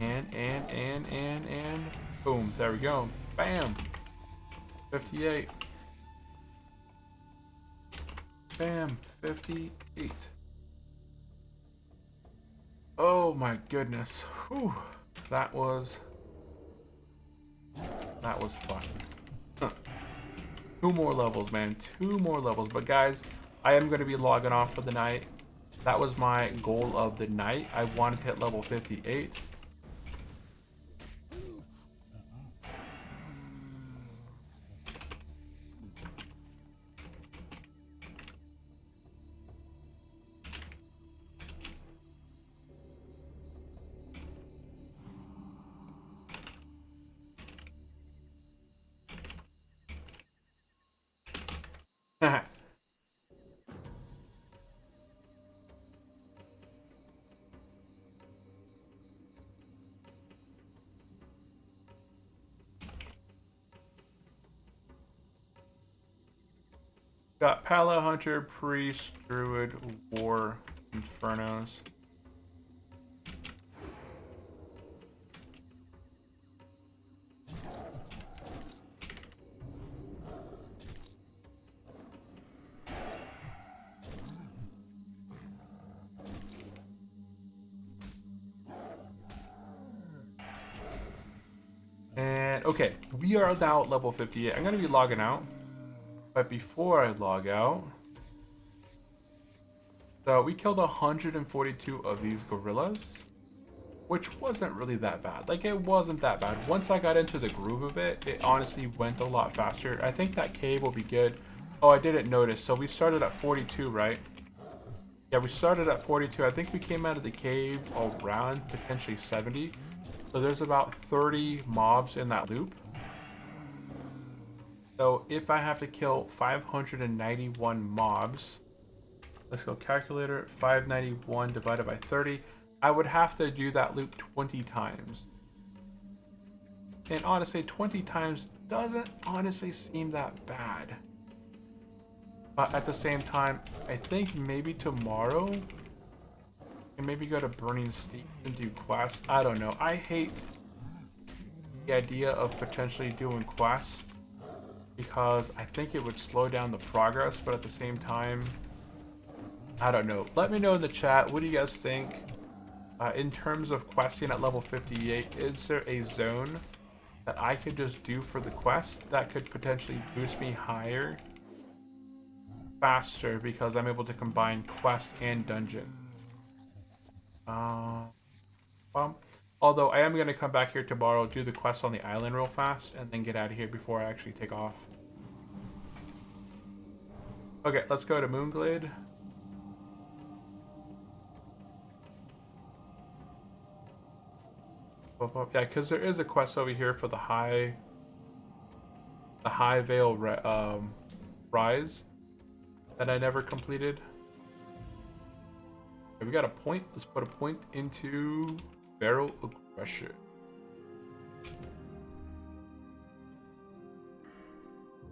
And boom. There we go. Bam. 58. Bam. 58. Oh my goodness. Whew. That was fun. Huh. 2 more levels, man. 2 more levels. But guys, I am going to be logging off for the night. That was my goal of the night. I wanted to hit level 58. Got Pala, Hunter, Priest, Druid, War, Infernos. And okay, we are now at level 58. I'm going to be logging out. But before I log out, so we killed 142 of these gorillas, which wasn't really that bad. Like, it wasn't that bad. Once I got into the groove of it, it honestly went a lot faster. I think that cave will be good. Oh, I didn't notice. So we started at 42, right? Yeah, we started at 42. I think we came out of the cave around potentially 70. So there's about 30 mobs in that loop. So if I have to kill 591 mobs, let's go calculator, 591 divided by 30, I would have to do that loop 20 times. And honestly, 20 times doesn't honestly seem that bad. But at the same time, I think maybe tomorrow, and maybe go to Burning Steep and do quests. I don't know. I hate the idea of potentially doing quests, because I think it would slow down the progress, but at the same time, I don't know. Let me know in the chat, what do you guys think? In terms of questing at level 58, is there a zone that I could just do for the quest that could potentially boost me higher faster, because I'm able to combine quest and dungeon? Although I am going to come back here tomorrow, do the quest on the island real fast, and then get out of here before I actually take off. Okay, let's go to Moonglade. Yeah, because there is a quest over here for the high the High Vale Rise that I never completed. Okay, we got a point. Let's put a point into Barrel Aggression.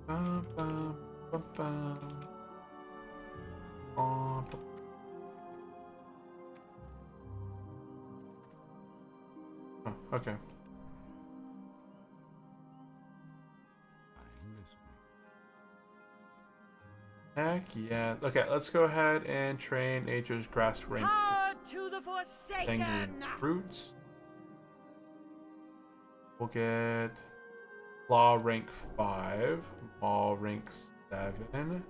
Bum, bum, bum, bum. Oh, okay. Heck yeah. Okay, let's go ahead and train Nature's Grass rank Power to the Forsaken! Roots. We'll get Claw rank 5, Maul rank 7,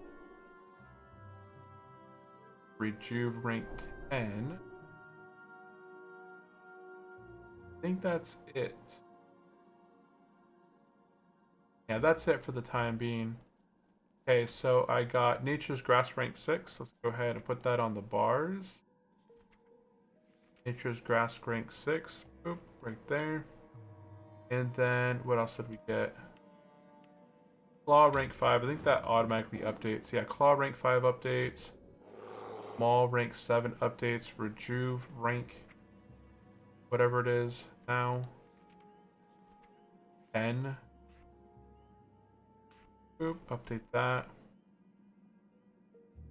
Rejuve rank 10. I think that's it. Yeah, that's it for the time being. Okay, so I got Nature's Grass rank 6. Let's go ahead and put that on the bars. Nature's Grass rank 6. Boop, right there. And then, what else did we get? Claw rank 5. I think that automatically updates. Yeah, Claw rank 5 updates. Maul rank 7 updates. Rejuve rank, whatever it is now, 10. Boop, update that.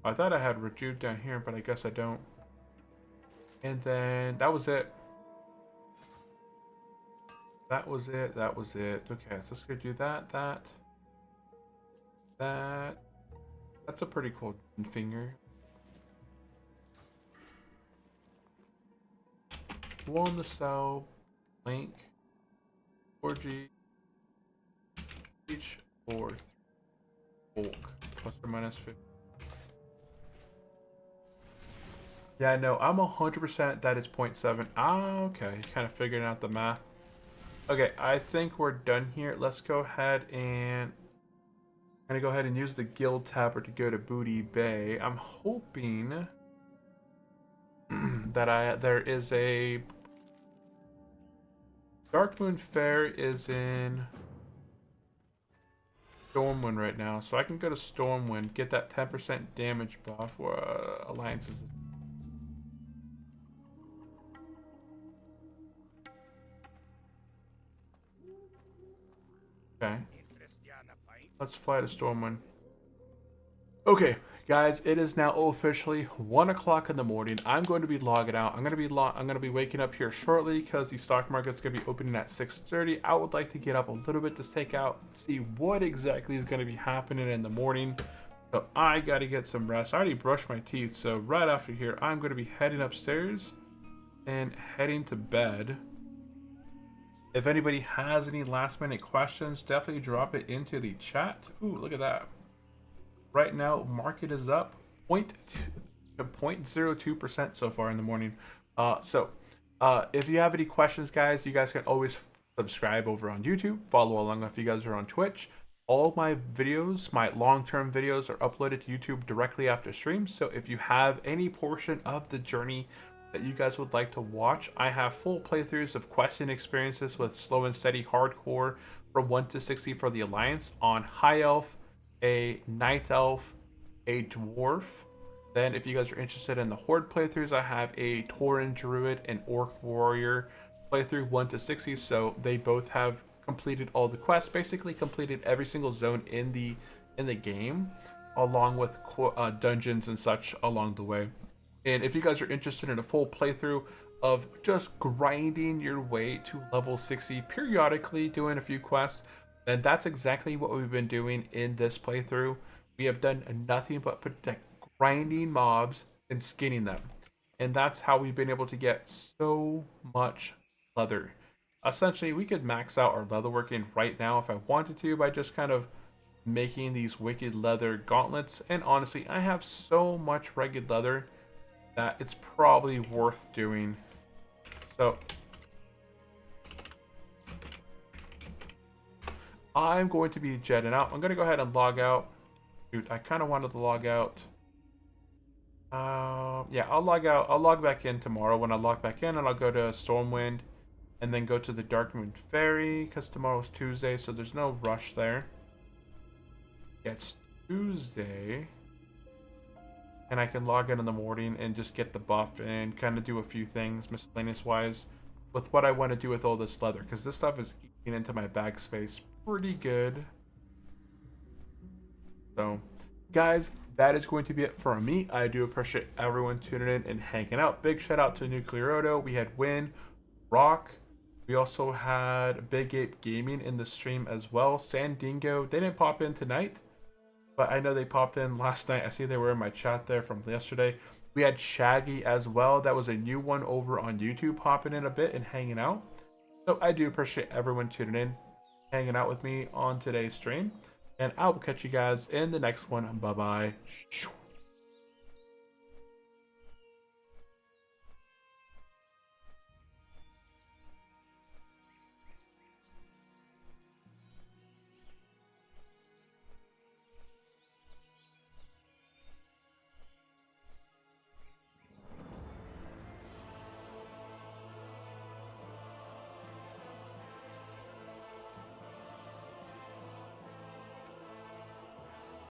I thought I had Rejuve down here, but I guess I don't. And then that was it. That was it. That was it. Okay, so let's go do that. That's a pretty cool finger. One the cell, Link, 4G, each 4, bulk, plus or minus 50. Yeah, no, I'm 100% that it's 0.7. Ah, okay, kind of figuring out the math. Okay, I think we're done here. Let's go ahead and I'm gonna go ahead and use the guild tabber to go to Booty Bay. I'm hoping that there is a Darkmoon Fair is in Stormwind right now, so I can go to Stormwind, get that 10% damage buff for alliances. Okay. Let's fly to Stormwind. Okay, guys, it is now officially 1 o'clock in the morning. I'm going to be logging out. I'm gonna be waking up here shortly because the stock market's gonna be opening at 6:30. I would like to get up a little bit to stake out, see what exactly is gonna be happening in the morning. So I gotta get some rest. I already brushed my teeth, so right after here, I'm gonna be heading upstairs and heading to bed. If anybody has any last minute questions, definitely drop it into the chat. Ooh, look at that. Right now, market is up 0.02% so far in the morning. If you have any questions, guys, you guys can always subscribe over on YouTube. Follow along if you guys are on Twitch. All my videos, my long-term videos, are uploaded to YouTube directly after stream. So if you have any portion of the journey that you guys would like to watch, I have full playthroughs of questing experiences with slow and steady hardcore from 1 to 60 for the Alliance on High Elf, a Night Elf, a Dwarf. Then if you guys are interested in the Horde playthroughs, I have a Tauren Druid and Orc Warrior playthrough 1 to 60. So they both have completed all the quests, basically completed every single zone in the game, along with dungeons and such along the way. And if you guys are interested in a full playthrough of just grinding your way to level 60, periodically doing a few quests, then that's exactly what we've been doing in this playthrough. We have done nothing but grinding mobs and skinning them. And that's how we've been able to get so much leather. Essentially, we could max out our leatherworking right now if I wanted to by just kind of making these wicked leather gauntlets. And honestly, I have so much ragged leather that it's probably worth doing. So I'm going to be jetting out. I'm going to go ahead and log out. Dude, I kind of wanted to log out. Yeah, I'll log out. I'll log back in tomorrow. When I log back in, and I'll go to Stormwind and then go to the Darkmoon Ferry because tomorrow's Tuesday, so there's no rush there. Yeah, it's Tuesday. And I can log in the morning and just get the buff and kind of do a few things miscellaneous wise with what I want to do with all this leather, because this stuff is eating into my bag space pretty good. So guys, that is going to be it for me. I do appreciate everyone tuning in and hanging out. Big shout out to Nuclear Odo. We had Win, Rock. We also had Big Ape Gaming in the stream as well. Sandingo, they didn't pop in tonight, but I know they popped in last night. I see they were in my chat there from yesterday. We had Shaggy as well. That was a new one over on YouTube, popping in a bit and hanging out. So I do appreciate everyone tuning in, hanging out with me on today's stream. And I will catch you guys in the next one. Bye-bye.